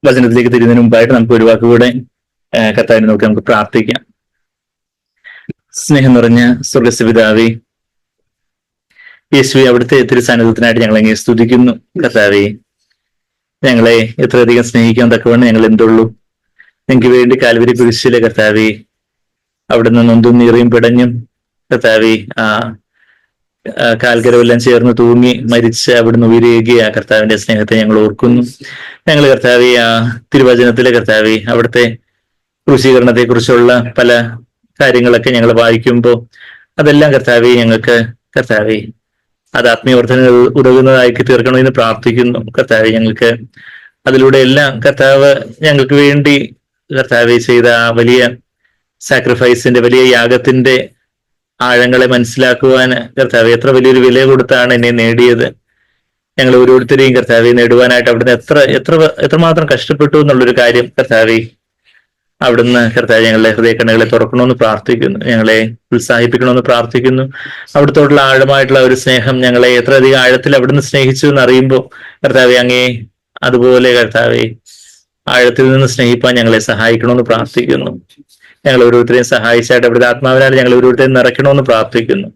വചനത്തിലേക്ക് തിരിയുന്നതിന് മുമ്പായിട്ട് നമുക്ക് ഒരു വാക്കുകൂടെ കർത്താവിനെ നോക്കി നമുക്ക് പ്രാർത്ഥിക്കാം. സ്നേഹം നിറഞ്ഞ സ്വർഗസ്വപിതാവേ, യേശുവേ, അവിടുത്തെ തിരുസാന്നിധ്യത്തിനായിട്ട് ഞങ്ങൾ എങ്ങനെ സ്തുതിക്കുന്നു. കർത്താവേ, ഞങ്ങളെ എത്രയധികം സ്നേഹിക്കാൻ തക്കവണ്ണം ഞങ്ങൾ എന്തുള്ളൂ. ഞങ്ങൾക്ക് വേണ്ടി കാൽവരി കുരിശിലെ കർത്താവേ, അവിടുന്ന് നൊന്തും നീറിയും പിടഞ്ഞും കർത്താവേ കാൽക്കരമെല്ലാം ചേർന്ന് തൂങ്ങി മരിച്ച് അവിടുന്ന് ഉയരുകയ കർത്താവിന്റെ സ്നേഹത്തെ ഞങ്ങൾ ഓർക്കുന്നു. ഞങ്ങൾ കർത്താവെ തിരുവചനത്തിലെ കർത്താവെ അവിടുത്തെ ക്രൂശീകരണത്തെ കുറിച്ചുള്ള പല കാര്യങ്ങളൊക്കെ ഞങ്ങൾ വായിക്കുമ്പോൾ അതെല്ലാം കർത്താവെ ഞങ്ങൾക്ക് കർത്താവെ അത് ആത്മീയവർദ്ധന ഉതകുന്നതാക്കി തീർക്കണമെന്ന് പ്രാർത്ഥിക്കുന്നു. കർത്താവെ, ഞങ്ങൾക്ക് അതിലൂടെ എല്ലാം കർത്താവ് ഞങ്ങൾക്ക് വേണ്ടി കർത്താവെ ചെയ്ത ആ വലിയ സാക്രിഫൈസിന്റെ വലിയ യാഗത്തിന്റെ ആഴങ്ങളെ മനസ്സിലാക്കുവാൻ കർത്താവ് എത്ര വലിയൊരു വില കൊടുത്താണ് എന്നെ നേടിയത്. ഞങ്ങൾ ഓരോരുത്തരെയും കർത്താവെ നേടുവാനായിട്ട് അവിടുന്ന് എത്രമാത്രം കഷ്ടപ്പെട്ടു എന്നുള്ളൊരു കാര്യം കർത്താവെ അവിടുന്ന് കർത്താവ് ഞങ്ങളുടെ ഹൃദയക്കണ്ണുകളെ തുറക്കണമെന്ന് പ്രാർത്ഥിക്കുന്നു. ഞങ്ങളെ ഉത്സാഹിപ്പിക്കണമെന്ന് പ്രാർത്ഥിക്കുന്നു. അവിടുത്തോടുള്ള ആഴമായിട്ടുള്ള ഒരു സ്നേഹം ഞങ്ങളെ എത്രയധികം ആഴത്തിൽ അവിടുന്ന് സ്നേഹിച്ചു എന്ന് അറിയുമ്പോൾ കർത്താവെ അങ്ങേ അതുപോലെ കർത്താവെ ആഴത്തിൽ നിന്ന് സ്നേഹിപ്പാൻ ഞങ്ങളെ സഹായിക്കണമെന്ന് പ്രാർത്ഥിക്കുന്നു. ഞങ്ങൾ ഓരോരുത്തരെയും സഹായിച്ചായിട്ട് അവിടുത്തെ ആത്മാവിനാൽ ഞങ്ങൾ ഓരോരുത്തരെയും നിറയ്ക്കണമെന്ന് പ്രാർത്ഥിക്കുന്നു.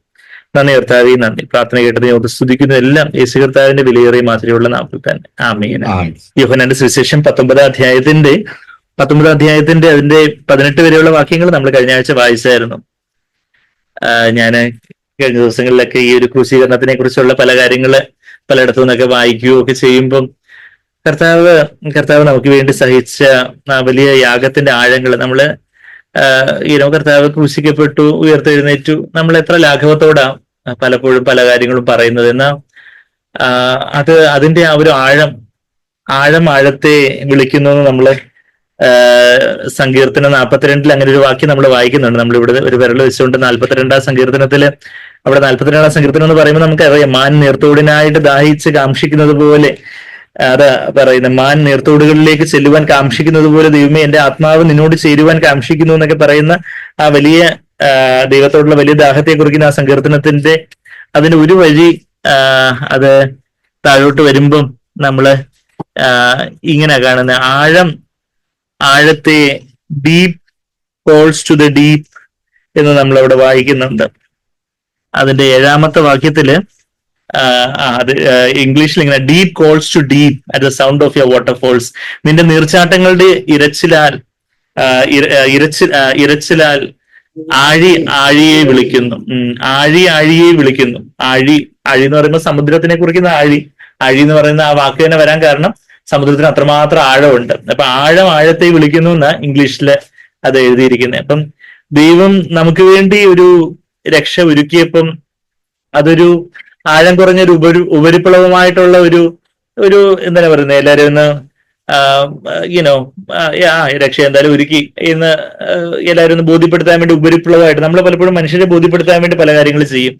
നന്ദി കർത്താവേ, നന്ദി. പ്രാർത്ഥന കേട്ടത് ഞങ്ങൾക്ക് സ്തുതിക്കുന്നു. എല്ലാം യേശു കർത്താവിന്റെ വിലയേറിയ മാത്രമുള്ള നാമത്തിൽ തന്നെ ആമേൻ. യോഹന്നാന്റെ സുവിശേഷം 19 അധ്യായത്തിന്റെ അതിന്റെ 18 വരെയുള്ള വാക്യങ്ങൾ നമ്മൾ കഴിഞ്ഞ ആഴ്ച വായിച്ചായിരുന്നു. ഞാൻ കഴിഞ്ഞ ദിവസങ്ങളിലൊക്കെ ഈ ഒരു ക്രൂശീകരണത്തിനെ കുറിച്ചുള്ള പല കാര്യങ്ങള് പലയിടത്തു നിന്നൊക്കെ വായിക്കുകയോ ഒക്കെ ചെയ്യുമ്പം കർത്താവ് നമുക്ക് വേണ്ടി സഹിച്ച വലിയ യാഗത്തിന്റെ ആഴങ്ങൾ നമ്മള് കർത്താവ് ക്രൂശിക്കപ്പെട്ടു, ഉയർത്തെഴുന്നേറ്റു, നമ്മൾ എത്ര ലാഘവത്തോടാ പലപ്പോഴും പല കാര്യങ്ങളും പറയുന്നത്. എന്നാൽ അതിന്റെ ആ ഒരു ആഴത്തെ വിളിക്കുന്നു എന്ന് നമ്മള് സങ്കീർത്തനം 42 അങ്ങനെ ഒരു വാക്യം നമ്മൾ വായിക്കുന്നുണ്ട്. നമ്മളിവിടെ ഒരു വിരൽ വെച്ചുകൊണ്ട് 42 സങ്കീർത്തനത്തില് അവിടെ 42 സങ്കീർത്തനം എന്ന് പറയുമ്പോൾ നമുക്കറിയാം, മാൻ നീർത്തോടിനായിട്ട് ദാഹിച്ച് കാക്ഷിക്കുന്നത് പോലെ, അത് പറയുന്നത് മാൻ നീർത്തോടുകളിലേക്ക് ചെല്ലുവാൻ കാക്ഷിക്കുന്നത് പോലെ ദൈവമേ എന്റെ ആത്മാവ് നിന്നോട് ചേരുവാൻ കാക്ഷിക്കുന്നു എന്നൊക്കെ പറയുന്ന ആ വലിയ ദൈവത്തോടുള്ള വലിയ ദാഹത്തെ കുറിക്കുന്ന ആ സങ്കീർത്തനത്തിന്റെ അതിന് ഒരു വഴി അത് താഴോട്ട് വരുമ്പം നമ്മള് ഇങ്ങനെ കാണുന്ന ആഴത്തെ deep calls to the deep എന്ന് നമ്മളവിടെ വായിക്കുന്നുണ്ട്. അതിന്റെ 7ാമത്തെ വാക്യത്തില് അത് ഇംഗ്ലീഷിൽ ഇങ്ങനെ, deep calls to deep at the sound of your waterfalls. നിന്റെ നീർച്ചാട്ടങ്ങളുടെ ഇരച്ചിലാൽ ആഴിയെ വിളിക്കുന്നു. ആഴിയെ വിളിക്കുന്നു. ആഴി എന്ന് പറയുമ്പോൾ സമുദ്രത്തിനെ കുറിക്കുന്ന ആഴി എന്ന് പറയുന്ന ആ വാക്ക് തന്നെ വരാൻ കാരണം സമുദ്രത്തിന് അത്രമാത്രം ആഴമുണ്ട്. അപ്പൊ ആഴത്തെ വിളിക്കുന്നു എന്നാ ഇംഗ്ലീഷില് അത് എഴുതിയിരിക്കുന്നത്. അപ്പം ദൈവം നമുക്ക് വേണ്ടി ഒരു രക്ഷ ഒരുക്കിയപ്പം അതൊരു ആഴം കുറഞ്ഞൊരു ഉപരിപ്ലവമായിട്ടുള്ള ഒരു എന്താണ് പറയുന്നത്, എല്ലാവരും ഒന്ന് രക്ഷ എന്തായാലും ഒരുക്കി എന്ന് എല്ലാവരും ഒന്ന് ബോധ്യപ്പെടുത്താൻ വേണ്ടി ഉപരിപ്ലവമായിട്ട് നമ്മൾ പലപ്പോഴും മനുഷ്യരെ ബോധ്യപ്പെടുത്താൻ വേണ്ടി പല കാര്യങ്ങൾ ചെയ്യും.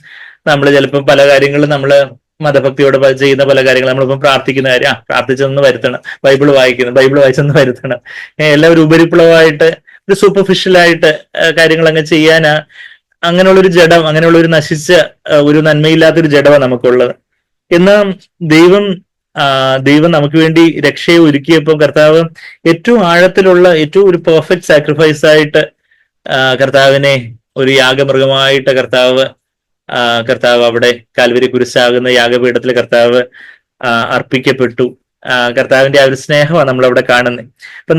നമ്മൾ ചിലപ്പം പല കാര്യങ്ങളും നമ്മള് മതഭക്തിയോടെ ചെയ്യുന്ന പല കാര്യങ്ങൾ നമ്മളിപ്പം പ്രാർത്ഥിക്കുന്ന കാര്യം, പ്രാർത്ഥിച്ചൊന്ന് വരുത്തണം, ബൈബിൾ വായിച്ചൊന്ന് വരുത്തണം, എല്ലാവരും ഉപരിപ്ലവമായിട്ട് ഒരു സൂപ്പർഫിഷ്യലായിട്ട് കാര്യങ്ങൾ അങ്ങ് ചെയ്യാനാ അങ്ങനെയുള്ളൊരു ജഡം, അങ്ങനെയുള്ളൊരു നശിച്ച ഒരു നന്മയില്ലാത്തൊരു ജഡമാണ് നമുക്കുള്ളത്. എന്നാൽ ദൈവം നമുക്ക് വേണ്ടി രക്ഷയെ ഒരുക്കിയപ്പോൾ കർത്താവ് ഏറ്റവും ആഴത്തിലുള്ള ഏറ്റവും ഒരു പെർഫെക്റ്റ് സാക്രിഫൈസ് ആയിട്ട് കർത്താവിനെ ഒരു യാഗമൃഗമായിട്ട് കർത്താവ് അവിടെ കാൽവരി കുരിശാകുന്ന യാഗപീഠത്തിൽ കർത്താവ് അർപ്പിക്കപ്പെട്ടു. കർത്താവിന്റെ ആ ഒരു സ്നേഹമാണ് നമ്മൾ അവിടെ കാണുന്നത്. ഇപ്പൊ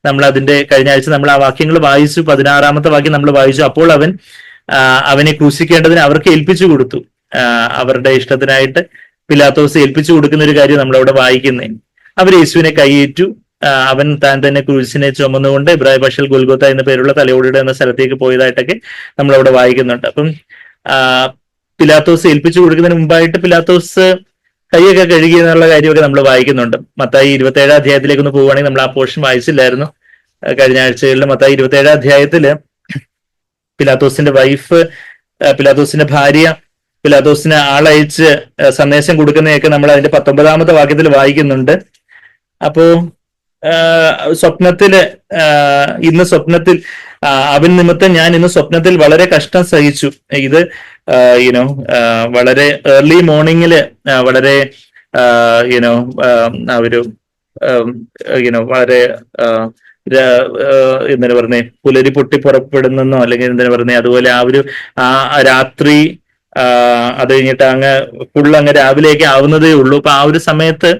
നമ്മൾ അതിന്റെ കഴിഞ്ഞ ആഴ്ച നമ്മൾ ആ വാക്യങ്ങൾ വായിച്ചു. 16ാമത്തെ വാക്യം നമ്മൾ വായിച്ചു. അപ്പോൾ അവനെ ക്രൂശിക്കേണ്ടതിന് അവർക്ക് ഏൽപ്പിച്ചു കൊടുത്തു. അവരുടെ ഇഷ്ടത്തിനായിട്ട് പിലാത്തോസ് ഏൽപ്പിച്ചു കൊടുക്കുന്ന ഒരു കാര്യം നമ്മളവിടെ വായിക്കുന്നത്. അവർ യേശുവിനെ കൈയേറ്റു. അവൻ താൻ തന്നെ ക്രൂശിനെ ചുമന്നുകൊണ്ട് ഇബ്രായ ഭാഷയിൽ ഗൊൽഗോത്ത എന്ന പേരുള്ള തലയോടിയുടെ എന്ന സ്ഥലത്തേക്ക് പോയതായിട്ടൊക്കെ നമ്മളവിടെ വായിക്കുന്നുണ്ട്. അപ്പം പിലാത്തോസ് ഏൽപ്പിച്ചു കൊടുക്കുന്നതിന് മുമ്പായിട്ട് പിലാത്തോസ് കൈയൊക്കെ കഴുകി എന്നുള്ള കാര്യമൊക്കെ നമ്മൾ വായിക്കുന്നുണ്ട്. മത്തായി 27 അധ്യായത്തിലേക്ക് ഒന്ന് പോവുകയാണെങ്കിൽ, നമ്മൾ ആ പോർഷൻ വായിച്ചില്ലായിരുന്നു കഴിഞ്ഞ ആഴ്ചകളിൽ. മത്തായി 27 അധ്യായത്തില് പിലാത്തോസിന്റെ വൈഫ്, പിലാത്തോസിന്റെ ഭാര്യ പിലാത്തോസിന് ആളയച്ച് സന്ദേശം കൊടുക്കുന്നതൊക്കെ നമ്മൾ അതിന്റെ 19ാമത്തെ വാക്യത്തിൽ വായിക്കുന്നുണ്ട്. അപ്പോ സ്വപ്നത്തിൽ അവൻ നിമിത്തം ഞാൻ ഇന്ന് സ്വപ്നത്തിൽ വളരെ കഷ്ടം സഹിച്ചു. ഇത് വളരെ ഏർലി മോർണിംഗില് വളരെ ഒരു വളരെ എന്താണ് പറഞ്ഞേ, പുലരി പൊട്ടി പുറപ്പെടുന്നെന്നോ അല്ലെങ്കിൽ എന്താണ് പറഞ്ഞേ, അതുപോലെ ആ രാത്രി അത് കഴിഞ്ഞിട്ട് അങ്ങ് അങ്ങ് രാവിലെയൊക്കെ ആവുന്നതേ ഉള്ളൂ. അപ്പൊ ആ ഒരു സമയത്ത്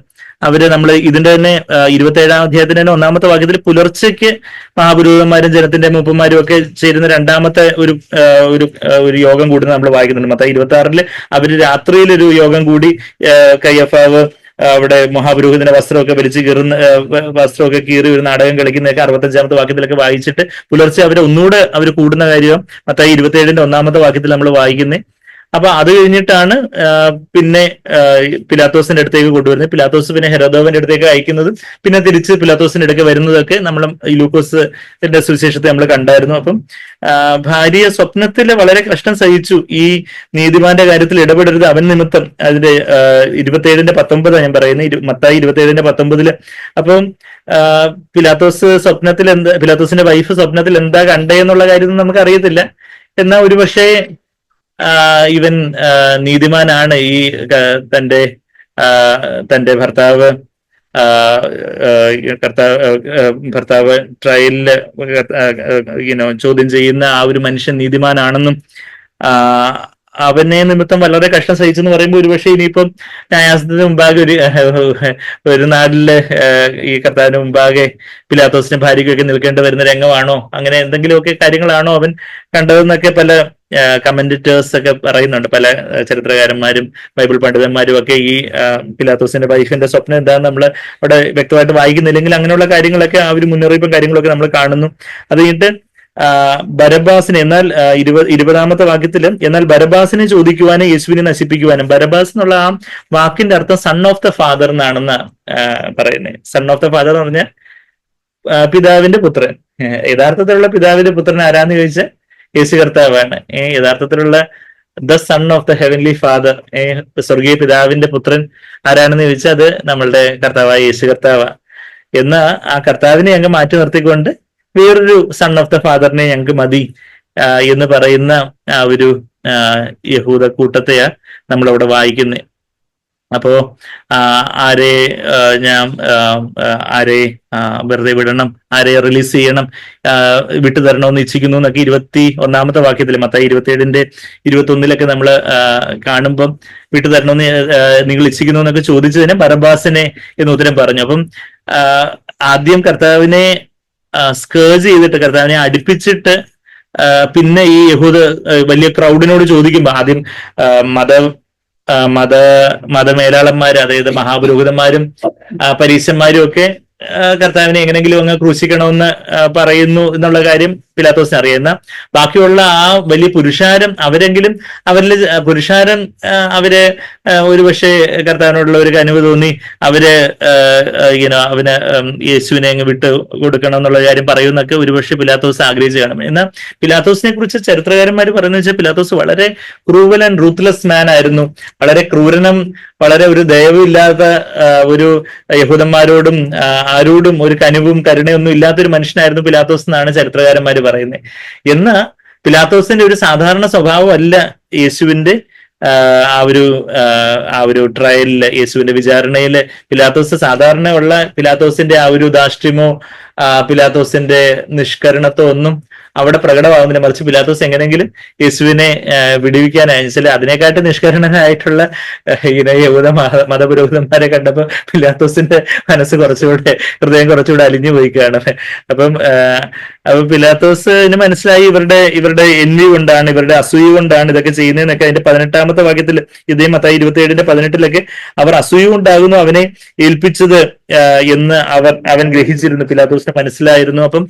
നമ്മൾ ഇതിന്റെ തന്നെ 27-ാം അധ്യായത്തിന്റെ തന്നെ 1-ാമത്തെ വാക്യത്തിൽ പുലർച്ചയ്ക്ക് മഹാപുരോഹിതന്മാരും ജനത്തിന്റെ മൂപ്പന്മാരും ഒക്കെ ചേരുന്ന രണ്ടാമത്തെ ഒരു യോഗം കൂടി നമ്മൾ വായിക്കുന്നുണ്ട്. മത്തായി 26-ൽ അവര് രാത്രിയിൽ ഒരു യോഗം കൂടി കയ്യഫാവ് അവിടെ മഹാപുരോഹിതന്റെ വസ്ത്രമൊക്കെ വലിച്ചു വസ്ത്രമൊക്കെ കീറി ഒരു നാടകം കളിക്കുന്നതൊക്കെ 65-ാമത്തെ വാക്യത്തിലൊക്കെ വായിച്ചിട്ട് പുലർച്ചെ ഒന്നുകൂടെ അവർ കൂടുന്ന കാര്യം മത്തായി 27-ന്റെ 1-ാമത്തെ വാക്യത്തിൽ നമ്മൾ വായിക്കുന്നത്. അപ്പൊ അത് കഴിഞ്ഞിട്ടാണ് പിന്നെ പിലാത്തോസിന്റെ അടുത്തേക്ക് കൊണ്ടുവരുന്നത്. പിലാത്തോസ് പിന്നെ ഹെരോദോവിന്റെ അടുത്തേക്ക് അയക്കുന്നതും പിന്നെ തിരിച്ച് പിലാത്തോസിന്റെ അടുക്ക് വരുന്നതൊക്കെ നമ്മൾ ഈ ലൂക്കോസിന്റെ സുവിശേഷത്തെ നമ്മൾ കണ്ടായിരുന്നു. അപ്പം ഭാര്യ സ്വപ്നത്തിൽ വളരെ കഷ്ടം സഹിച്ചു. ഈ നീതിമാന്റെ കാര്യത്തിൽ ഇടപെടരുത് അവൻ നിമിത്തം. അതിന്റെ 27-ന്റെ 19 ഞാൻ പറയുന്നത്, മത്തായി 27-ന്റെ 19. അപ്പം പിലാത്തോസിന്റെ വൈഫ് സ്വപ്നത്തിൽ എന്താ കണ്ടേ എന്നുള്ള കാര്യം നമുക്ക് അറിയത്തില്ല. എന്നാൽ ഒരുപക്ഷെ ഇവൻ നീതിമാനാണ്, ഈ തന്റെ ഭർത്താവ് ട്രയലില് ചോദ്യം ചെയ്യുന്ന ആ ഒരു മനുഷ്യൻ നീതിമാനാണെന്നും അവനെ നിമിത്തം വളരെ കഷ്ടം സഹിച്ചെന്ന് പറയുമ്പോൾ ഒരുപക്ഷെ ഇനിയിപ്പം ന്യായാസനത്തിന് മുമ്പാകെ ഒരു നാട്ടില് ഈ കർത്താവിന് മുമ്പാകെ പിലാത്തോസിന്റെ ഭാര്യയ്ക്കൊക്കെ നിൽക്കേണ്ടി വരുന്ന രംഗമാണോ, അങ്ങനെ എന്തെങ്കിലുമൊക്കെ കാര്യങ്ങളാണോ അവൻ കണ്ടതെന്നൊക്കെ പല കമന്റേറ്റേഴ്സ് ഒക്കെ പറയുന്നുണ്ട്. പല ചരിത്രകാരന്മാരും ബൈബിൾ പണ്ഡിതന്മാരും ഒക്കെ ഈ പിലാത്തോസിന്റെ വൈഫിന്റെ സ്വപ്നം എന്താണെന്ന് നമ്മൾ അവിടെ വ്യക്തമായിട്ട് വായിക്കുന്നില്ലെങ്കിൽ അങ്ങനെയുള്ള കാര്യങ്ങളൊക്കെ ആ ഒരു മുന്നറിയിപ്പും കാര്യങ്ങളൊക്കെ നമ്മൾ കാണുന്നു. അത് കഴിഞ്ഞിട്ട് ബരബാസിനെ, എന്നാൽ 20-ാമത്തെ വാക്യത്തിലും എന്നാൽ ബരബാസിനെ ചോദിക്കുവാനും യേശുവിനെ നശിപ്പിക്കുവാനും. ബരബാസ് എന്നുള്ള ആ വാക്കിന്റെ അർത്ഥം സൺ ഓഫ് ദ ഫാദർ എന്നാണെന്ന് പറയുന്നത്. സൺ ഓഫ് ദ ഫാദർ എന്ന് പറഞ്ഞാൽ പിതാവിന്റെ പുത്രൻ. യഥാർത്ഥത്തിലുള്ള പിതാവിന്റെ പുത്രൻ ആരാന്ന് ചോദിച്ചാൽ യേശു കർത്താവാണ്. യഥാർത്ഥത്തിലുള്ള the son of the heavenly father, സ്വർഗീയ പിതാവിന്റെ പുത്രൻ ആരാണെന്ന് ചോദിച്ചാൽ അത് നമ്മളുടെ കർത്താവായ യേശു കർത്താവാ. എന്ന് ആ കർത്താവിനെ അങ്ങ് മാറ്റി നിർത്തിക്കൊണ്ട് വേറൊരു സൺ ഓഫ് ദ ഫാദറിനെ ഞങ്ങൾക്ക് മതി എന്ന് പറയുന്ന ആ ഒരു യഹൂദ കൂട്ടത്തെയാ നമ്മളവിടെ വായിക്കുന്നത്. അപ്പോ ആരെ വെറുതെ വിടണം, ആരെ റിലീസ് ചെയ്യണം, വിട്ടുതരണമെന്ന് ഇച്ഛിക്കുന്നു എന്നൊക്കെ 21-ാമത്തെ വാക്യത്തിൽ മത്തായി 27-ന്റെ 21 നമ്മൾ കാണുമ്പം വിട്ടുതരണമെന്ന് നിങ്ങൾ ഇച്ഛിക്കുന്നു എന്നൊക്കെ ചോദിച്ചതിന് ബരബാസിനെ എന്ന് ഉത്തരം പറഞ്ഞു. അപ്പം ആദ്യം കർത്താവിനെ സ്കേർജ് ചെയ്തിട്ട്, കർത്താവിനെ അടുപ്പിച്ചിട്ട് പിന്നെ ഈ വലിയ ക്രൗഡിനോട് ചോദിക്കുമ്പോ ആദ്യം മതമേലാളന്മാര്, അതായത് മഹാപുരോഹിതന്മാരും പരീശന്മാരും ഒക്കെ കർത്താവിനെ എങ്ങനെങ്കിലും അങ്ങ് ക്രൂശിക്കണമെന്ന് പറയുന്നു എന്നുള്ള കാര്യം പിലാത്തോസിന് അറിയുന്ന. ബാക്കിയുള്ള ആ വലിയ പുരുഷാരം അവരിൽ പുരുഷാരം അവര് ഒരുപക്ഷെ കർത്താവിനോടുള്ള ഒരു കനിവ് തോന്നി അവന് യേശുവിനെ അങ്ങ് വിട്ട് കൊടുക്കണം എന്നുള്ള കാര്യം പറയുന്നൊക്കെ ഒരുപക്ഷെ പിലാത്തോസ് ആഗ്രഹിച്ചു കാണും. എന്നാൽ പിലാത്തോസിനെ കുറിച്ച് ചരിത്രകാരന്മാർ പറയുന്നത് വെച്ചാൽ പിലാത്തോസ് വളരെ ക്രൂവൽ ആൻഡ് റൂത്ത്ലെസ് മാൻ ആയിരുന്നു. വളരെ ക്രൂരനും വളരെ ഒരു ദയവില്ലാത്ത ഒരു യഹൂദന്മാരോടും ആരോടും ഒരു കനിവും കരുണയൊന്നും ഇല്ലാത്തൊരു മനുഷ്യനായിരുന്നു പിലാത്തോസ് എന്നാണ് ചരിത്രകാരന്മാർ പറയുന്നത്. എന്നാൽ പിലാത്തോസിന്റെ ഒരു സാധാരണ സ്വഭാവമല്ല യേശുവിന്റെ ആ ഒരു ട്രയലില്, യേശുവിന്റെ വിചാരണയില് പിലാത്തോസ് സാധാരണ ഉള്ള പിലാത്തോസിന്റെ ആ ഒരു ധാർഷ്ട്യമോ പിലാത്തോസിന്റെ നിഷ്കരണത്തോ ഒന്നും അവിടെ പ്രകടമാകുന്നില്ല. മറിച്ച് പിലാത്തോസ് എങ്ങനെയെങ്കിലും യേശുവിനെ വിടുവിക്കാനായി ചില അതിനെക്കാട്ട് നിഷ്കരണനായിട്ടുള്ള യഹൂദ മതപുരോഹിതന്മാരെ കണ്ടപ്പോൾ പിലാത്തോസിന്റെ ഹൃദയം കുറച്ചുകൂടെ അലിഞ്ഞു പോയി കാണും. അപ്പം പിലാത്തോസിന് മനസ്സിലായി ഇവരുടെ envy കൊണ്ടാണ്, ഇവരുടെ അസൂയ കൊണ്ടാണ് ഇതൊക്കെ ചെയ്യുന്നതെന്നൊക്കെ. അതിന്റെ 18-ാമത്തെ വാക്യത്തിൽ ഇതേ മത്തായി 27-ന്റെ 18 അവർ അസൂയ കൊണ്ടാകുന്നു അവനെ ഏൽപ്പിച്ചത് എന്ന് അവൻ ഗ്രഹിച്ചിരുന്നു. പിലാത്തോസിന് മനസ്സിലായിരുന്നു. അപ്പം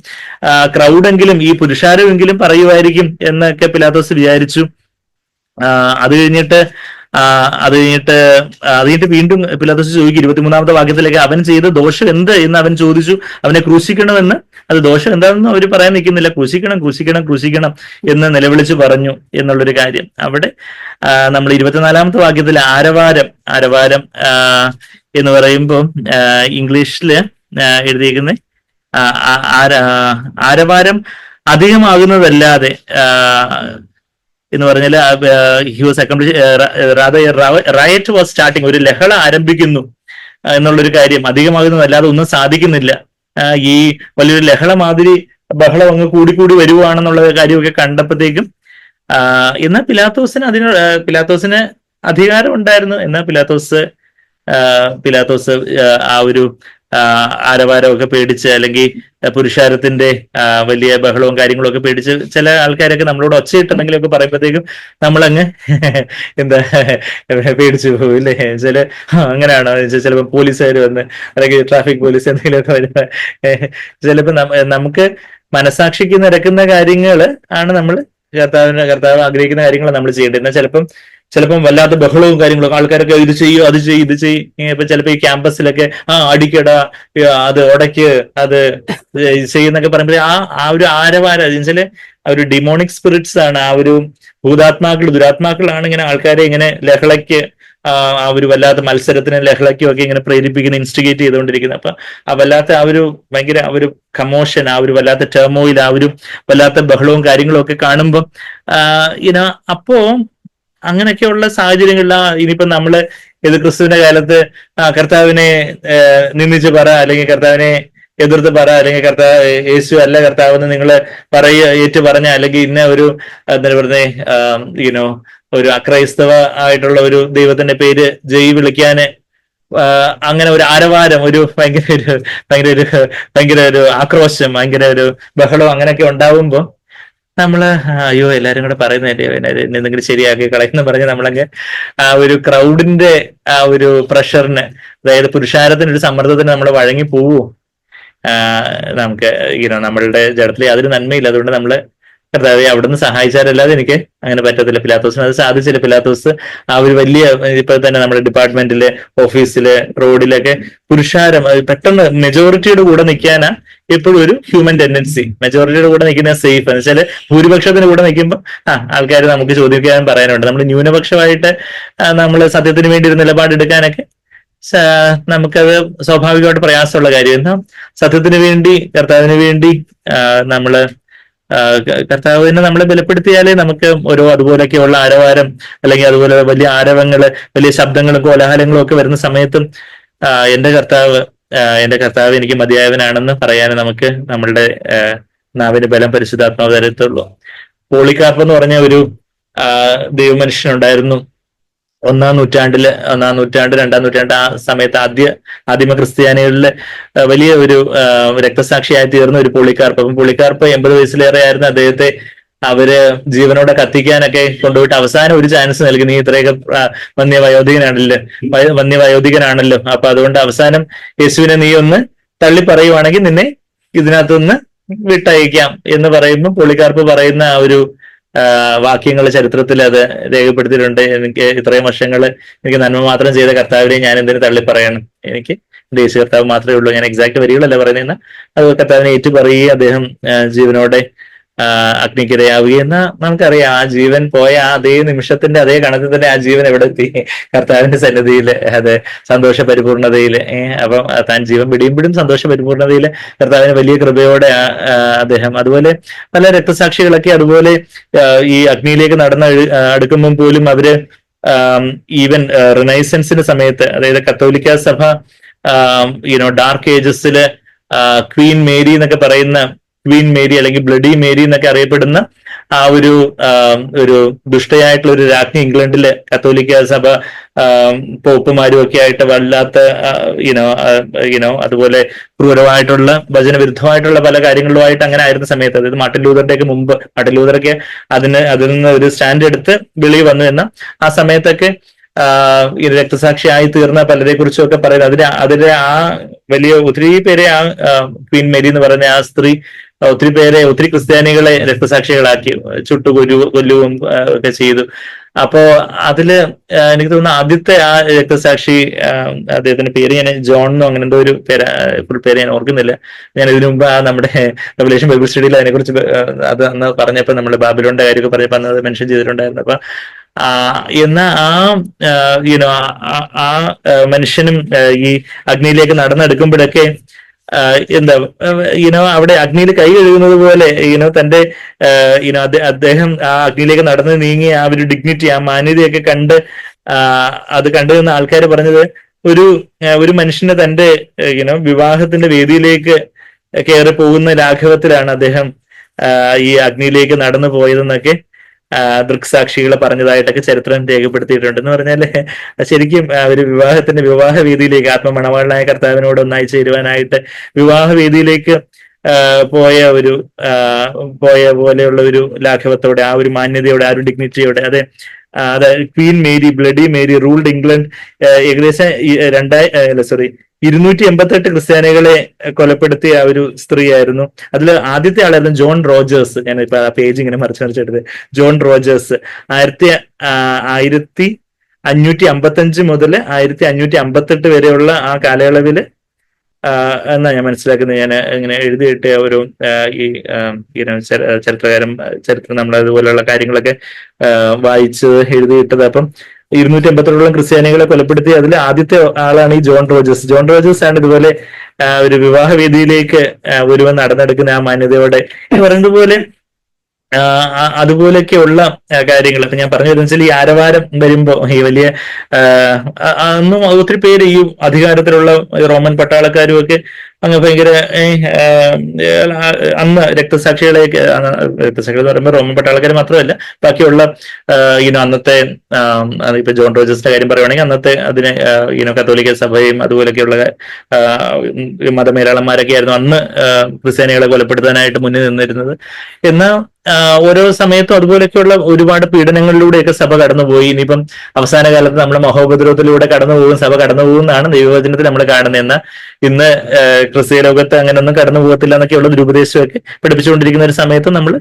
ക്രൗഡെങ്കിലും ഈ പുരുഷാരമെങ്കിലും പറയുമായിരിക്കും എന്നൊക്കെ പിലാത്തോസ് വിചാരിച്ചു. അത് കഴിഞ്ഞിട്ട് വീണ്ടും പിലാത്തോസ് ചോദിക്കും 23-ാമത്തെ വാക്യത്തിലേക്ക് അവൻ ചെയ്ത ദോഷം എന്ത് എന്ന് അവൻ ചോദിച്ചു. അവനെ ക്രൂശിക്കണമെന്ന്. അത് ദോഷം എന്താണെന്ന് അവർ പറയാൻ നിൽക്കുന്നില്ല. ക്രൂശിക്കണം എന്ന് നിലവിളിച്ച് പറഞ്ഞു എന്നുള്ളൊരു കാര്യം. അവിടെ നമ്മൾ 24-ാമത്തെ വാക്യത്തിൽ ആരവാരം എന്ന് പറയുമ്പോൾ ഇംഗ്ലീഷില് എഴുതിയിരിക്കുന്നത് ആരവാരം അധികമാകുന്നതല്ലാതെ എന്ന് പറഞ്ഞാൽ റയറ്റ് വാസ് സ്റ്റാർട്ടിങ്, ഒരു ലഹള ആരംഭിക്കുന്നു എന്നുള്ളൊരു കാര്യം, അധികമാകുന്നതല്ലാതെ ഒന്നും സാധിക്കുന്നില്ല. ഈ വലിയൊരു ലഹള മാതിരി ബഹളം അങ്ങ് കൂടിക്കൂടി വരുവാണെന്നുള്ള കാര്യമൊക്കെ കണ്ടപ്പോഴത്തേക്കും എന്നാൽ പിലാത്തോസിന് അധികാരം ഉണ്ടായിരുന്നു. എന്നാൽ പിലാത്തോസ് ആ ഒരു ആരവാരമൊക്കെ പേടിച്ച്, അല്ലെങ്കിൽ പുരുഷാരത്തിന്റെ വലിയ ബഹളവും കാര്യങ്ങളും ഒക്കെ പേടിച്ച്, ചില ആൾക്കാരൊക്കെ നമ്മളോട് ഒച്ചയിട്ടുണ്ടെങ്കിലൊക്കെ പറയുമ്പോഴത്തേക്കും നമ്മളങ്ങ് എന്താ പേടിച്ചു പോകും ഇല്ലേ? അങ്ങനെയാണോ ചിലപ്പോൾ പോലീസുകാർ വന്ന്, അല്ലെങ്കിൽ ട്രാഫിക് പോലീസ് എന്തെങ്കിലുമൊക്കെ വരുമ്പോ ചിലപ്പോ നമുക്ക് മനസാക്ഷിക്ക് നിരക്കുന്ന കാര്യങ്ങൾ ആണ് നമ്മൾ കർത്താവ് ആഗ്രഹിക്കുന്ന കാര്യങ്ങൾ നമ്മൾ ചെയ്യേണ്ടത്. എന്നാൽ ചിലപ്പം വല്ലാത്ത ബഹളവും കാര്യങ്ങളും, ആൾക്കാരൊക്കെ ഇത് ചെയ്യും അത് ചെയ്യും ഇത് ചെയ്യും. ഇപ്പൊ ചിലപ്പോ ഈ ക്യാമ്പസിലൊക്കെ അടിക്കട, അത് ഉടയ്ക്ക്, അത് ചെയ്യുന്നൊക്കെ പറയുമ്പോൾ ആ ഒരു ആരവാരം എന്നുവെച്ചാല് ആ ഒരു ഡിമോണിക് സ്പിരിറ്റ്സ് ആണ്, ആ ഒരു ദുരാത്മാക്കളാണ് ഇങ്ങനെ ആൾക്കാരെ ഇങ്ങനെ ലഹളയ്ക്ക്, ആ ഒരു വല്ലാത്ത മത്സരത്തിന് ലഹളയ്ക്കും ഒക്കെ ഇങ്ങനെ പ്രേരിപ്പിക്കുന്ന, ഇൻസ്റ്റിഗേറ്റ് ചെയ്തുകൊണ്ടിരിക്കുന്നത്. അപ്പൊ വല്ലാത്ത ആ ഒരു ഭയങ്കര ആ ഒരു കമോഷൻ, ആ ഒരു വല്ലാത്ത ടെർമോയിൽ, ആ ഒരു വല്ലാത്ത ബഹളവും കാര്യങ്ങളും ഒക്കെ കാണുമ്പോൾ അപ്പോ അങ്ങനെയൊക്കെയുള്ള സാഹചര്യങ്ങളിൽ ഇനിയിപ്പോ നമ്മള് ക്രിസ്തുവിന്റെ കാലത്ത് കർത്താവിനെ നിന്ദിച്ച് പറ, അല്ലെങ്കിൽ കർത്താവിനെ എതിർത്ത് പറ, അല്ലെങ്കിൽ യേശു അല്ല കർത്താവെന്ന് നിങ്ങൾ ഏറ്റു പറഞ്ഞ, അല്ലെങ്കിൽ ഇന്ന ഒരു എന്താ പറഞ്ഞേ ഒരു അക്രൈസ്തവ ആയിട്ടുള്ള ഒരു ദൈവത്തിന്റെ പേര് വിളിക്കാന് അങ്ങനെ ഒരു ആരവാരം, ഒരു ഭയങ്കര ഒരു ആക്രോശം, ഭയങ്കര ഒരു ബഹളം അങ്ങനെയൊക്കെ ഉണ്ടാവുമ്പോ നമ്മള് അയ്യോ എല്ലാരും കൂടെ പറയുന്നതല്ലേ, എന്തെങ്കിലും ശരിയാക്കി കളയെന്ന് പറഞ്ഞ് നമ്മളങ്ങ് ആ ഒരു ക്രൗഡിന്റെ ആ ഒരു പ്രഷറിന്, അതായത് പുരുഷാരത്തിന് ഒരു സമ്മർദ്ദത്തിന് നമ്മൾ വഴങ്ങി പോവോ? നമുക്ക് നമ്മളുടെ ജഡത്തിൽ യാതൊരു നന്മയില്ല. അതുകൊണ്ട് നമ്മള് കർത്താവെ അവിടുന്ന് സഹായിച്ചാലല്ലാതെ എനിക്ക് അങ്ങനെ പറ്റത്തില്ല. പിലാത്തോസിന് അത് സാധിച്ചില്ല. പിലാത്തോസ് ആ ഒരു വലിയ, ഇപ്പൊ തന്നെ നമ്മുടെ ഡിപ്പാർട്ട്മെന്റില്, ഓഫീസില്, റോഡിലൊക്കെ പുരുഷാരം പെട്ടെന്ന് മെജോറിറ്റിയുടെ കൂടെ നിൽക്കാനാ എപ്പോഴും ഒരു ഹ്യൂമൻ ടെൻഡൻസി. മെജോറിറ്റിയുടെ കൂടെ നിൽക്കുന്ന സേഫ് എന്ന് വെച്ചാൽ ഭൂരിപക്ഷത്തിന് കൂടെ നിൽക്കുമ്പോൾ ആൾക്കാർ നമുക്ക് ചോദിക്കാൻ പറയാനുണ്ട്. നമ്മൾ ന്യൂനപക്ഷമായിട്ട് നമ്മൾ സത്യത്തിന് വേണ്ടി ഒരു നിലപാടെടുക്കാനൊക്കെ നമുക്കത് സ്വാഭാവികമായിട്ട് പ്രയാസമുള്ള കാര്യം. എന്നാൽ സത്യത്തിന് വേണ്ടി, കർത്താവിന് വേണ്ടി നമ്മള് കർത്താവിനെ നമ്മളെ ബലപ്പെടുത്തിയാലേ നമുക്ക് ഓരോ അതുപോലെയൊക്കെയുള്ള ആരവാരം, അല്ലെങ്കിൽ അതുപോലെ വലിയ ആരവങ്ങള്, വലിയ ശബ്ദങ്ങളും കോലാഹലങ്ങളും ഒക്കെ വരുന്ന സമയത്തും എന്റെ കർത്താവ് എനിക്ക് മതിയായവനാണെന്ന് പറയാൻ നമുക്ക് നമ്മളുടെ നാവിന് ബലം പരിശുദ്ധാത്മാവ് തരത്തുള്ളൂ. പോളികാർപ്പ് എന്ന് പറഞ്ഞ ഒരു ദൈവമനുഷ്യനുണ്ടായിരുന്നു ഒന്നാം നൂറ്റാണ്ട്, രണ്ടാം നൂറ്റാണ്ട് ആ സമയത്ത് ആദിമ ക്രിസ്ത്യാനികളില് വലിയ ഒരു രക്തസാക്ഷിയായി തീർന്ന ഒരു പോളികാർപ്പ്. അപ്പം പോളികാർപ്പ് 80 വയസ്സിലേറെ ആയിരുന്നു. അദ്ദേഹത്തെ അവര് ജീവനോടെ കത്തിക്കാനൊക്കെ കൊണ്ടുപോയിട്ട് അവസാനം ഒരു ചാൻസ് നൽകി, നീ ഇത്രയൊക്കെ വന്യവയോധികനാണല്ലോ, അപ്പൊ അതുകൊണ്ട് അവസാനം യേശുവിനെ നീ ഒന്ന് തള്ളി പറയുവാണെങ്കിൽ നിന്നെ ഇതിനകത്തുനിന്ന് വിട്ടയക്കാം എന്ന് പറയുമ്പോൾ പോളികാർപ്പ് പറയുന്ന ആ ഒരു വാക്യങ്ങൾ ചരിത്രത്തിൽ അത് രേഖപ്പെടുത്തിയിട്ടുണ്ട്. എനിക്ക് ഇത്രയും വർഷങ്ങൾ എനിക്ക് നന്മ മാത്രം ചെയ്ത കർത്താവിനെ ഞാൻ എന്തിനു തള്ളി പറയണം, എനിക്ക് യേശു കർത്താവ് മാത്രമേ ഉള്ളൂ. ഞാൻ എക്സാക്ട് വരികളല്ല പറയുന്നതെന്ന് അത് കർത്താവിനെ ഏറ്റു പറയുകയും അദ്ദേഹം ജീവനോടെ അഗ്നിക്കിരയാവുകയും. എന്നാൽ നമുക്കറിയാം ആ ജീവൻ പോയ അതേ നിമിഷത്തിന്റെ അതേ കണത്തിൽ തന്നെ ആ ജീവൻ എവിടെ എത്തി? കർത്താവിന്റെ സന്നിധിയില്, അത് സന്തോഷ പരിപൂർണതയില്. അപ്പം താൻ ജീവൻ പിടിയുമ്പോഴും സന്തോഷ പരിപൂർണതയില് കർത്താവിന് വലിയ കൃപയോടെ അദ്ദേഹം. അതുപോലെ പല രക്തസാക്ഷികളൊക്കെ അതുപോലെ ഈ അഗ്നിയിലേക്ക് അടുക്കുമ്പോൾ പോലും അവര് ഈവൻ റിനൈസൻസിന്റെ സമയത്ത്, അതായത് കത്തോലിക്ക സഭ ഡാർക്ക് ഏജസില് ക്വീൻ മേരി എന്നൊക്കെ പറയുന്ന, ക്വീൻ മേരി അല്ലെങ്കിൽ ബ്ലഡി മേരി എന്നൊക്കെ അറിയപ്പെടുന്ന ആ ഒരു ദുഷ്ടയായിട്ടുള്ള ഒരു രാജ്ഞി ഇംഗ്ലണ്ടില് കത്തോലിക്ക സഭ പോപ്പുമാരും ഒക്കെ ആയിട്ട് വല്ലാത്ത അതുപോലെ ക്രൂരമായിട്ടുള്ള വചനവിരുദ്ധമായിട്ടുള്ള പല കാര്യങ്ങളുമായിട്ട് അങ്ങനെ ആയിരുന്ന സമയത്ത്, അതായത് മാർട്ടിൻ ലൂതറിന്റെ ഒക്കെ മുമ്പ്, മാർട്ടിൻ ലൂതറൊക്കെ അതിൽ നിന്ന് ഒരു സ്റ്റാൻഡ് എടുത്ത് വെളിയിൽ വന്നു എന്ന ആ സമയത്തൊക്കെ രക്തസാക്ഷിയായി തീർന്ന പലരെ കുറിച്ചും ഒക്കെ പറയുന്നത് അതിലെ ആ വലിയ ഒത്തിരി പേരെ ആ ക്വീൻ മേരി എന്ന് പറയുന്ന ആ സ്ത്രീ ഒത്തിരി ക്രിസ്ത്യാനികളെ രക്തസാക്ഷികളാക്കി കൊല്ലുകയും ഒക്കെ ചെയ്തു. അപ്പോ അതില് എനിക്ക് തോന്നുന്നു ആദ്യത്തെ ആ രക്തസാക്ഷി, അദ്ദേഹത്തിന്റെ പേര് ഞാൻ ജോൺ എന്നോ അങ്ങനെ എന്തോ ഒരു ഫുൾ പേര് ഞാൻ ഓർക്കുന്നില്ല. ഞാൻ ഇതിനു മുമ്പ് നമ്മുടെ റെവലേഷൻ ബൈബിൾ സ്റ്റഡിയിൽ അതിനെക്കുറിച്ച് അത് അന്ന് പറഞ്ഞപ്പോൾ നമ്മൾ ബാബിലോണിന്റെ കാര്യമൊക്കെ പറഞ്ഞപ്പോൾ അന്ന് അത് മെൻഷൻ ചെയ്തിട്ടുണ്ടായിരുന്നു. അപ്പൊ എന്ന ആ മനുഷ്യനും ഈ അഗ്നിയിലേക്ക് നടന്നെടുക്കുമ്പോഴൊക്കെ അവിടെ അഗ്നിയിൽ കൈ കഴുകുന്നത് പോലെ തന്റെ അദ്ദേഹം ആ അഗ്നിയിലേക്ക് നടന്ന് നീങ്ങി ആ ഒരു ഡിഗ്നിറ്റി, ആ മാന്യതയൊക്കെ അത് കണ്ടു നിന്ന ആൾക്കാർ പറഞ്ഞത് ഒരു മനുഷ്യന് തന്റെ വിവാഹത്തിന്റെ വേദിയിലേക്ക് കയറി പോകുന്ന ലാഘവത്തിലാണ് അദ്ദേഹം ഈ അഗ്നിയിലേക്ക് നടന്നു പോയതെന്നൊക്കെ ദൃക്സാക്ഷികൾ പറഞ്ഞതായിട്ടൊക്കെ ചരിത്രം രേഖപ്പെടുത്തിയിട്ടുണ്ട്. എന്ന് പറഞ്ഞാല് ശരിക്കും ഒരു വിവാഹ വേദിയിലേക്ക് ആത്മമണവാളനായ കർത്താവിനോട് ഒന്നായി ചേരുവാനായിട്ട് വിവാഹ വേദിയിലേക്ക് പോയ പോലെയുള്ള ഒരു ലാഘവത്തോടെ, ആ ഒരു മാന്യതയോടെ, ആ ഒരു ഡിഗ്നിറ്റിയോടെ, അത് Queen Mary, bloody Mary ruled England. ഏകദേശം 288 ക്രിസ്ത്യാനികളെ കൊലപ്പെടുത്തിയ ആ ഒരു സ്ത്രീയായിരുന്നു. അതിൽ ആദ്യത്തെ ആളായിരുന്നു ജോൺ റോജേഴ്സ്. ഞാൻ ഇപ്പൊ ആ പേജ് ഇങ്ങനെ മറിച്ചെടുത്തത്. ജോൺ റോജേഴ്സ് 1555 മുതൽ 1558 വരെയുള്ള ആ കാലയളവില് എന്നാ ഞാൻ മനസ്സിലാക്കുന്നത്. ഞാൻ ഇങ്ങനെ എഴുതിയിട്ട് ഒരു ചരിത്രം നമ്മൾ അതുപോലെയുള്ള കാര്യങ്ങളൊക്കെ വായിച്ച് എഴുതിയിട്ടത്. അപ്പം 288 ക്രിസ്ത്യാനികളെ കൊലപ്പെടുത്തി അതിൽ ആദ്യത്തെ ആളാണ് ഈ ജോൺ റോജേഴ്സ്. ജോൺ റോജേഴ്സ് ആണ് ഇതുപോലെ ഒരു വിവാഹ വേദിയിലേക്ക് ഒരുവൻ നടന്നെടുക്കുന്ന ആ മാന്യതയോടെ പറയുന്നത് പോലെ അതുപോലെയൊക്കെയുള്ള കാര്യങ്ങൾ. അപ്പൊ ഞാൻ പറഞ്ഞു വരുന്ന വെച്ചാൽ ഈ ആരവാരം വരുമ്പോ ഈ വലിയ അന്നും ഒത്തിരി പേര് ഈ അധികാരത്തിലുള്ള റോമൻ പട്ടാളക്കാരും ഒക്കെ അങ്ങ് ഭയങ്കര അന്ന് രക്തസാക്ഷികൾ എന്ന് പറയുമ്പോൾ റോമൻ പട്ടാളക്കാർ മാത്രമല്ല, ബാക്കിയുള്ള അന്നത്തെ ഇപ്പൊ ജോൺ റോജേഴ്സിന്റെ കാര്യം പറയുവാണെങ്കിൽ അന്നത്തെ അതിന് കത്തോലിക്ക സഭയും അതുപോലെയൊക്കെയുള്ള മതമേലാളന്മാരൊക്കെ ആയിരുന്നു അന്ന് ക്രിസ്ത്യാനികളെ കൊലപ്പെടുത്താനായിട്ട് മുന്നിൽ നിന്നിരുന്നത്. എന്നാൽ ഓരോ സമയത്തും അതുപോലെയൊക്കെയുള്ള ഒരുപാട് പീഡനങ്ങളിലൂടെയൊക്കെ സഭ കടന്നുപോയി. ഇനിയിപ്പം അവസാന കാലത്ത് നമ്മൾ മഹോപദ്രവത്തിലൂടെ സഭ കടന്നുപോകുന്നതാണ് ദൈവവചനത്തിൽ നമ്മൾ കാണുന്നത്. എന്നാൽ ഇന്ന് ക്രിസ്തീയ ലോകത്ത് അങ്ങനെയൊന്നും കടന്നു പോകത്തില്ല എന്നൊക്കെയുള്ള ദുരുപദേശമൊക്കെ പഠിപ്പിച്ചുകൊണ്ടിരിക്കുന്ന ഒരു സമയത്ത് നമ്മൾ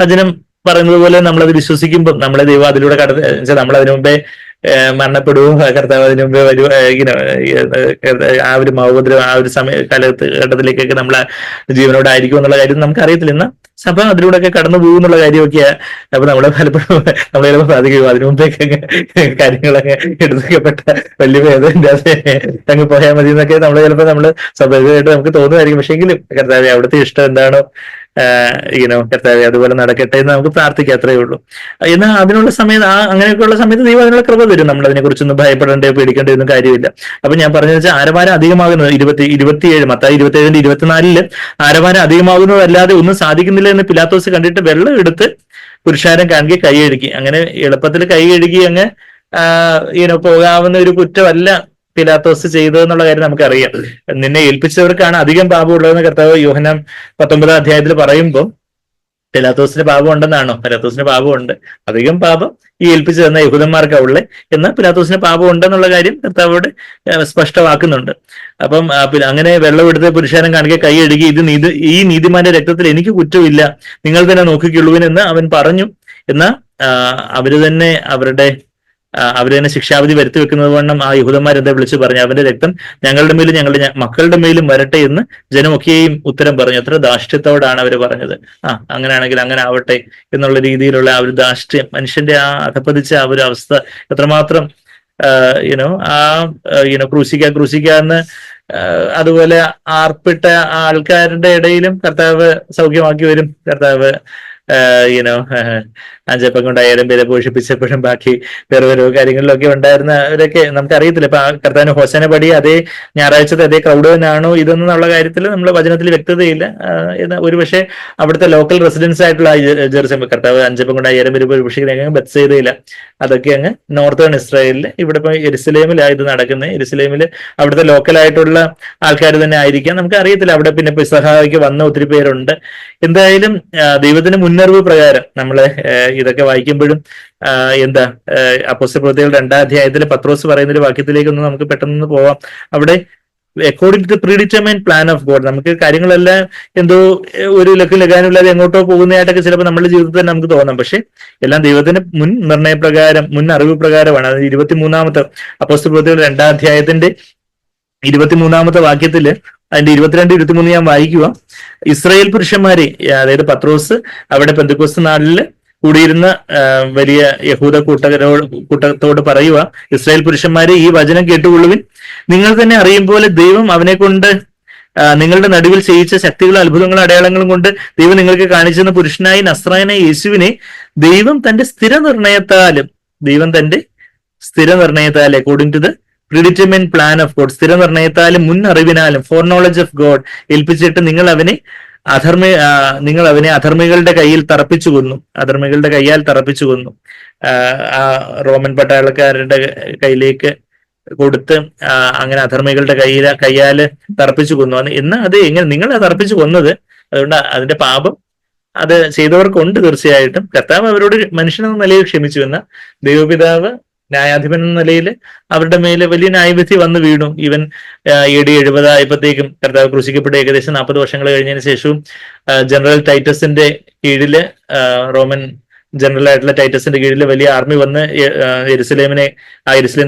വചനം പറയുന്നത് പോലെ നമ്മളത് വിശ്വസിക്കുമ്പോൾ നമ്മളെ ദൈവം അതിലൂടെ നമ്മൾ അതിനു മുമ്പേ മരണപ്പെടുകയും കർത്താവ് അതിനു മുമ്പേ ആ ഒരു മഹോപദ്രവം ആ ഒരു ഘട്ടത്തിലേക്കൊക്കെ നമ്മൾ ജീവനോടായിരിക്കും എന്നുള്ള കാര്യം നമുക്ക് അറിയത്തില്ല. എന്നാൽ സഭ അതിലൂടെയൊക്കെ കടന്നു പോകുന്നുള്ള കാര്യമൊക്കെയാ. അപ്പൊ നമ്മളെ പലപ്പോഴും നമ്മളെ ചിലപ്പോൾ സാധിക്കും അതിനു മുമ്പേക്ക് കാര്യങ്ങളൊക്കെ എടുക്കപ്പെട്ട വലിയ വേദന അങ്ങ് പോയാൽ മതി എന്നൊക്കെ നമ്മള് സ്വാഭാവികമായിട്ട് നമുക്ക് തോന്നുമായിരിക്കും. പക്ഷെ എങ്കിലും കർത്താവേ അവിടുത്തെ ഇഷ്ടം എന്താണോ കർത്താവേ അതുപോലെ നടക്കട്ടെ എന്ന് നമുക്ക് പ്രാർത്ഥിക്കാം, അത്രയേ ഉള്ളൂ. എന്നാൽ അതിനുള്ള സമയത്ത് അങ്ങനെയൊക്കെയുള്ള സമയത്ത് ദൈവം അതിനുള്ള കൃപ തരും. നമ്മൾ അതിനെ കുറിച്ചൊന്നും ഭയപ്പെടേണ്ടയോ പേടിക്കേണ്ടതൊന്നും കാര്യമില്ല. അപ്പൊ ഞാൻ പറഞ്ഞു വെച്ചാൽ ആരവാരം അധികമാകുന്നത് 27 മത്തായി 27-24 ആരവാരം അധികമാകുന്നതല്ലാതെ ഒന്നും സാധിക്കുന്നില്ല എന്ന് പിലാത്തോസ് കണ്ടിട്ട് വെള്ളം എടുത്ത് പുരുഷാരം കാണുകയും കൈ കഴുകി. അങ്ങനെ എളുപ്പത്തിൽ കൈ കഴുകി അങ്ങ് പോകാവുന്ന ഒരു കുറ്റമല്ല പിലാത്തോസ് ചെയ്തതെന്നുള്ള കാര്യം നമുക്കറിയാം. നിന്നെ ഏൽപ്പിച്ചവർക്കാണ് അധികം പാപം ഉള്ളതെന്ന് കർത്താവ് യോഹന്നാൻ 19 അധ്യായത്തിൽ പറയുമ്പോൾ പിലാത്തോസിന് പാപം ഉണ്ടെന്നാണോ? പിലാത്തോസിന് പാപമുണ്ട്. അധികം പാപം ഈ ഏൽപ്പിച്ചു തന്ന യഹൂദന്മാർക്കാ ഉള്ളേ. എന്നാൽ പിലാത്തോസിന് പാപം ഉണ്ടെന്നുള്ള കാര്യം കർത്താവോട് സ്പഷ്ടമാക്കുന്നുണ്ട്. അപ്പം അങ്ങനെ വെള്ളം എടുത്ത് പുരുഷാരം കാണിക്കെ കൈ കഴുകി, ഈ നീതിമാന്റെ രക്തത്തിൽ എനിക്ക് കുറ്റമില്ല, നിങ്ങൾ തന്നെ നോക്കിക്കൊള്ളുവിനെന്ന് അവൻ പറഞ്ഞു. എന്നാൽ അവര് തന്നെ ശിക്ഷാവിധി വരുത്തി വെക്കുന്നത് വണ്ണം ആ യഹൂദന്മാരെന്താ വിളിച്ചു പറഞ്ഞു, അവന്റെ രക്തം ഞങ്ങളുടെ മേലും ഞങ്ങളുടെ മക്കളുടെ മേലും വരട്ടെ എന്ന് ജനമൊക്കെയും ഉത്തരം പറഞ്ഞു. എത്ര ധാർഷ്ട്യത്തോടാണ് അവർ പറഞ്ഞത്. അങ്ങനെയാണെങ്കിൽ അങ്ങനെ ആവട്ടെ എന്നുള്ള രീതിയിലുള്ള ആ ഒരു ധാർഷ്ട്യം, മനുഷ്യന്റെ ആ അധപ്പതിച്ച ആ ഒരു അവസ്ഥ എത്രമാത്രം ക്രൂശിക്കാന്ന് അതുപോലെ ആർപ്പിട്ട ആൾക്കാരുടെ ഇടയിലും കർത്താവ് സൗഖ്യമാക്കി വരും. കർത്താവ് അഞ്ചപ്പം കൊണ്ടായാലും വില പോഷിപ്പിച്ചപ്പോഴും ബാക്കി വേറെ ഓരോ കാര്യങ്ങളിലൊക്കെ ഉണ്ടായിരുന്നവരൊക്കെ നമുക്കറിയത്തില്ല. ഇപ്പൊ ആ കർത്താവിന് ഹോസന പടി അതേ ഞായറാഴ്ചത്തെ അതേ ക്രൗഡ് തന്നെയാണോ ഇതെന്നുള്ള കാര്യത്തിൽ നമ്മൾ വചനത്തിൽ വ്യക്തതയില്ല. ഒരുപക്ഷെ അവിടുത്തെ ലോക്കൽ റെസിഡൻസ് ആയിട്ടുള്ള ജെറുസലേം കർത്താവ് അഞ്ചപ്പം കൊണ്ടായാലും ഒരു പക്ഷേ ബത്സയില്ല, അതൊക്കെ അങ്ങ് നോർത്തേൺ ഇസ്രായേലില്. ഇവിടെ ഇപ്പൊ യെരുസലേമിലാണ് ഇത് നടക്കുന്നത്. യെരുസലേമില് അവിടുത്തെ ലോക്കലായിട്ടുള്ള ആൾക്കാർ തന്നെ ആയിരിക്കാം, നമുക്ക് അറിയത്തില്ല. അവിടെ പിന്നെ പെസഹായ്ക്ക് വന്ന ഒത്തിരി പേരുണ്ട്. എന്തായാലും ദൈവത്തിന് മുന്നറിവ് പ്രകാരം നമ്മള് ഇതൊക്കെ വായിക്കുമ്പോഴും അപ്പോസ്തലപ്രവൃത്തികൾ 2-ാം അധ്യായത്തിൽ പത്രോസ് പറയുന്ന ഒരു വാക്യത്തിലേക്കൊന്ന് നമുക്ക് പെട്ടെന്ന് പോവാം. അവിടെ according to predetermined plan of God, നമുക്ക് കാര്യങ്ങളെല്ലാം എന്തോ ഒരു ലഗാനുമില്ലാതെ എങ്ങോട്ടോ പോകുന്നതായിട്ടൊക്കെ ചിലപ്പോൾ നമ്മുടെ ജീവിതത്തിൽ തന്നെ നമുക്ക് തോന്നാം. പക്ഷെ എല്ലാം ദൈവത്തിന്റെ മുൻ നിർണയപ്രകാരം, മുൻ അറിവ് പ്രകാരമാണ്. അത് 23-ാമത്തെ അപ്പോസ്തലപ്രവൃത്തികൾ 2-ാം അധ്യായത്തിന്റെ 23-ാമത്തെ വാക്യത്തില് അതിന്റെ 22-23 ഞാൻ വായിക്കുക. ഇസ്രായേൽ പുരുഷന്മാരെ, അതായത് പത്രോസ് അവിടെ പെന്തക്കോസ്ത് നാളില് കൂടിയിരുന്ന വലിയ യഹൂദ കൂട്ടത്തോട് പറയുക, ഇസ്രായേൽ പുരുഷന്മാരെ ഈ വചനം കേട്ടുകൊള്ളുവിൻ. നിങ്ങൾ തന്നെ അറിയും പോലെ ദൈവം അവനെ കൊണ്ട് നിങ്ങളുടെ നടുവിൽ ചെയ്യിച്ച ശക്തികളും അത്ഭുതങ്ങളും അടയാളങ്ങളും കൊണ്ട് ദൈവം നിങ്ങൾക്ക് കാണിച്ചെന്ന പുരുഷനായി നസ്രായനായ യേശുവിനെ ദൈവം തന്റെ സ്ഥിര നിർണയത്താൽ according to the predetermined plan of God, സ്ഥിരനിർണയത്താലും മുൻ അറിവിനാലും, ഫോർ നോളജ് ഓഫ് ഗോഡ് ഏൽപ്പിച്ചിട്ട് നിങ്ങൾ അവനെ അധർമ്മികളുടെ കയ്യിൽ തറപ്പിച്ചു കൊന്നു, അധർമ്മികളുടെ കയ്യാൽ തറപ്പിച്ചു കൊന്നു. ആ റോമൻ പട്ടാളക്കാരുടെ കയ്യിലേക്ക് കൊടുത്ത് അങ്ങനെ അധർമ്മികളുടെ കയ്യാല് തറപ്പിച്ചു കൊന്നു. എന്ന് അത് എങ്ങനെ നിങ്ങൾ തറപ്പിച്ചു കൊന്നത്, അതുകൊണ്ട് അതിന്റെ പാപം അത് ചെയ്തവർക്കുണ്ട് തീർച്ചയായിട്ടും. കർത്താവ് അവരോട് മനുഷ്യനെന്ന നിലയിൽ ക്ഷമിച്ചു. എന്ന ദൈവപിതാവ് ന്യായാധിപൻ എന്ന നിലയിൽ അവരുടെ മേലെ വലിയ ന്യായവിധി വന്നു വീണു. ഈവൻ AD 70 ആയപ്പോഴത്തേക്കും കർത്താവ് ക്രൂശിക്കപ്പെട്ട് ഏകദേശം 40 വർഷങ്ങൾ കഴിഞ്ഞതിന് ശേഷവും ജനറൽ ടൈറ്റസിന്റെ കീഴില്, റോമൻ ജനറൽ ആയിട്ടുള്ള ടൈറ്റസിന്റെ കീഴിൽ വലിയ ആർമി വന്ന് യെരുസലേം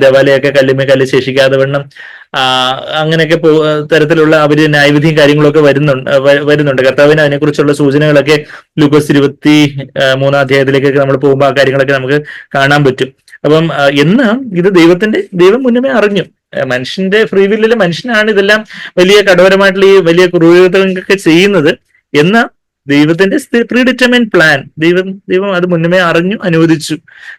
ദേവാലയമൊക്കെ കല്ല് ശേഷിക്കാതെ വണ്ണം അങ്ങനെയൊക്കെ തരത്തിലുള്ള അവര് ന്യായവിധിയും കാര്യങ്ങളൊക്കെ വരുന്നുണ്ട്. കർത്താവിന് അതിനെക്കുറിച്ചുള്ള സൂചനകളൊക്കെ ലൂക്കോസ് 23 അധ്യായത്തിലേക്കൊക്കെ നമ്മൾ പോകുമ്പോൾ ആ കാര്യങ്ങളൊക്കെ നമുക്ക് കാണാൻ പറ്റും. അപ്പം ഇത് ദൈവം മുന്നമേ അറിഞ്ഞു. മനുഷ്യന്റെ ഫ്രീ വില്ലില് മനുഷ്യനാണ് ഇതെല്ലാം വലിയ കഠോരമായിട്ടുള്ള ഈ വലിയ ക്രൂരതകളൊക്കെ ചെയ്യുന്നത്. എന്നാൽ ദൈവത്തിന്റെ പ്രീഡിറ്റർമിൻഡ് പ്ലാൻ, ദൈവം അത് മുന്നമേ അറിഞ്ഞു, അനുവദിച്ചു.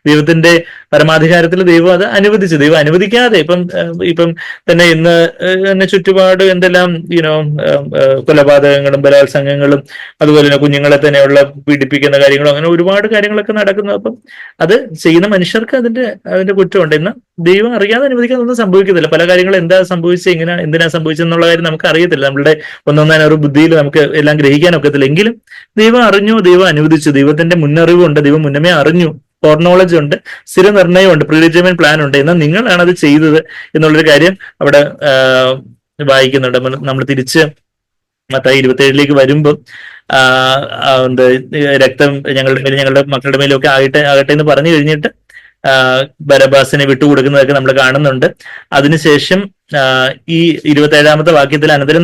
ദൈവത്തിന്റെ പരമാധികാരത്തിൽ ദൈവം അത് അനുവദിച്ചു. ദൈവം അനുവദിക്കാതെ ഇപ്പം തന്നെ ഇന്ന് തന്നെ ചുറ്റുപാട് എന്തെല്ലാം കൊലപാതകങ്ങളും ബലാത്സംഗങ്ങളും അതുപോലെ തന്നെ കുഞ്ഞുങ്ങളെ തന്നെയുള്ള പീഡിപ്പിക്കുന്ന കാര്യങ്ങളും അങ്ങനെ ഒരുപാട് കാര്യങ്ങളൊക്കെ നടക്കുന്നു. അപ്പം അത് ചെയ്യുന്ന മനുഷ്യർക്ക് അതിന്റെ കുറ്റമുണ്ട്. എന്നാൽ ദൈവം അറിയാതെ അനുവദിക്കാതെ ഒന്നും സംഭവിക്കത്തില്ല. പല കാര്യങ്ങളും എന്തിനാ സംഭവിച്ചെന്നുള്ള കാര്യം നമുക്ക് അറിയത്തില്ല. നമ്മളുടെ ഒന്നൊന്നാൻ ഒരു ബുദ്ധിയിൽ നമുക്ക് എല്ലാം ഗ്രഹിക്കാൻ ഒക്കത്തില്ല. എങ്കിലും ദൈവം അറിഞ്ഞു, ദൈവം അനുവദിച്ചു. ദൈവത്തിന്റെ മുന്നറിവുണ്ട്, ദൈവം മുന്നമേ അറിഞ്ഞു. ഫോർ നോളജ് ഉണ്ട്, സ്ഥിരനിർണയമുണ്ട്, പ്രീഡിറ്റർമിൻഡ് പ്ലാൻ ഉണ്ട്. എന്നാൽ നിങ്ങളാണ് അത് ചെയ്തത് എന്നുള്ളൊരു കാര്യം അവിടെ വായിക്കുന്നുണ്ട്. നമ്മൾ തിരിച്ച് മത്തായി 27 വരുമ്പോൾ രക്തം ഞങ്ങളുടെ മക്കളുടെ മേലും ഒക്കെ ആകട്ടെ എന്ന് പറഞ്ഞു കഴിഞ്ഞിട്ട് ബരബാസിനെ വിട്ടുകൊടുക്കുന്നതൊക്കെ നമ്മൾ കാണുന്നുണ്ട്. അതിനുശേഷം ഈ 27 വാക്യത്തിൽ അനന്തരം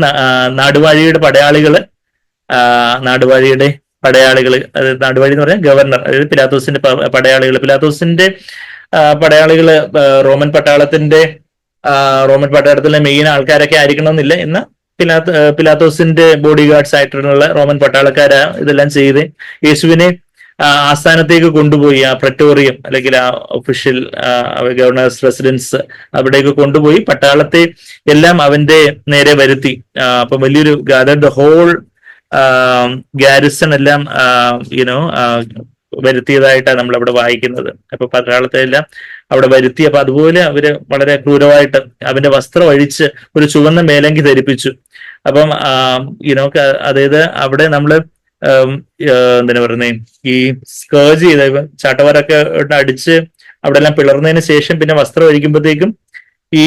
നാടുവാഴിയുടെ പടയാളികള് നാടുവാഴി എന്ന് പറഞ്ഞാൽ ഗവർണർ, അതായത് പിലാത്തോസിന്റെ പടയാളികള് റോമൻ പട്ടാളത്തിലെ മെയിൻ ആൾക്കാരൊക്കെ ആയിരിക്കണമെന്നില്ല. എന്നാൽ പിലാത്തോസിന്റെ ബോഡി ഗാർഡ്സ് ആയിട്ടുള്ള റോമൻ പട്ടാളക്കാരാ ഇതെല്ലാം ചെയ്ത് യേശുവിനെ ആസ്ഥാനത്തേക്ക് കൊണ്ടുപോയി, ആ പ്രറ്റോറിയം അല്ലെങ്കിൽ ആ ഒഫീഷ്യൽ ഗവർണേഴ്സ് റെസിഡൻസ് അവിടേക്ക് കൊണ്ടുപോയി പട്ടാളത്തെ എല്ലാം അവന്റെ നേരെ വരുത്തി. അപ്പൊ വലിയൊരു ദ ഹോൾ ഗാരിസൺ എല്ലാം വരുത്തിയതായിട്ടാണ് നമ്മൾ അവിടെ വായിക്കുന്നത്. അപ്പൊ പട്ടാളത്തെ എല്ലാം അവിടെ വരുത്തി. അപ്പൊ അതുപോലെ അവര് വളരെ ക്രൂരമായിട്ട് അവന്റെ വസ്ത്രം അഴിച്ച് ഒരു ചുവന്ന മേലങ്കി ധരിപ്പിച്ചു. അപ്പം അതായത് അവിടെ നമ്മള് എന്തിനാ പറയുന്നേ, ഈ സ്കേർജ് ചെയ്ത ചാട്ടവാറൊക്കെ അടിച്ച് അവിടെ എല്ലാം പിളർന്നതിന് ശേഷം പിന്നെ വസ്ത്രം അഴിക്കുമ്പോഴത്തേക്കും ഈ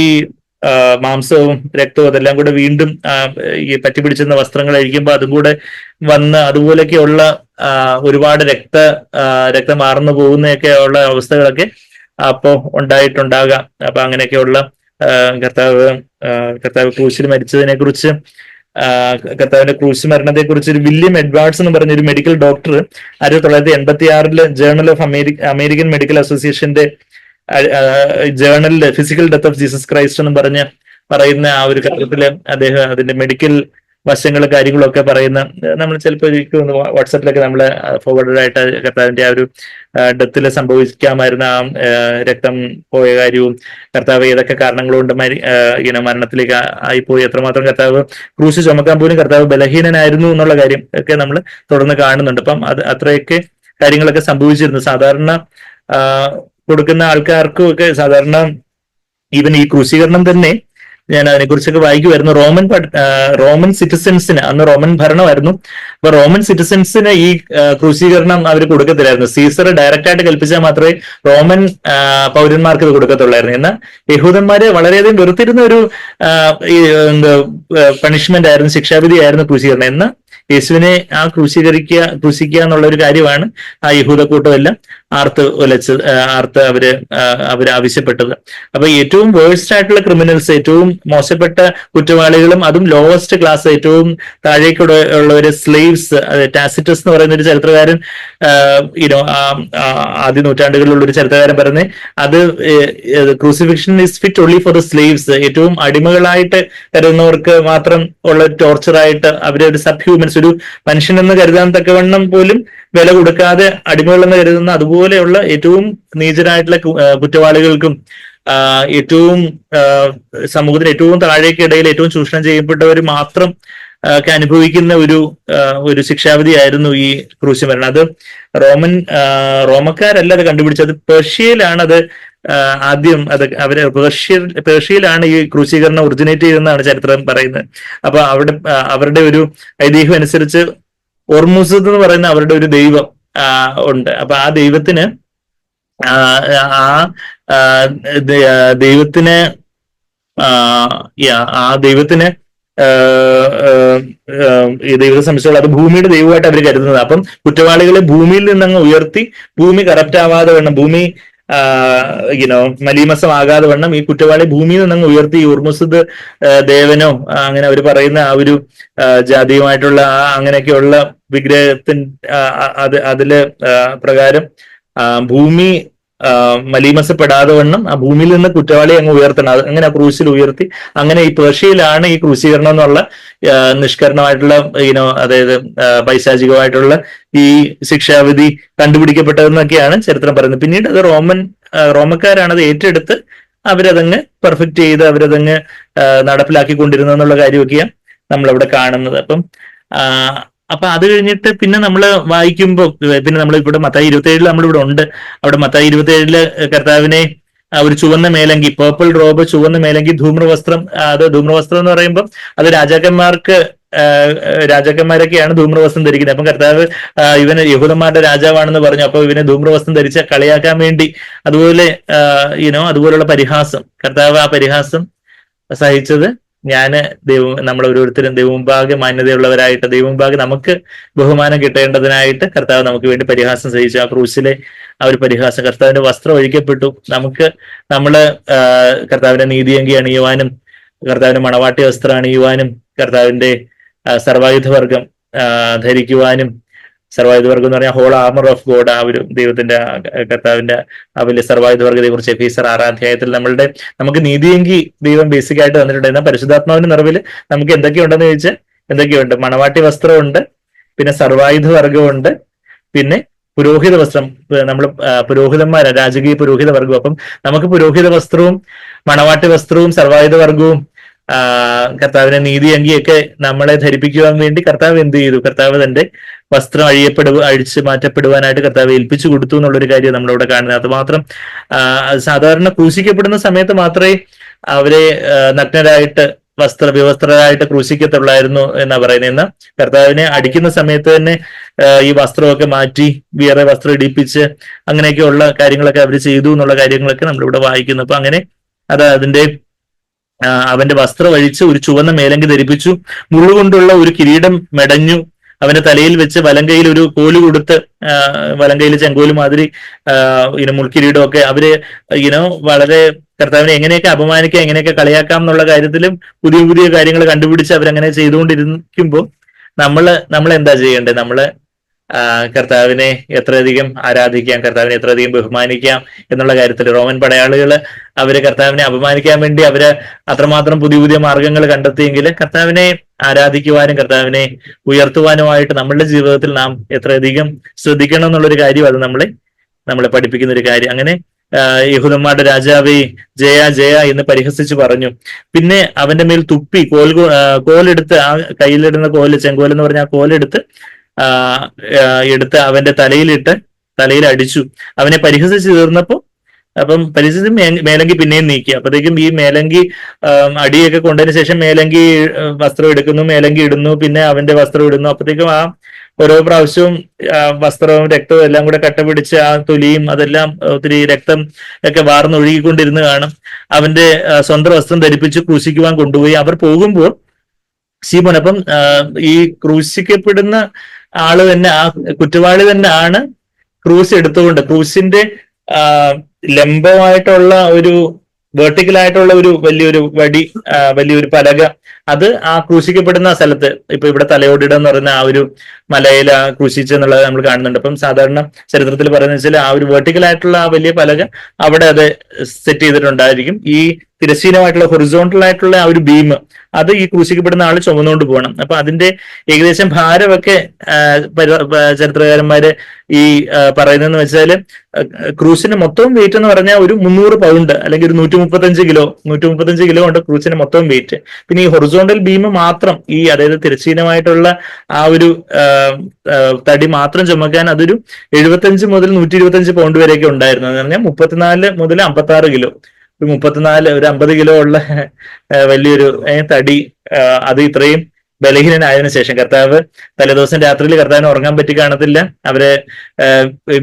മാംസവും രക്തവും അതെല്ലാം കൂടെ വീണ്ടും ഈ പറ്റിപ്പിടിച്ചിരുന്ന വസ്ത്രങ്ങൾ അഴിക്കുമ്പോൾ അതും കൂടെ വന്ന് അതുപോലെയൊക്കെയുള്ള ഒരുപാട് രക്തം മാർന്നു പോകുന്നതൊക്കെ ഉള്ള അവസ്ഥകളൊക്കെ അപ്പോ ഉണ്ടായിട്ടുണ്ടാകാം. അപ്പൊ അങ്ങനെയൊക്കെയുള്ള കർത്താവ് ക്രൂശിൽ മരിച്ചതിനെ കുറിച്ച്, കർത്താവിന്റെ ക്രൂശ് മരണത്തെ കുറിച്ച് ഒരു വില്യം എഡ്വാർഡ്സ് എന്ന് പറഞ്ഞ ഒരു medical doctor 1986 journal of American medical അസോസിയേഷന്റെ ജേർണലില് physical death of Jesus Christ എന്ന് പറയുന്ന ആ ഒരു കാര്യത്തില് അദ്ദേഹം അതിന്റെ മെഡിക്കൽ വശങ്ങളും കാര്യങ്ങളൊക്കെ പറയുന്ന, നമ്മൾ ചിലപ്പോൾ വാട്സാപ്പിലൊക്കെ നമ്മള് ഫോർവേഡഡ് ആയിട്ട് കർത്താവിന്റെ ആ ഒരു ഡെത്തിൽ സംഭവിക്കാമായിരുന്ന ആ രക്തം പോയ കാര്യവും കർത്താവ് ഏതൊക്കെ കാരണങ്ങൾ കൊണ്ട് മരണത്തിലേക്ക് ആയിപ്പോയി, എത്രമാത്രം കർത്താവ് ക്രൂശ് ചുമക്കാൻ പോലും കർത്താവ് ബലഹീനനായിരുന്നു എന്നുള്ള കാര്യം ഒക്കെ നമ്മൾ തുടർന്ന് കാണുന്നുണ്ട്. അപ്പം അത്രയൊക്കെ കാര്യങ്ങളൊക്കെ സംഭവിച്ചിരുന്നു. സാധാരണ കൊടുക്കുന്ന ആൾക്കാർക്കും ഒക്കെ സാധാരണ ഈവൻ ഈ ക്രൂശീകരണം തന്നെ ഞാൻ അതിനെക്കുറിച്ചൊക്കെ വായിക്കുമായിരുന്നു. റോമൻ സിറ്റിസൺസിന്, അന്ന് റോമൻ ഭരണമായിരുന്നു, അപ്പൊ റോമൻ സിറ്റിസൺസിന് ഈ ക്രൂശീകരണം അവർ കൊടുക്കത്തില്ലായിരുന്നു. സീസർ ഡയറക്റ്റ് ആയിട്ട് കൽപ്പിച്ചാൽ മാത്രമേ റോമൻ പൗരന്മാർക്ക് ഇത് കൊടുക്കത്തുള്ളായിരുന്നു. എന്നാൽ യഹൂദന്മാരെ വളരെയധികം വെറുത്തിരുന്ന ഒരു പണിഷ്മെന്റ് ആയിരുന്നു, ശിക്ഷാവിധിയായിരുന്നു ക്രൂശീകരണം. എന്നാൽ യേശുവിനെ ക്രൂശിക്കുക എന്നുള്ള ഒരു കാര്യമാണ് ആ യഹൂദക്കൂട്ടം എല്ലാം ആർത്ത് അവര് ആവശ്യപ്പെട്ടത്. അപ്പൊ ഏറ്റവും വേഴ്സ്റ്റ് ആയിട്ടുള്ള ക്രിമിനൽസ്, ഏറ്റവും മോശപ്പെട്ട കുറ്റവാളികളും, അതും ലോവസ്റ്റ് ക്ലാസ്, ഏറ്റവും താഴേക്കൂടെ ഉള്ളവര്, സ്ലേവ്സ്, ടാസിറ്റസ് എന്ന് പറയുന്ന ഒരു ചരിത്രകാരൻ, ആദ്യ നൂറ്റാണ്ടുകളിലുള്ള ഒരു ചരിത്രകാരൻ പറഞ്ഞ് അത് crucifixion is fit only for the slaves, ഏറ്റവും അടിമകളായിട്ട് കരുതുന്നവർക്ക് മാത്രം ഉള്ള ടോർച്ചറായിട്ട് അവരെ ഒരു സബ് ഹ്യൂമൻസ്, ഒരു മനുഷ്യനെന്ന് കരുതാൻ തക്കവണ്ണം പോലും വില കൊടുക്കാതെ അടിമകളെന്ന് കരുതുന്ന അതുപോലെയുള്ള ഏറ്റവും നീചരായിട്ടുള്ള കുറ്റവാളികൾക്കും ഏറ്റവും സമൂഹത്തിന് ഏറ്റവും താഴേക്കിടയിൽ ഏറ്റവും ചൂഷണം ചെയ്യപ്പെട്ടവർ മാത്രം ഒക്കെ അനുഭവിക്കുന്ന ഒരു ശിക്ഷാവിധിയായിരുന്നു ഈ ക്രൂശുമരണം. അത് റോമക്കാരല്ല അത് കണ്ടുപിടിച്ചത്, പേർഷ്യയിലാണ് അത് ആദ്യം അവര് പേർഷ്യയിലാണ് ഈ ക്രൂശീകരണം ഒറിജിനേറ്റ് ചെയ്തെന്നാണ് ചരിത്രം പറയുന്നത്. അപ്പൊ അവരുടെ ഒരു ഐതിഹ്യം അനുസരിച്ച് ഓർമുസദ് എന്ന് പറയുന്ന അവരുടെ ഒരു ദൈവം ഉണ്ട്. അപ്പൊ ആ ദൈവത്തിന് ദൈവത്തിന് ഈ ദൈവത്തെ സംബന്ധിച്ചുള്ള അത് ഭൂമിയുടെ ദൈവമായിട്ട് അവർ കരുതുന്നത്. അപ്പം കുറ്റവാളികളെ ഭൂമിയിൽ നിന്നങ്ങ് ഉയർത്തി, ഭൂമി കറപ്റ്റ് ആവാതെ വേണം, ഭൂമി മലീമസമാകാതെ വണ്ണം ഈ കുറ്റവാളി ഭൂമിയിൽ നിന്നങ്ങ് ഉയർത്തി ഊർമുസദ് ദേവനോ അങ്ങനെ അവർ പറയുന്ന ആ ഒരു ജാതീയമായിട്ടുള്ള അങ്ങനെയൊക്കെയുള്ള അതില് പ്രകാരം ഭൂമി മലീമസപ്പെടാതെ വണ്ണം ആ ഭൂമിയിൽ നിന്ന് കുറ്റവാളി അങ്ങ് ഉയർത്തണം. അങ്ങനെ ആ ക്രൂശിൽ ഉയർത്തി, അങ്ങനെ ഈ പേർഷ്യയിലാണ് ഈ ക്രൂശീകരണം എന്നുള്ള നിഷ്കരണമായിട്ടുള്ള അതായത് പൈശാചികമായിട്ടുള്ള ഈ ശിക്ഷാവിധി കണ്ടുപിടിക്കപ്പെട്ടതെന്നൊക്കെയാണ് ചരിത്രം പറയുന്നത്. പിന്നീട് അത് റോമക്കാരാണ് അത് ഏറ്റെടുത്ത് അവരതങ്ങ് പെർഫെക്റ്റ് ചെയ്ത് അവരതങ്ങ് നടപ്പിലാക്കിക്കൊണ്ടിരുന്നു എന്നുള്ള കാര്യമൊക്കെയാണ് നമ്മളവിടെ കാണുന്നത്. അപ്പൊ അത് കഴിഞ്ഞിട്ട് പിന്നെ നമ്മൾ വായിക്കുമ്പോൾ പിന്നെ നമ്മൾ ഇവിടെ മത്തായി 27 നമ്മളിവിടെ ഉണ്ട്. അവിടെ മത്തായി 27 കർത്താവിനെ ഒരു ചുവന്ന മേലങ്കി, പേർപ്പിൾ റോബ്, ചുവന്ന മേലങ്കി, ധൂമ്രവസ്ത്രം. അത് ധൂമ്രവസ്ത്രം എന്ന് പറയുമ്പോൾ അത് രാജാക്കന്മാരൊക്കെയാണ് ധൂമ്രവസ്ത്രം ധരിക്കുന്നത്. അപ്പം കർത്താവ് ഇവന് യഹൂദന്മാരുടെ രാജാവാണെന്ന് പറഞ്ഞു. അപ്പൊ ഇവനെ ധൂമ്രവസ്ത്രം ധരിച്ച കളിയാക്കാൻ വേണ്ടി അതുപോലുള്ള പരിഹാസം, കർത്താവ് ആ പരിഹാസം സഹിച്ചത് നമ്മൾ ഓരോരുത്തരും ദൈവമുമ്പാകെ മാന്യതയുള്ളവരായിട്ട്, ദൈവമുമ്പാകെ നമുക്ക് ബഹുമാനം കിട്ടേണ്ടതിനായിട്ട് കർത്താവ് നമുക്ക് വേണ്ടി പരിഹാസം സഹിച്ചു. ആ ക്രൂശിലെ ആ ഒരു പരിഹാസം, കർത്താവിന്റെ വസ്ത്രം ഒഴിക്കപ്പെട്ടു. നമ്മള് കർത്താവിന്റെ നീതിയങ്കി അണിയുവാനും കർത്താവിന്റെ മണവാട്ടി വസ്ത്രം അണിയുവാനും കർത്താവിന്റെ സർവായുധവർഗം ധരിക്കുവാനും, സർവായുധവർഗം എന്ന് പറഞ്ഞാൽ ഹോൾ ആർമർ ഓഫ് ഗോഡ്, ആ ഒരു ദൈവത്തിന്റെ കർത്താവിന്റെ ആ വലിയ സർവായുധവർഗത്തെ കുറിച്ച് എഫീസർ 6-ാം അധ്യായത്തിൽ നമുക്ക് നീതിയെങ്കി ദൈവം ബേസിക് ആയിട്ട് തന്നിട്ടുണ്ട്. എന്നാൽ പരിശുദ്ധാത്മാവിന്റെ നിറവിൽ നമുക്ക് എന്തൊക്കെയുണ്ടെന്ന് ചോദിച്ചാൽ എന്തൊക്കെയുണ്ട്? മണവാട്ടി വസ്ത്രമുണ്ട്, പിന്നെ സർവായുധവർഗമുണ്ട്, പിന്നെ പുരോഹിത വസ്ത്രം. നമ്മൾ പുരോഹിതന്മാരാണ്, രാജകീയ പുരോഹിത വർഗം. അപ്പം നമുക്ക് പുരോഹിത വസ്ത്രവും മണവാട്ടി വസ്ത്രവും സർവായുധ വർഗവും കർത്താവിനെ നീതി അങ്കിയൊക്കെ നമ്മളെ ധരിപ്പിക്കുവാൻ വേണ്ടി കർത്താവ് എന്ത് ചെയ്തു? കർത്താവ് തന്റെ വസ്ത്രം അഴിച്ചു മാറ്റപ്പെടുവാനായിട്ട് കർത്താവ് ഏൽപ്പിച്ചു കൊടുത്തു എന്നുള്ളൊരു കാര്യം നമ്മളിവിടെ കാണുന്നത്. അത് മാത്രം സാധാരണ ക്രൂശിക്കപ്പെടുന്ന സമയത്ത് മാത്രമേ അവരെ നഗ്നരായിട്ട് വിവസ്ത്രരായിട്ട് ക്രൂശിക്കത്തുള്ളായിരുന്നു എന്നാ പറയുന്നത്. എന്നാൽ കർത്താവിനെ അടിക്കുന്ന സമയത്ത് തന്നെ ഈ വസ്ത്രമൊക്കെ മാറ്റി വേറെ വസ്ത്രം ഇടിപ്പിച്ച് അങ്ങനെയൊക്കെയുള്ള കാര്യങ്ങളൊക്കെ അവർ ചെയ്തു എന്നുള്ള കാര്യങ്ങളൊക്കെ നമ്മളിവിടെ വായിക്കുന്നു. അപ്പൊ അങ്ങനെ അവന്റെ വസ്ത്രം അഴിച്ച് ഒരു ചുവന്ന മേലങ്കി ധരിപ്പിച്ചു, മുള്ളുകൊണ്ടുള്ള ഒരു കിരീടം മെടഞ്ഞു, അവന്റെ തലയിൽ വെച്ച് വലങ്കയിൽ ഒരു കോല് കൊടുത്ത്, വലങ്കയിൽ ചെങ്കോല് മാതിരി മുൾക്കിരീടമൊക്കെ അവര് വളരെ കർത്താവിനെ എങ്ങനെയൊക്കെ അപമാനിക്കാം, എങ്ങനെയൊക്കെ കളിയാക്കാം എന്നുള്ള കാര്യത്തിലും പുതിയ പുതിയ കാര്യങ്ങൾ കണ്ടുപിടിച്ച് അവരങ്ങനെ ചെയ്തുകൊണ്ടിരിക്കുമ്പോൾ നമ്മൾ എന്താ ചെയ്യേണ്ടത്? നമ്മള് കർത്താവിനെ എത്രയധികം ആരാധിക്കാം, കർത്താവിനെ എത്രയധികം ബഹുമാനിക്കാം എന്നുള്ള കാര്യത്തിൽ റോമൻ പടയാളികൾ അവര് കർത്താവിനെ അപമാനിക്കാൻ വേണ്ടി അവര് അത്രമാത്രം പുതിയ പുതിയ മാർഗങ്ങൾ കണ്ടെത്തിയെങ്കിൽ കർത്താവിനെ ആരാധിക്കുവാനും കർത്താവിനെ ഉയർത്തുവാനുമായിട്ട് നമ്മളുടെ ജീവിതത്തിൽ നാം എത്രയധികം ശ്രദ്ധിക്കണം എന്നുള്ളൊരു കാര്യം അത് നമ്മളെ പഠിപ്പിക്കുന്ന ഒരു കാര്യം. അങ്ങനെ യഹൂദന്മാരുടെ രാജാവേ ജയ ജയ എന്ന് പരിഹസിച്ച് പറഞ്ഞു. പിന്നെ അവന്റെ മേൽ തുപ്പി കോലെടുത്ത്, ആ കയ്യിലിടുന്ന ചെങ്കോൽ എന്ന് പറഞ്ഞ ആ കോലെടുത്ത് അവന്റെ തലയിൽ അടിച്ചു. അവനെ പരിഹസിച്ച് തീർന്നപ്പോ പരിഹസിച്ച് മേലങ്കി പിന്നെയും നീക്കി. അപ്പോഴത്തേക്കും ഈ മേലങ്കി അടിയൊക്കെ കൊണ്ടതിന് ശേഷം മേലങ്കി വസ്ത്രം എടുക്കുന്നു, മേലങ്കി ഇടുന്നു, പിന്നെ അവന്റെ വസ്ത്രം ഇടുന്നു. അപ്പോഴത്തേക്കും ആ ഓരോ പ്രാവശ്യവും വസ്ത്രവും രക്തവും എല്ലാം കൂടെ കട്ടപിടിച്ച് ആ തൊലിയും അതെല്ലാം ഒത്തിരി രക്തം ഒക്കെ വാർന്നൊഴുകിക്കൊണ്ടിരുന്ന് കാണും. അവന്റെ സ്വന്തം വസ്ത്രം ധരിപ്പിച്ച് ക്രൂശിക്കുവാൻ കൊണ്ടുപോയി. അവർ പോകുമ്പോൾ ശീമോൻ, അപ്പം ഈ ക്രൂശിക്കപ്പെടുന്ന ആള് തന്നെ, ആ കുറ്റവാളി തന്നെ ആണ് ക്രൂശ് എടുത്തുകൊണ്ട്, ക്രൂശിന്റെ ലംബമായിട്ടുള്ള ഒരു വെർട്ടിക്കലായിട്ടുള്ള ഒരു വലിയൊരു വലിയൊരു പലക, അത് ആ ക്രൂശിക്കപ്പെടുന്ന സ്ഥലത്ത്, ഇപ്പൊ ഇവിടെ തലയോടിടം എന്ന് പറയുന്ന ആ ഒരു മലയിൽ ക്രൂശിച്ചെന്നുള്ളത് നമ്മൾ കാണുന്നുണ്ട്. അപ്പം സാധാരണ ചരിത്രത്തിൽ പറയുന്നത് വെച്ചാൽ ആ ഒരു വെർട്ടിക്കലായിട്ടുള്ള ആ വലിയ പലക അവിടെ അത് സെറ്റ് ചെയ്തിട്ടുണ്ടായിരിക്കും. ഈ തിരശ്ചീനമായിട്ടുള്ള ഹൊറിസോണ്ടൽ ആയിട്ടുള്ള ആ ഒരു ബീം അത് ഈ ക്രൂശിക്കപ്പെടുന്ന ആൾ ചുമന്നുകൊണ്ട് പോകണം. അപ്പൊ അതിന്റെ ഏകദേശം ഭാരമൊക്കെ ചരിത്രകാരന്മാര് ഈ പറയുന്നതെന്ന് വെച്ചാൽ ക്രൂസിന്റെ മൊത്തം വെയിറ്റ് എന്ന് പറഞ്ഞാൽ ഒരു 300 പൗണ്ട് അല്ലെങ്കിൽ ഒരു 135 കിലോ ഉണ്ട് ക്രൂസിന്റെ മൊത്തം വെയിറ്റ്. പിന്നെ ഈ ഹൊറിസോണ്ടൽ ബീം മാത്രം ഈ അതായത് തിരശ്ചീനമായിട്ടുള്ള ആ ഒരു തടി മാത്രം ചുമക്കാൻ അതൊരു 75 മുതൽ 125 പൗണ്ട് വരെയൊക്കെ ഉണ്ടായിരുന്നു. എന്ന് പറഞ്ഞാൽ 34 മുതൽ 56 കിലോ, ഒരു 50 കിലോ ഉള്ള വലിയൊരു തടി. അത് ഇത്രയും ബലഹീനനായതിനു ശേഷം കർത്താവ് തലേദിവസം രാത്രിയിൽ കർത്താവിന് ഉറങ്ങാൻ പറ്റി കാണത്തില്ല. അവരെ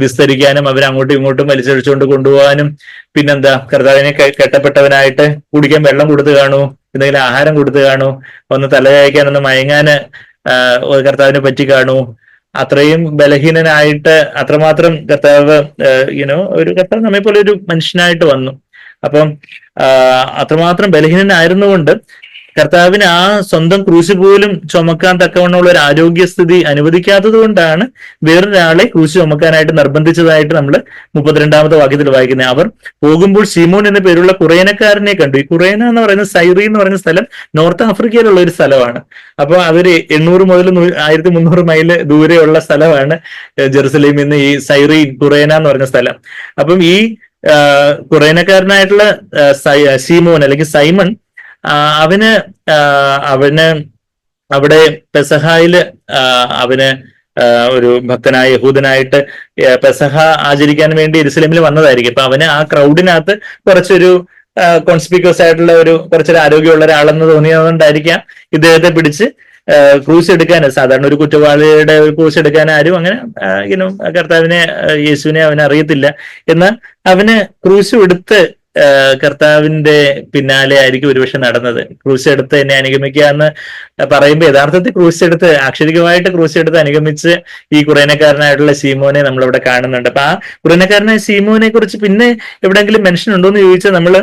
വിസ്തരിക്കാനും അവരെ അങ്ങോട്ടും ഇങ്ങോട്ടും വലിച്ചഴിച്ചുകൊണ്ട് കൊണ്ടുപോകാനും, പിന്നെന്താ കർത്താവിനെ കെട്ടപ്പെട്ടവനായിട്ട് കുടിക്കാൻ വെള്ളം കൊടുത്തു കാണൂ, എന്തെങ്കിലും ആഹാരം കൊടുത്തു കാണൂ, ഒന്ന് തലചായ്ക്കാൻ ഒന്ന് മയങ്ങാന് കർത്താവിനെ പറ്റി കാണൂ. അത്രയും ബലഹീനനായിട്ട് അത്രമാത്രം കർത്താവ് ഒരു കർത്താവ് നമ്മെ പോലെ ഒരു മനുഷ്യനായിട്ട് വന്നു. അപ്പം അത്രമാത്രം ബലഹീനനായിരുന്നുകൊണ്ട് കർത്താവിന് ആ സ്വന്തം ക്രൂശ് പോലും ചുമക്കാൻ തക്കവണ്ണമുള്ള ഒരു ആരോഗ്യസ്ഥിതി അനുവദിക്കാത്തത് കൊണ്ടാണ് വേറൊരാളെ ക്രൂശ് ചുമക്കാനായിട്ട് നിർബന്ധിച്ചതായിട്ട് നമ്മൾ 32-ാമത്തെ വാക്യത്തിൽ വായിക്കുന്നത്. അവർ പോകുമ്പോൾ ശിമോൻ എന്ന പേരുള്ള കുറേനക്കാരനെ കണ്ടു. ഈ കുറേന എന്ന് പറയുന്ന സൈറി എന്ന് പറയുന്ന സ്ഥലം നോർത്ത് ആഫ്രിക്കയിലുള്ള ഒരു സ്ഥലമാണ്. അപ്പൊ അവര് 800 മുതൽ 1300 മൈല് ദൂരെയുള്ള സ്ഥലമാണ് ജെറുസലേമിൽ നിന്ന് ഈ സൈറി കുറേന എന്ന് പറയുന്ന സ്ഥലം. അപ്പം ഈ കുറേനക്കാരനായിട്ടുള്ള ശീമോൻ അല്ലെങ്കിൽ സൈമൺ അവന് അവിടെ പെസഹായില് അവന് ഒരു ഭക്തനായ യഹൂദനായിട്ട് പെസഹ ആചരിക്കാൻ വേണ്ടി യെരുശലേമിൽ വന്നതായിരിക്കും. അപ്പൊ അവന് ആ ക്രൗഡിനകത്ത് കുറച്ചൊരു കോൺസ്പിക്വസ് ആയിട്ടുള്ള കുറച്ചൊരു ആരോഗ്യമുള്ള ഒരാളെന്ന് തോന്നിയതുകൊണ്ടായിരിക്കാം ഇദ്ദേഹത്തെ പിടിച്ച് ക്രൂശ് എടുക്കാൻ, സാധാരണ ഒരു കുറ്റവാളിയുടെ ക്രൂശ് എടുക്കാൻ ആരും അങ്ങനെ കർത്താവിനെ യേശുവിനെ അവന് അറിയത്തില്ല. എന്നാൽ അവന് ക്രൂശ് എടുത്ത് കർത്താവിന്റെ പിന്നാലെ ആയിരിക്കും ഒരുപക്ഷെ നടന്നത്. ക്രൂശ് എടുത്ത് എന്നെ അനുഗമിക്കുക എന്ന് പറയുമ്പോൾ യഥാർത്ഥത്തിൽ ക്രൂശ് എടുത്ത് ആക്ഷരികമായിട്ട് ക്രൂശ് എടുത്ത് അനുഗമിച്ച് ഈ കുറേനക്കാരനായിട്ടുള്ള ശീമോനെ നമ്മളിവിടെ കാണുന്നുണ്ട്. അപ്പൊ ആ കുറേനക്കാരനായ ശീമോനെ കുറിച്ച് പിന്നെ എവിടെയെങ്കിലും മെൻഷൻ ഉണ്ടോ എന്ന് ചോദിച്ചാൽ നമ്മള്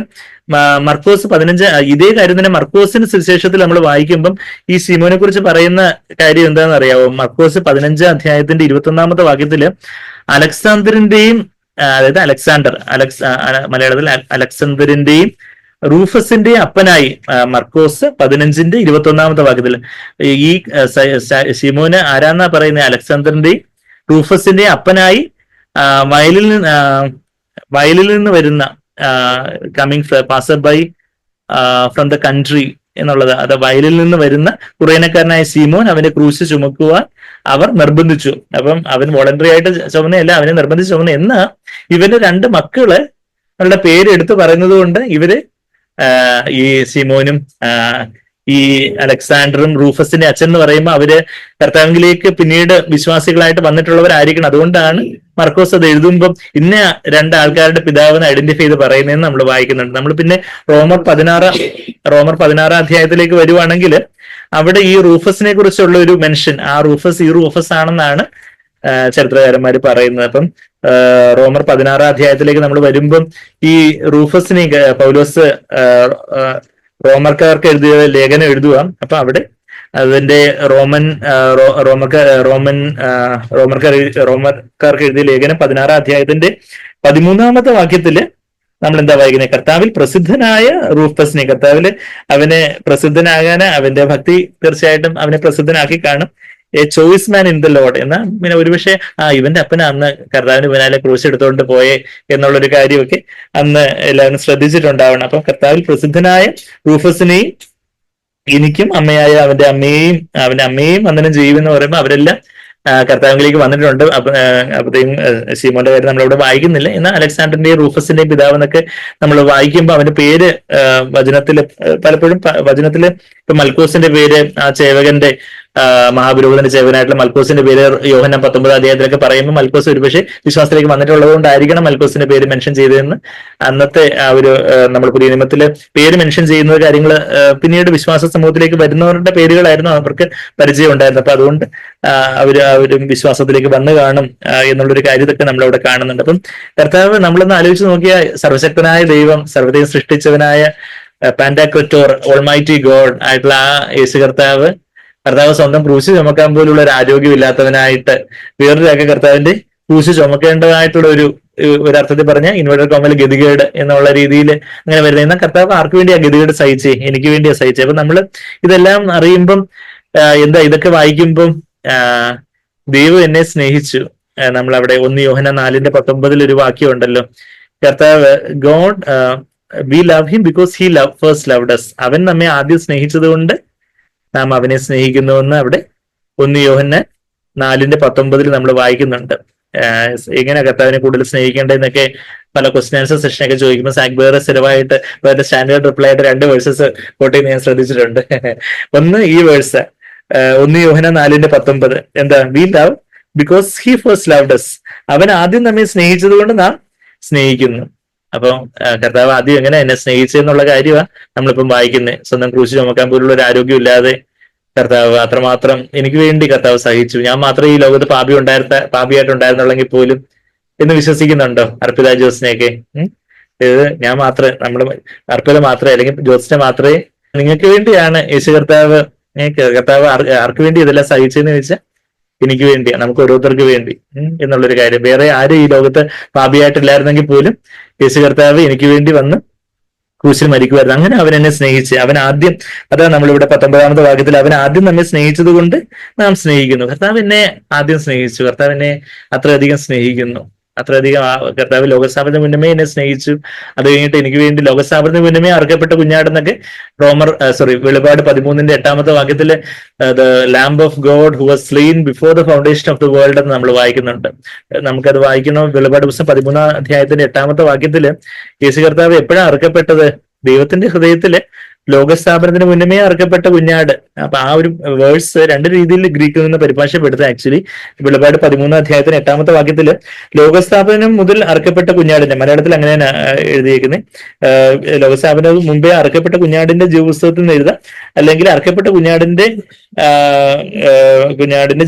മർക്കോസ് 15 ഇതേ കാര്യം തന്നെ മർക്കോസിന്റെ സുവിശേഷത്തിൽ നമ്മൾ വായിക്കുമ്പം ഈ ശീമോനെ കുറിച്ച് പറയുന്ന കാര്യം എന്താണെന്ന് അറിയാവോ? മർക്കോസ് 15 അധ്യായത്തിന്റെ 21-ാമത്തെ വാക്യത്തില് അലക്സാണ്ടറിന്റെയും അതായത് മലയാളത്തിൽ അലക്സാണ്ടറിന്റെയും റൂഫസിന്റെയും അപ്പനായി, മർക്കോസ് 15 21-ാമത്തെ വാക്യത്തിൽ ഈ ശിമോന് ആരാന്നാ പറയുന്നത്? അലക്സാണ്ടറിന്റെയും റൂഫസിന്റെയും അപ്പനായി വയലിൽ നിന്ന് വരുന്ന coming passer bye from the country എന്നുള്ളത്. അത് വയലിൽ നിന്ന് വരുന്ന കുറേനക്കാരനായ ശീമോൻ അവന്റെ ക്രൂശ് ചുമക്കുവാൻ അവർ നിർബന്ധിച്ചു. അപ്പം അവൻ വോളണ്ടറി ആയിട്ട് ചുമന്നതല്ല, അവനെ നിർബന്ധിച്ച് ചുമന്ന. എന്നാ ഇവന്റെ 2 മക്കള് അവരുടെ പേര് എടുത്ത് പറയുന്നത് കൊണ്ട് ഇവര് ഈ ശിമോനും ഈ അലക്സാണ്ടറും റൂഫസിന്റെ അച്ഛൻ എന്ന് പറയുമ്പോൾ അവര് കർത്താവിലേക്ക് പിന്നീട് വിശ്വാസികളായിട്ട് വന്നിട്ടുള്ളവരായിരിക്കണം. അതുകൊണ്ടാണ് മർക്കോസ് അത് എഴുതുമ്പം ഇന്ന 2 ആൾക്കാരുടെ പിതാവിനെ ഐഡന്റിഫൈ ചെയ്ത് പറയുന്നതെന്ന് നമ്മൾ വായിക്കുന്നുണ്ട്. നമ്മൾ പിന്നെ റോമർ 16 അധ്യായത്തിലേക്ക് വരുവാണെങ്കിൽ അവിടെ ഈ റൂഫസിനെ കുറിച്ചുള്ള ഒരു മെൻഷൻ, ആ റൂഫസ് ആണെന്നാണ് ചരിത്രകാരന്മാർ പറയുന്നത്. അപ്പം റോമർ 16 അധ്യായത്തിലേക്ക് നമ്മൾ വരുമ്പം ഈ റൂഫസിനെ പൗലോസ് റോമർക്കാർക്ക് എഴുതിയ ലേഖനം എഴുതുക. അപ്പൊ അവിടെ അതിന്റെ റോമർക്കാർക്ക് എഴുതിയ ലേഖനം 16 അധ്യായത്തിന്റെ 13-ാമത്തെ വാക്യത്തില് നമ്മൾ എന്താ വായിക്കുന്നത്? കർത്താവിൽ പ്രസിദ്ധനായ റൂഫസിനെ, കർത്താവില് അവനെ പ്രസിദ്ധനാകാന് അവന്റെ ഭക്തി തീർച്ചയായിട്ടും അവനെ പ്രസിദ്ധനാക്കി കാണും. A choice man in the Lord എന്നാ പിന്നെ ഒരുപക്ഷെ ഇവന്റെ അപ്പന അന്ന് കർത്താവിന് പിന്നാലെ ക്രൂശ് എടുത്തുകൊണ്ട് പോയേ എന്നുള്ളൊരു കാര്യമൊക്കെ അന്ന് എല്ലാവരും ശ്രദ്ധിച്ചിട്ടുണ്ടാവണം. അപ്പൊ കർത്താവിൽ പ്രസിദ്ധനായ റൂഫസിനെയും എനിക്കും അമ്മയായ അവന്റെ അമ്മയും വന്ദനം ചെയ്യുമെന്ന് പറയുമ്പോൾ അവരെല്ലാം കർത്താവിലേക്ക് വന്നിട്ടുണ്ട്. അപ്പോഴത്തേക്കും ശീമോന്റെ കാര്യം നമ്മളിവിടെ വായിക്കുന്നില്ല. എന്നാൽ അലക്സാണ്ടറിന്റെയും റൂഫസിന്റെയും പിതാവ് എന്നൊക്കെ നമ്മൾ വായിക്കുമ്പോൾ അവന്റെ പേര് പലപ്പോഴും വചനത്തില് ഇപ്പൊ മൽക്കോസിന്റെ പേര് ആ ചേവകന്റെ മഹാപുരോഹിതന്റെ സേവനായിട്ടുള്ള മൽക്കോസിന്റെ പേര് യോഹന്നാൻ 19 അധ്യായത്തിലൊക്കെ പറയുമ്പോൾ മൽക്കോസ് ഒരുപക്ഷെ വിശ്വാസത്തിലേക്ക് വന്നിട്ടുള്ളത് കൊണ്ടായിരിക്കണം മൽക്കോസിന്റെ പേര് മെൻഷൻ ചെയ്തതെന്ന് അന്നത്തെ ആ ഒരു നമ്മൾ പുതിയ നിയമത്തില് പേര് മെൻഷൻ ചെയ്യുന്ന കാര്യങ്ങൾ പിന്നീട് വിശ്വാസ സമൂഹത്തിലേക്ക് വരുന്നവരുടെ പേരുകളായിരുന്നു അവർക്ക് പരിചയം ഉണ്ടായിരുന്നത്. അപ്പൊ അതുകൊണ്ട് അവരും വിശ്വാസത്തിലേക്ക് വന്നു കാണും എന്നുള്ളൊരു കാര്യത്തൊക്കെ നമ്മളവിടെ കാണുന്നുണ്ട്. അപ്പം കർത്താവ് നമ്മളൊന്ന് ആലോചിച്ച് നോക്കിയാൽ സർവശക്തനായ ദൈവം, സർവ്വതയും സൃഷ്ടിച്ചവനായ പാൻഡാക്രറ്റോർ ഓൾമൈറ്റി ഗോഡ് ആയിട്ടുള്ള ആ യേശു കർത്താവ് സ്വന്തം ക്രൂശ് ചുമക്കാൻ പോലുള്ള ഒരു ആരോഗ്യമില്ലാത്തവനായിട്ട് വേറൊരാൾക്ക് കർത്താവിന്റെ ക്രൂശ് ചുമക്കേണ്ടതായിട്ടുള്ള ഒരർത്ഥത്തിൽ പറഞ്ഞ ഇൻവേർട്ടർ കോമയിൽ ഗതികേട് എന്നുള്ള രീതിയിൽ അങ്ങനെ വരുന്നത്. എന്നാൽ കർത്താവ് ആർക്ക് വേണ്ടിയാ ഗതികേട് സഹിച്ചേ? എനിക്ക് വേണ്ടിയാ സഹിച്ചേ. അപ്പൊ നമ്മൾ ഇതെല്ലാം അറിയുമ്പം എന്താ ഇതൊക്കെ വായിക്കുമ്പം ദൈവം എന്നെ സ്നേഹിച്ചു. നമ്മളവിടെ 1 യോഹന്നാൻ 4:19 ഒരു വാക്യം ഉണ്ടല്ലോ, കർത്താവ് God we love him because he first loved us. അവൻ നമ്മെ ആദ്യം സ്നേഹിച്ചത് കൊണ്ട് നാം അവനെ സ്നേഹിക്കുന്നുവെന്ന് അവിടെ 1 യോഹന്നാൻ 4:19 നമ്മൾ വായിക്കുന്നുണ്ട്. എങ്ങനെ കർത്താവിനെ കൂടുതൽ സ്നേഹിക്കേണ്ടതെന്നൊക്കെ പല ക്വസ്റ്റ്യൻ ആൻസർ സെഷനൊക്കെ ചോദിക്കുമ്പോൾ സാഗ്ബേറെ സ്ഥിരമായിട്ട് വേറെ സ്റ്റാൻഡേർഡ് റിപ്ലൈ ആയിട്ട് 2 വേഴ്സസ് കോട്ട് ചെയ്യുന്ന ഞാൻ ശ്രദ്ധിച്ചിട്ടുണ്ട്. ഒന്ന് ഈ വേഴ്സ് 1 യോഹന്നാൻ 4:19 എന്താ? We love because he first loved us. അവൻ ആദ്യം നമ്മെ സ്നേഹിച്ചത് കൊണ്ട് നാം സ്നേഹിക്കുന്നു. അപ്പം കർത്താവ് ആദ്യം എങ്ങനെ എന്നെ സ്നേഹിച്ചെന്നുള്ള കാര്യമാണ് നമ്മളിപ്പം വായിക്കുന്നത്. സ്വന്തം ക്രൂശ് ചുമക്കാൻ പോലുള്ള ഒരു ആരോഗ്യം ഇല്ലാതെ കർത്താവ് അത്രമാത്രം എനിക്ക് വേണ്ടി കർത്താവ് സഹിച്ചു. ഞാൻ മാത്രമേ ഈ ലോകത്ത് പാപിയായിട്ടുണ്ടായിരുന്നുള്ളെങ്കിൽ പോലും എന്ന് വിശ്വസിക്കുന്നുണ്ടോ അർപ്പിത ജോസിനെയൊക്കെ? ഇത് ഞാൻ മാത്രമേ, നമ്മുടെ അർപ്പിത മാത്രമേ അല്ലെങ്കിൽ ജോസിനെ മാത്രമേ നിങ്ങൾക്ക് വേണ്ടിയാണ് യേശു കർത്താവ് ആർക്ക് വേണ്ടി ഇതെല്ലാം സഹിച്ചെന്ന് ചോദിച്ചാൽ എനിക്ക് വേണ്ടിയാണ്, നമുക്ക് ഓരോരുത്തർക്ക് വേണ്ടി എന്നുള്ളൊരു കാര്യം. വേറെ ആരും ഈ ലോകത്ത് പാപിയായിട്ടില്ലായിരുന്നെങ്കിൽ പോലും യേശു കർത്താവ് എനിക്ക് വേണ്ടി വന്ന് ക്രൂശിൽ മരിക്കുമായിരുന്നു. അങ്ങനെ അവൻ എന്നെ സ്നേഹിച്ച്, അവൻ ആദ്യം, അതാണ് നമ്മളിവിടെ 19ാമത്തെ വാക്യത്തിൽ, അവൻ ആദ്യം നമ്മെ സ്നേഹിച്ചത് കൊണ്ട് നാം സ്നേഹിക്കുന്നു. കർത്താവ് എന്നെ ആദ്യം സ്നേഹിച്ചു, കർത്താവ് എന്നെ അത്രയധികം സ്നേഹിക്കുന്നു, അത്രയധികം. കർത്താവ് ലോകസ്ഥാപനത്തിന് മുന്നമേ എന്നെ സ്നേഹിച്ചു. അത് കഴിഞ്ഞിട്ട് എനിക്ക് വേണ്ടി ലോകസ്ഥാപനത്തിന് മുന്നമേ അർക്കപ്പെട്ട കുഞ്ഞാടെന്നൊക്കെ വെളിപാട് 13:8 വാക്യത്തില് the lamb of God who was slain before the foundation of the world എന്ന് നമ്മൾ വായിക്കുന്നുണ്ട്. നമുക്കത് വായിക്കണം. വെളിപാട് പുസ്തകം 13-ാം വാക്യത്തില് യേശു കർത്താവ് എപ്പോഴാണ് അർക്കപ്പെട്ടത്? ദൈവത്തിന്റെ ഹൃദയത്തില് ലോകസ്ഥാപനത്തിന് മുന്നമേ അർക്കപ്പെട്ട കുഞ്ഞാട്. അപ്പൊ ആ ഒരു വേഴ്സ് 2 രീതിയിൽ ഗ്രീക്കിൽ നിന്ന് പരിഭാഷപ്പെടുത്തുക. ആക്ച്വലി വെളിപാട് 13-ാം വാക്യത്തില് ലോകസ്ഥാപനം മുതൽ അർക്കപ്പെട്ട കുഞ്ഞാടിന്റെ, മലയാളത്തിൽ അങ്ങനെയാണ് എഴുതിയേക്കുന്നത്. ലോകസ്ഥാപനം മുമ്പേ അർക്കപ്പെട്ട കുഞ്ഞാടിന്റെ ജീവപുസ്തകത്തിൽ നിന്ന് എഴുതാം, അല്ലെങ്കിൽ അർക്കപ്പെട്ട കുഞ്ഞാടിന്റെ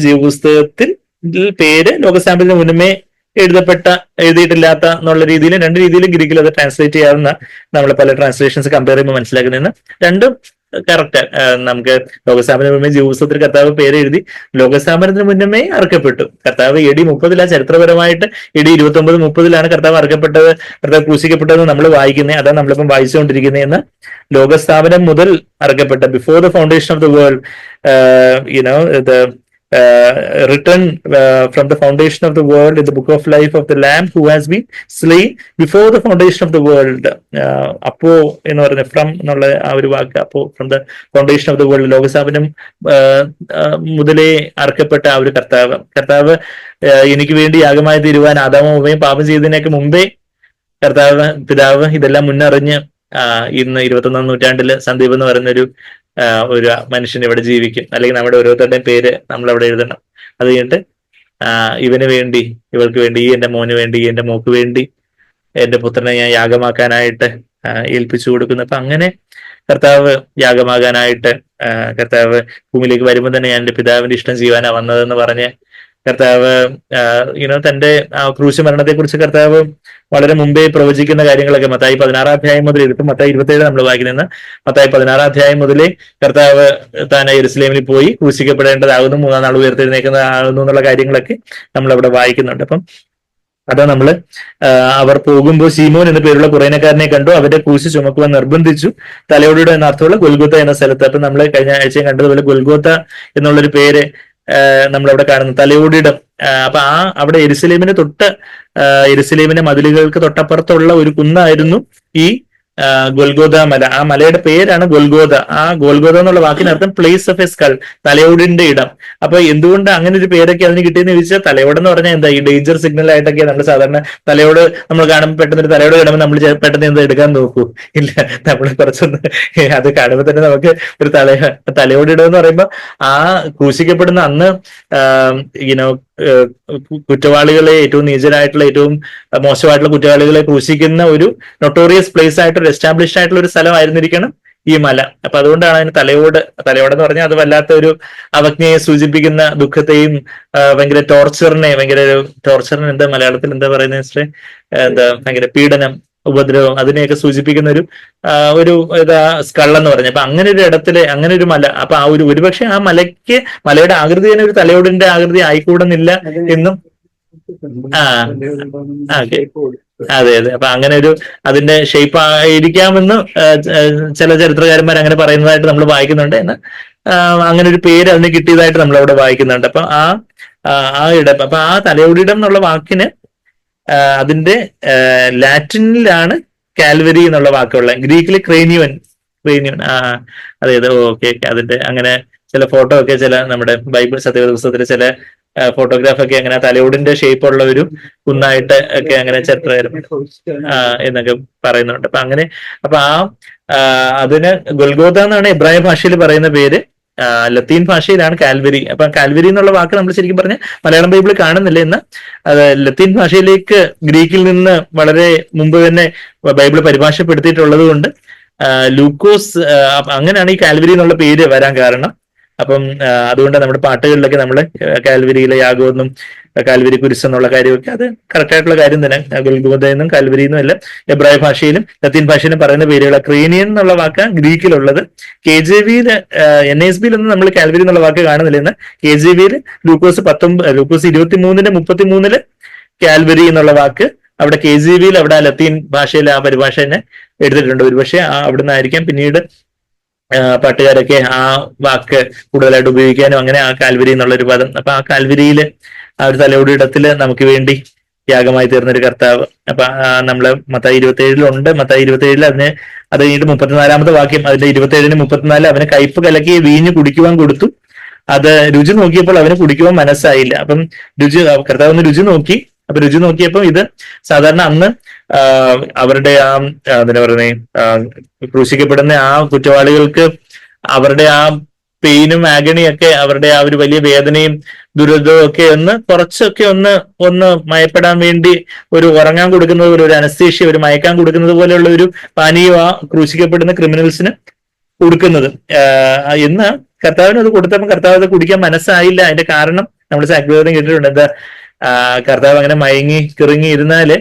ജീവപുസ്തകത്തിൽ പേര് ലോകസ്ഥാപനത്തിന് മുന്നമേ എഴുതിയിട്ടില്ലാത്ത എന്നുള്ള രീതിയിൽ 2 രീതിയിലും ഗ്രീക്കിൽ അത് ട്രാൻസ്ലേറ്റ് ചെയ്യാവുന്ന നമ്മൾ പല ട്രാൻസ്ലേഷൻസ് കമ്പയർ ചെയ്യുമ്പോൾ മനസ്സിലാക്കുന്നതെന്ന്. രണ്ടും കറക്റ്റ്. നമുക്ക് ലോകസ്ഥാപനത്തിന് മുന്നേ ജീവപുസ്തകത്തിൽ കർത്താവ് പേര് എഴുതി, ലോകസ്ഥാപനത്തിന് മുന്നമേ അർക്കപ്പെട്ടു. കർത്താവ് AD 30 ചരിത്രപരമായിട്ട് AD 29-30 കർത്താവ് അർക്കപ്പെട്ടത്, കർത്താവ് ക്രൂശിക്കപ്പെട്ടതെന്ന് നമ്മൾ വായിക്കുന്നത്. അതാണ് നമ്മളിപ്പം വായിച്ചുകൊണ്ടിരിക്കുന്നതെന്ന്. ലോകസ്ഥാപനം മുതൽ അർക്കപ്പെട്ട, before the foundation of the world, written from the foundation of the world in the book of life of the Lamb who has been slain before the foundation of the world. അപ്പോ എന്ന് പറഞ്ഞ from എന്നുള്ള ആ ഒരു വാക്ക്, അപ്പോ from the foundation of the world, ലോകസ്ഥാപനം മുതലേ അർക്കപ്പെട്ട ആ ഒരു കർത്താവ് എനിക്ക് വേണ്ടി യാഗമായി തീരുവാൻ ആദാമും പാപം ചെയ്തതിനൊക്കെ മുമ്പേ പിതാവ് ഇതെല്ലാം മുന്നറിഞ്ഞ് ഇന്ന് 21-ാം നൂറ്റാണ്ടില് സന്ദീപ് എന്ന് പറയുന്ന ഒരു മനുഷ്യൻ ഇവിടെ ജീവിക്കും. അല്ലെങ്കിൽ നമ്മുടെ ഓരോരുത്തരുടെയും പേര് നമ്മൾ അവിടെ എഴുതണം. അത് കഴിഞ്ഞിട്ട് ഇവന് വേണ്ടി, ഇവൾക്ക് വേണ്ടി, ഈ എന്റെ മോന് വേണ്ടി, ഈ എന്റെ മോക്ക് വേണ്ടി എന്റെ പുത്രനെ ഞാൻ യാഗമാക്കാനായിട്ട് ഏൽപ്പിച്ചു കൊടുക്കുന്നു. അപ്പൊ അങ്ങനെ കർത്താവ് യാഗമാകാനായിട്ട് കർത്താവ് ഭൂമിയിലേക്ക് വരുമ്പോൾ തന്നെ ഞാൻ എന്റെ പിതാവിന്റെ ഇഷ്ടം ചെയ്യുവാനാ വന്നതെന്ന് പറഞ്ഞ് കർത്താവ് തന്റെ ക്രൂശ് മരണത്തെ കുറിച്ച് കർത്താവ് വളരെ മുമ്പേ പ്രവചിക്കുന്ന കാര്യങ്ങളൊക്കെ മത്തായി 16-ാം മുതൽ, ഇതിപ്പോ മത്തായി 27 നമ്മൾ വായിക്കുന്ന, മത്തായി 16-ാം മുതലേ കർത്താവ് താൻ യെരുശലേമിൽ പോയി ക്രൂശിക്കപ്പെടേണ്ടതാകുന്നു, 3-ാം നാൾ ഉയർത്തെഴുന്നേക്കുന്നതാകുന്നു എന്നുള്ള കാര്യങ്ങളൊക്കെ നമ്മൾ അവിടെ വായിക്കുന്നുണ്ട്. അപ്പം അതാ നമ്മള് അവർ പോകുമ്പോൾ ശീമോൻ എന്ന പേരുള്ള കുറേനക്കാരനെ കണ്ടു, അവരുടെ ക്രൂശ് ചുമക്കുവാൻ നിർബന്ധിച്ചു. തലയോടിയുടെ എന്ന അർത്ഥമുള്ള ഗൊൽഗോത്ത എന്ന സ്ഥലത്ത്. അപ്പൊ നമ്മൾ കഴിഞ്ഞ ആഴ്ചയും കണ്ടതുപോലെ ഗൊൽഗോത്ത എന്നുള്ളൊരു പേര് നമ്മളവിടെ കാണുന്നു, തലയോടിയിടം. അപ്പൊ അവിടെ യെരുശലേമിന്റെ മതിലുകൾക്ക് തൊട്ടപ്പുറത്തുള്ള ഒരു കുന്നായിരുന്നു ഈ ഗൊൽഗോത മല. ആ മലയുടെ പേരാണ് ഗൊൽഗോത. ആ ഗോൽഗോത എന്നുള്ള വാക്കിനർത്ഥം പ്ലേസ് ഓഫ് എ സ്കൾ, തലയോടിന്റെ ഇടം. അപ്പൊ എന്തുകൊണ്ട് അങ്ങനെ ഒരു പേരൊക്കെ അതിന് കിട്ടിയെന്ന് ചോദിച്ചാൽ, തലയോട് എന്ന് പറഞ്ഞാൽ എന്താ, ഈ ഡേഞ്ചർ സിഗ്നൽ ആയിട്ടൊക്കെ നമ്മൾ സാധാരണ തലയോട് നമ്മൾ കാണുമ്പോൾ പെട്ടെന്ന് ഒരു തലയോട് കാണുമ്പോൾ നമ്മൾ പെട്ടെന്ന് എന്താ എടുക്കാൻ നോക്കൂ? ഇല്ല, നമ്മൾ കുറച്ചൊന്ന് അത് കാണുമ്പോൾ തന്നെ നമുക്ക് ഒരു തലയോടിടം എന്ന് പറയുമ്പോൾ ആ ക്രൂശിക്കപ്പെടുന്ന അന്ന് കുറ്റവാളികളെ, ഏറ്റവും നീചരായിട്ടുള്ള, ഏറ്റവും മോശമായിട്ടുള്ള കുറ്റവാളികളെ ക്രൂശിക്കുന്ന ഒരു നൊട്ടോറിയസ് പ്ലേസ് ആയിട്ട്, എസ്റ്റാബ്ലിഷ്ഡ് ആയിട്ടുള്ള ഒരു സ്ഥലമായിരുന്നിരിക്കണം ഈ മല. അപ്പൊ അതുകൊണ്ടാണ് അതിന് തലയോടെന്ന് പറഞ്ഞാൽ അത് വല്ലാത്ത ഒരു അവജ്ഞയെ സൂചിപ്പിക്കുന്ന, ദുഃഖത്തെയും ഭയങ്കര ടോർച്ചറിനെ എന്താ മലയാളത്തിൽ എന്താ പറയുന്നത്, ഭയങ്കര പീഡനം, ഉപദ്രവം, അതിനെയൊക്കെ സൂചിപ്പിക്കുന്ന ഒരു സ്കളെന്ന് പറഞ്ഞു. അപ്പൊ അങ്ങനെ ഒരു ഇടത്തില് അങ്ങനെ ഒരു മല. അപ്പൊ ആ ഒരുപക്ഷെ ആ മലയുടെ ആകൃതി തന്നെ ഒരു തലയോടിന്റെ ആകൃതി ആയിക്കൂടുന്നില്ല എന്നും ആ ഓക്കെ. അതെ അതെ. അപ്പൊ അങ്ങനെ ഒരു അതിന്റെ ഷേപ്പ് ആയിരിക്കാമെന്ന് ചില ചരിത്രകാരന്മാർ അങ്ങനെ പറയുന്നതായിട്ട് നമ്മൾ വായിക്കുന്നുണ്ട്. എന്നാൽ അങ്ങനെ ഒരു പേര് അതിന് കിട്ടിയതായിട്ട് നമ്മൾ അവിടെ വായിക്കുന്നുണ്ട്. അപ്പൊ ആ ഇടം, അപ്പൊ ആ തലയോടിയിടം എന്നുള്ള വാക്കിന് അതിന്റെ ലാറ്റിനിലാണ് കാൽവരി എന്നുള്ള വാക്കുള്ളത്. ഗ്രീക്കിൽ ക്രേനിയൻ. ക്രേനിയൻ. അതെ അതെ. Okay okay. അതിന്റെ അങ്ങനെ ചില ഫോട്ടോ ഒക്കെ ചില നമ്മുടെ ബൈബിൾ സത്യവേദ പുസ്തകത്തിലെ ചില ഫോട്ടോഗ്രാഫ് ഒക്കെ അങ്ങനെ തലയോടിന്റെ ഷേപ്പ് ഉള്ള ഒരു കുന്നായിട്ട് ഒക്കെ അങ്ങനെ ചിത്രകരം എന്നൊക്കെ പറയുന്നുണ്ട്. അപ്പൊ അങ്ങനെ അപ്പൊ അതിന് ഗൊൽഗോഥ എന്നാണ് എബ്രായ ഭാഷയിൽ പറയുന്ന പേര്. ലത്തീൻ ഭാഷയിലാണ് കാൽവരി. അപ്പൊ കാൽവരി എന്നുള്ള വാക്ക് നമ്മൾ ശരിക്കും പറഞ്ഞാൽ മലയാളം ബൈബിളിൽ കാണുന്നില്ല. എന്ന് അത് ലത്തീൻ ഭാഷയിലേക്ക് ഗ്രീക്കിൽ നിന്ന് വളരെ മുമ്പ് തന്നെ ബൈബിൾ പരിഭാഷപ്പെടുത്തിയിട്ടുള്ളത് കൊണ്ട് ലൂക്കോസ്, അങ്ങനെയാണ് ഈ കാൽവരി എന്നുള്ള പേര് വരാൻ കാരണം. അപ്പം അതുകൊണ്ട് നമ്മുടെ പാട്ടുകളിലൊക്കെ നമ്മൾ കാൽവരിയിലെ യാഗമെന്നും കാൽവരി കുരിശെന്നുള്ള കാര്യമൊക്കെ അത് കറക്റ്റ് ആയിട്ടുള്ള കാര്യം തന്നെ. ഗുൽഗോഥയെന്നും കാൽവരിയെന്നും എല്ലാം എബ്രായ ഭാഷയിലും ലത്തീൻ ഭാഷയിലും പറയുന്ന പേരുകൾ. ക്രീനിയൻ എന്നുള്ള വാക്ക് ഗ്രീക്കിലുള്ളത്. KJV-യിൽ NASB-യിലൊന്നും നമ്മൾ കാൽവരി എന്നുള്ള വാക്ക് കാണുന്നില്ല. എന്ന് KJV-യിൽ ലൂക്കോസ് 23:33 കാൽവരി എന്നുള്ള വാക്ക് അവിടെ KJV-യിൽ അവിടെ ലത്തീൻ ഭാഷയിൽ ആ പരിഭാഷ തന്നെ എടുത്തിട്ടുണ്ട്. ഒരുപക്ഷെ അവിടുന്ന് ആയിരിക്കാം പിന്നീട് പാട്ടുകാരൊക്കെ ആ വാക്ക് കൂടുതലായിട്ട് ഉപയോഗിക്കാനും അങ്ങനെ ആ കാൽവരി എന്നുള്ള ഒരു പദം. അപ്പൊ ആ കാൽവരിയില് ആ ഒരു തലയോടിയിടത്തില് നമുക്ക് വേണ്ടി യാഗമായി തീർന്നൊരു കർത്താവ്. അപ്പൊ നമ്മള് മത്തായി 27-ലുണ്ട്. മത്തായി 27-ൽ അത് കഴിഞ്ഞിട്ട് 34-ാമത്തെ വാക്യം, അതിന്റെ 27-34 അവന് കയ്പ് കലക്കി വീഞ്ഞ് കുടിക്കുവാൻ കൊടുത്തു. അത് രുചി നോക്കിയപ്പോൾ അവന് കുടിക്കുവാൻ മനസ്സായില്ല. അപ്പം കർത്താവ് ഒന്ന് രുചി നോക്കി. അപ്പൊ രുചി നോക്കിയപ്പോൾ ഇത് സാധാരണ അന്ന് അവരുടെ എന്താ പറയുന്നത്, ക്രൂശിക്കപ്പെടുന്ന ആ കുറ്റവാളികൾക്ക് അവരുടെ ആ പെയിനും ആഗണിയും ഒക്കെ, അവരുടെ ആ ഒരു വലിയ വേദനയും ദുരിതവും ഒക്കെ കുറച്ചൊക്കെ ഒന്ന് മയപ്പെടാൻ വേണ്ടി ഒരു ഉറങ്ങാൻ കൊടുക്കുന്നത് പോലെ, ഒരു അനസ്തേഷ്യ, ഒരു മയക്കാൻ കൊടുക്കുന്നത് പോലെയുള്ള ഒരു പാനീയം ആ ക്രൂശിക്കപ്പെടുന്ന ക്രിമിനൽസിന് കൊടുക്കുന്നത്. എന്ന് കർത്താവിന് അത് കൊടുത്തപ്പോൾ കർത്താവ് അത് കുടിക്കാൻ മനസ്സായില്ല. അതിന്റെ കാരണം നമ്മൾ സാക്രിഫൈസ് കേട്ടിട്ടുണ്ട്. എന്താ, കർത്താവ് അങ്ങനെ മയങ്ങി കിറങ്ങി ഇരുന്നാല്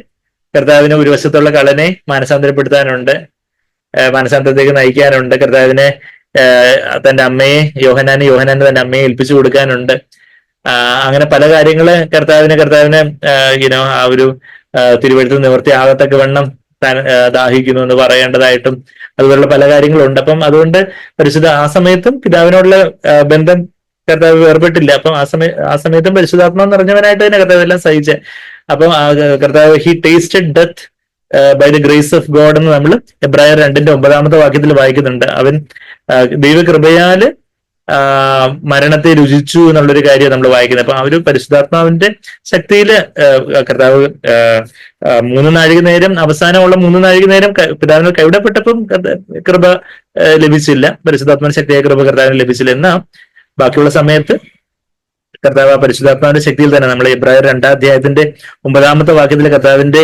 കർത്താവിന് ഒരു വശത്തുള്ള കള്ളനെ മാനസാന്തരപ്പെടുത്താനുണ്ട്, മാനസാന്തരത്തേക്ക് നയിക്കാനുണ്ട്. കർത്താവിനെ തന്റെ അമ്മയെ യോഹന്നാന് തന്റെ അമ്മയെ ഏൽപ്പിച്ചു കൊടുക്കാനുണ്ട്. അങ്ങനെ പല കാര്യങ്ങള് കർത്താവിനെ ആ ഒരു തിരുവഴുത്തിൽ നിവൃത്തിയാകത്തക്ക വണ്ണം ദാഹിക്കുന്നു എന്ന് പറയേണ്ടതായിട്ടും അതുപോലുള്ള പല കാര്യങ്ങളുണ്ട്. അപ്പം അതുകൊണ്ട് ആ സമയത്തും പിതാവിനോടുള്ള ബന്ധം കർത്താവ് വേർപെട്ടില്ല. അപ്പം ആ സമയത്തും പരിശുദ്ധാത്മാവ് നിറഞ്ഞവനായിട്ട് തന്നെ കർത്താവ് എല്ലാം സഹിച്ചേ. അപ്പം കർത്താവ് he tasted death by the grace of God എന്ന് നമ്മൾ എബ്രായർ 2:9 വാക്യത്തിൽ വായിക്കുന്നുണ്ട്. അവൻ ദൈവകൃപയാല് മരണത്തെ രുചിച്ചു എന്നുള്ളൊരു കാര്യം നമ്മൾ വായിക്കുന്നത്. അപ്പൊ ആ ഒരു പരിശുദ്ധാത്മാവിന്റെ ശക്തിയില് കർത്താവ് 3 നാഴിക നേരം, അവസാനമുള്ള 3 നാഴിക നേരം പിതാവിനെ കൈവിടപ്പെട്ടപ്പം കൃപ ലഭിച്ചില്ല. പരിശുദ്ധാത്മാവിന്റെ ശക്തിയായ കൃപ കർത്താവിന് ലഭിച്ചില്ല. എന്നാ ബാക്കിയുള്ള സമയത്ത് കർത്താവ് ആ പരിശുദ്ധാത്മാവിന്റെ ശക്തിയിൽ തന്നെ നമ്മൾ എബ്രായർ 2-ാമത്തെ വാക്യത്തിൽ കർത്താവിന്റെ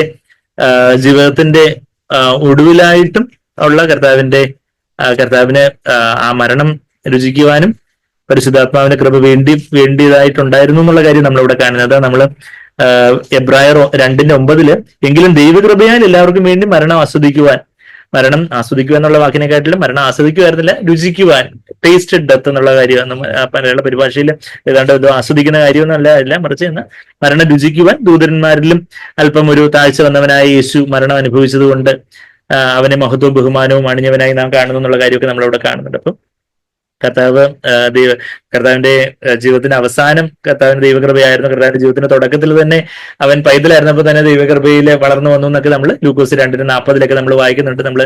ജീവിതത്തിന്റെ ഒടുവിലായിട്ടും ഉള്ള കർത്താവിന് ആ മരണം രുചിക്കുവാനും പരിശുദ്ധാത്മാവിന്റെ കൃപ വേണ്ടിയതായിട്ടുണ്ടായിരുന്നു എന്നുള്ള കാര്യം നമ്മളിവിടെ കാണുന്നത്. നമ്മൾ എബ്രായർ 2:9 എങ്കിലും ദൈവകൃപയാൽ എല്ലാവർക്കും വേണ്ടി മരണം ആസ്വദിക്കുവാൻ എന്നുള്ള വാക്കിനെക്കാട്ടിലും മരണം ആസ്വദിക്കുവായിരുന്നില്ല, രുചിക്കുവാൻ, ടേസ്റ്റഡ് ഡെത്ത് എന്നുള്ള കാര്യം മലയാള പരിഭാഷയിൽ ഏതാണ്ട് ഇത് ആസ്വദിക്കുന്ന കാര്യമൊന്നുമല്ല, മറിച്ച് മരണം രുചിക്കുവാൻ ദൂതന്മാരിലും അല്പം ഒരു താഴ്ച വന്നവനായ യേശു മരണം അനുഭവിച്ചത് കൊണ്ട് അവനെ മഹത്വവും ബഹുമാനവും അണിഞ്ഞവനായി നാം കാണുന്നു എന്നുള്ള കാര്യമൊക്കെ നമ്മളവിടെ കാണുന്നുണ്ട്. അപ്പം കർത്താവിന്റെ ജീവിതത്തിന്റെ അവസാനം കർത്താവിന്റെ ദൈവകൃപയായിരുന്നു. കർത്താവിന്റെ ജീവിതത്തിന്റെ തുടക്കത്തിൽ തന്നെ അവൻ പൈതലായിരുന്നപ്പോൾ തന്നെ ദൈവകൃപയിൽ വളർന്നു വന്നു എന്നൊക്കെ നമ്മൾ ലൂക്കോസ് 2:40 നമ്മൾ വായിക്കുന്നുണ്ട്. നമ്മൾ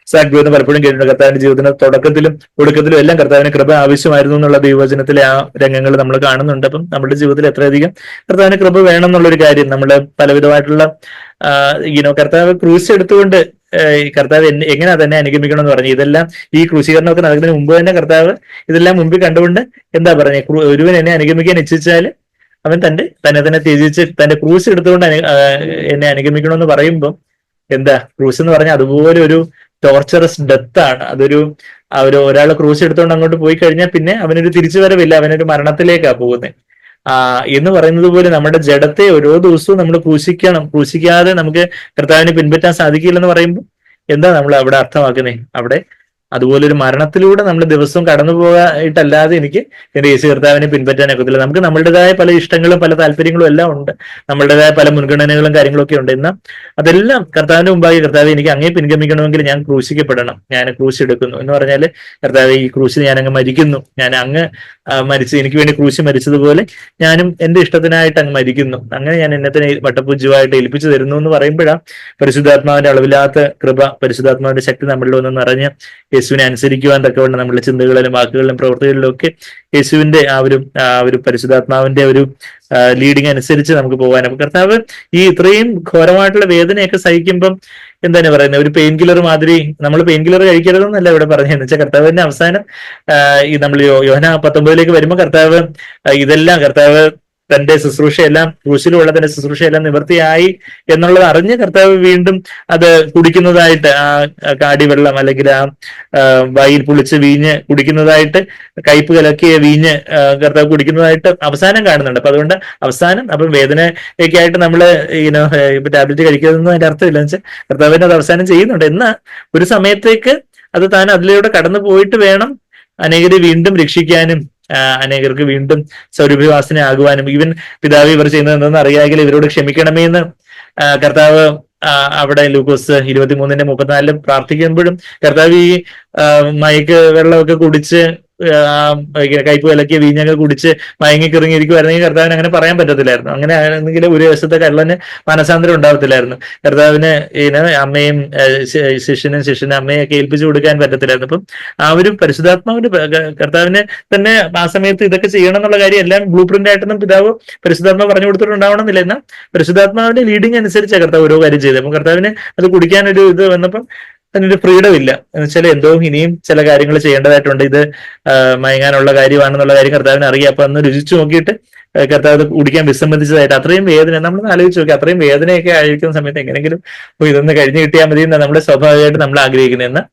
സാക്രിഫൈസ് പലപ്പോഴും കേട്ടിട്ടുണ്ട്. കർത്താവിന്റെ ജീവിതത്തിന്റെ തുടക്കത്തിലും ഒടുക്കത്തിലും എല്ലാം കർത്താവിന് കൃപ ആവശ്യമായിരുന്നു എന്നുള്ള ദൈവവചനത്തിലെ ആ രംഗങ്ങൾ നമ്മൾ കാണുന്നുണ്ട്. അപ്പം നമ്മുടെ ജീവിതത്തിൽ എത്രയധികം കർത്താവിന് കൃപ വേണം എന്നുള്ളൊരു കാര്യം നമ്മൾ പലവിധമായിട്ടുള്ള കർത്താവ് ക്രൂശ് എടുത്തുകൊണ്ട് കർത്താവ് എങ്ങനെയാ തന്നെ അനുഗമിക്കണം എന്ന് പറഞ്ഞു. ഇതെല്ലാം ഈ ക്രൂശീകരണമൊക്കെ നടക്കുന്നതിന് മുമ്പ് തന്നെ കർത്താവ് ഇതെല്ലാം മുമ്പിൽ കണ്ടുകൊണ്ട് എന്താ പറഞ്ഞത്, ഒരുവൻ എന്നെ അനുഗമിക്കാൻ ഇച്ഛിച്ചാൽ അവൻ തന്നെ ത്യജിച്ച് തന്റെ ക്രൂശ് എടുത്തുകൊണ്ട് എന്നെ അനുഗമിക്കണമെന്ന് പറയുമ്പോൾ എന്താ, ക്രൂശ് എന്ന് പറഞ്ഞാൽ അതുപോലെ ഒരു ടോർച്ചറസ് ഡെത്ത് ആണ്. ഒരാൾ ക്രൂശ് എടുത്തുകൊണ്ട് അങ്ങോട്ട് പോയി കഴിഞ്ഞാൽ പിന്നെ അവനൊരു തിരിച്ചുവരവില്ല, അവനൊരു മരണത്തിലേക്കാണ് പോകുന്നത്. എന്ന് പറയുന്നത് പോലെ നമ്മുടെ ജഡത്തെ ഓരോ ദിവസവും നമ്മൾ ക്രൂശിക്കാതെ നമുക്ക് കർത്താവിനെ പിൻപറ്റാൻ സാധിക്കില്ലെന്ന് പറയുമ്പോൾ എന്താ നമ്മൾ അവിടെ അർത്ഥമാക്കുന്നത്? അവിടെ അതുപോലൊരു മരണത്തിലൂടെ നമ്മൾ ദിവസവും കടന്നു പോകാനായിട്ടല്ലാതെ എനിക്ക് എന്റെ യേശു കർത്താവിനെ പിൻപറ്റാനൊക്കത്തില്ല. നമുക്ക് നമ്മളുടേതായ പല ഇഷ്ടങ്ങളും പല താല്പര്യങ്ങളും എല്ലാം ഉണ്ട്, നമ്മളുടേതായ പല മുൻഗണനകളും കാര്യങ്ങളൊക്കെ ഉണ്ട്. എന്നാൽ അതെല്ലാം കർത്താവിന്റെ മുമ്പാകെ, കർത്താവ് എനിക്ക് അങ്ങേ പിൻഗമിക്കണമെങ്കിൽ ഞാൻ ക്രൂശിക്കപ്പെടണം, ഞാൻ ക്രൂശ് എടുക്കുന്നു എന്ന് പറഞ്ഞാൽ, കർത്താവ് ഈ ക്രൂശിൽ ഞാൻ അങ്ങ് മരിക്കുന്നു, ഞാൻ അങ്ങ് മരിച്ച് എനിക്ക് വേണ്ടി ക്രൂശ് മരിച്ചതുപോലെ ഞാനും എന്റെ ഇഷ്ടത്തിനായിട്ട് അങ്ങ് മരിക്കുന്നു, അങ്ങനെ ഞാൻ എന്നത്തിനെ വട്ടപൂജ്യമായിട്ട് ഏൽപ്പിച്ചു തരുന്നു എന്ന് പറയുമ്പോഴാണ് പരിശുദ്ധാത്മാവിന്റെ അളവില്ലാത്ത കൃപ, പരിശുദ്ധാത്മാവിന്റെ ശക്തി നമ്മളിൽ ഒന്ന് നിറഞ്ഞ് യേശുവിനെ അനുസരിക്കുവാൻ തക്കവണ്ണം നമ്മുടെ ചിന്തകളിലും വാക്കുകളിലും പ്രവർത്തികളിലും ഒക്കെ യേശുവിന്റെ ആ ഒരു പരിശുദ്ധാത്മാവിന്റെ ഒരു ലീഡിങ് അനുസരിച്ച് നമുക്ക് പോകാൻ. അപ്പൊ കർത്താവ് ഈ ഇത്രയും ഘോരമായിട്ടുള്ള വേദനയൊക്കെ സഹിക്കുമ്പം എന്താണ് പറയുന്നത്, ഒരു പെയിൻ കില്ലർ മാതിരി, നമ്മൾ പെയിൻ കില്ലർ കഴിക്കരുതെന്നല്ല ഇവിടെ പറഞ്ഞതെന്ന് വെച്ചാൽ, കർത്താവിന്റെ അവസാനം ഈ നമ്മൾ യോഹന്നാൻ 19 വരുമ്പോൾ കർത്താവ് ഇതെല്ലാം, കർത്താവ് തന്റെ ശുശ്രൂഷയെല്ലാം, ക്രൂശിലുള്ള തന്റെ ശുശ്രൂഷയെല്ലാം നിവൃത്തിയായി എന്നുള്ളത് അറിഞ്ഞ് കർത്താവ് വീണ്ടും അത് കുടിക്കുന്നതായിട്ട്, ആ കാടിവെള്ളം അല്ലെങ്കിൽ ആ വായിൽ പുളിച്ച് വീഞ്ഞ് കുടിക്കുന്നതായിട്ട്, കയ്പ് കലക്കിയ വീഞ്ഞ് കർത്താവ് കുടിക്കുന്നതായിട്ട് അവസാനം കാണുന്നുണ്ട്. അപ്പൊ അതുകൊണ്ട് അവസാനം, അപ്പം വേദനയൊക്കെ ആയിട്ട് നമ്മള് ഇപ്പൊ ടാബ്ലറ്റ് കഴിക്കുന്നതെന്ന് അതിന്റെ അർത്ഥമില്ല എന്ന് വെച്ചാൽ കർത്താവിനെ അത് അവസാനം ചെയ്യുന്നുണ്ട്. എന്നാൽ ഒരു സമയത്തേക്ക് അത് താൻ അതിലൂടെ കടന്നു പോയിട്ട് വേണം അനേകരെ വീണ്ടും രക്ഷിക്കാനും അനേകർക്ക് വീണ്ടും സൗരഭ്യവാസനയാകുവാനും. ഈവൻ പിതാവ് ഇവർ ചെയ്യുന്നത് എന്തെന്ന് അറിയാമെങ്കിൽ ഇവരോട് ക്ഷമിക്കണമേ എന്ന് കർത്താവ് അവിടെ ലൂക്കോസ് 23:34 പ്രാർത്ഥിക്കുമ്പോഴും കർത്താവ് ഈ മയക്ക് വെള്ളമൊക്കെ കുടിച്ച് കയ്പ് കലക്കിയ വീഞ്ഞൊക്കെ കുടിച്ച് മയങ്ങിക്കിറങ്ങിയിരിക്കുമായിരുന്നെങ്കിൽ കർത്താവിന് അങ്ങനെ പറയാൻ പറ്റത്തില്ലായിരുന്നു. അങ്ങനെ ആണെങ്കിൽ ഒരു വശത്തെ കള്ളന് മനസാന്തരം ഉണ്ടാവത്തില്ലായിരുന്നു. കർത്താവിന് അമ്മയും ശിഷ്യനും അമ്മയൊക്കെ ഏൽപ്പിച്ചു കൊടുക്കാൻ പറ്റത്തില്ലായിരുന്നു. അപ്പം ആ ഒരു പരിശുദ്ധാത്മാവിന്റെ, കർത്താവിനെ തന്നെ ആ സമയത്ത് ഇതൊക്കെ ചെയ്യണം എന്നുള്ള കാര്യം എല്ലാം ബ്ലൂ പ്രിന്റ് ആയിട്ടൊന്നും പിതാവ് പരിശുദ്ധാത്മാവ് പറഞ്ഞു കൊടുത്തിട്ടുണ്ടാവണമെന്നില്ല. എന്നാൽ പരിശുദ്ധാത്മാവിന്റെ ലീഡിങ് അനുസരിച്ചാണ് കർത്താവ് ഓരോ കാര്യം ചെയ്തത്. അപ്പം കർത്താവിന് അത് കുടിക്കാനൊരു ഇത് വന്നപ്പം അതിനൊരു ഫ്രീഡം ഇല്ല എന്ന് വെച്ചാൽ, എന്തോ ഇനിയും ചില കാര്യങ്ങൾ ചെയ്യേണ്ടതായിട്ടുണ്ട്, ഇത് മയങ്ങാനുള്ള കാര്യമാണെന്നുള്ള കാര്യം കർത്താവിന് അറിയാം. അപ്പൊ അന്ന് രുചിച്ചു നോക്കിയിട്ട് കർത്താവ് കുടിക്കാൻ വിസമ്മതിച്ചതായിട്ട്, അത്രയും വേദന നമ്മൾ ആലോചിച്ച് നോക്കി, അത്രയും വേദനയൊക്കെ ആയിരിക്കുന്ന സമയത്ത് എങ്ങനെയെങ്കിലും ഇതൊന്ന് കഴിഞ്ഞു കിട്ടിയാൽ മതി എന്ന് നമ്മുടെ സ്വാഭാവികമായിട്ട് നമ്മൾ ആഗ്രഹിക്കുന്നതെന്ന്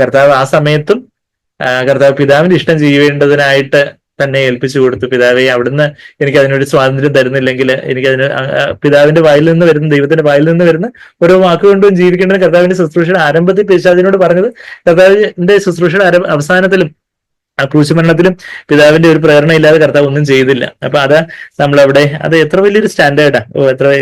കർത്താവ് ആ സമയത്തും കർത്താവ് പിതാവിന്റെ ഇഷ്ടം ചെയ്യേണ്ടതിനായിട്ട് തന്നെ ഏൽപ്പിച്ചു കൊടുത്തു. പിതാവെ, അവിടുന്ന് എനിക്ക് അതിനൊരു സ്വാതന്ത്ര്യം തരുന്നില്ലെങ്കിൽ എനിക്കതിന് പിതാവിന്റെ വായിൽ നിന്ന് വരുന്ന, ദൈവത്തിന്റെ വായിൽ നിന്ന് വരുന്ന ഓരോ വാക്കുകൊണ്ടും ജീവിക്കേണ്ടത് കർത്താവിന്റെ ശുശ്രൂഷയുടെ ആരംഭത്തിൽ പിശാചിനോട് പറഞ്ഞത്, കർത്താവിന്റെ ശുശ്രൂഷയുടെ അവസാനത്തിലും ആ ക്രൂശുമരണത്തിലും പിതാവിന്റെ ഒരു പ്രേരണ ഇല്ലാതെ കർത്താവ് ഒന്നും ചെയ്തില്ല. അപ്പൊ അതാ നമ്മളവിടെ, അത് എത്ര വലിയൊരു സ്റ്റാൻഡേർഡാ,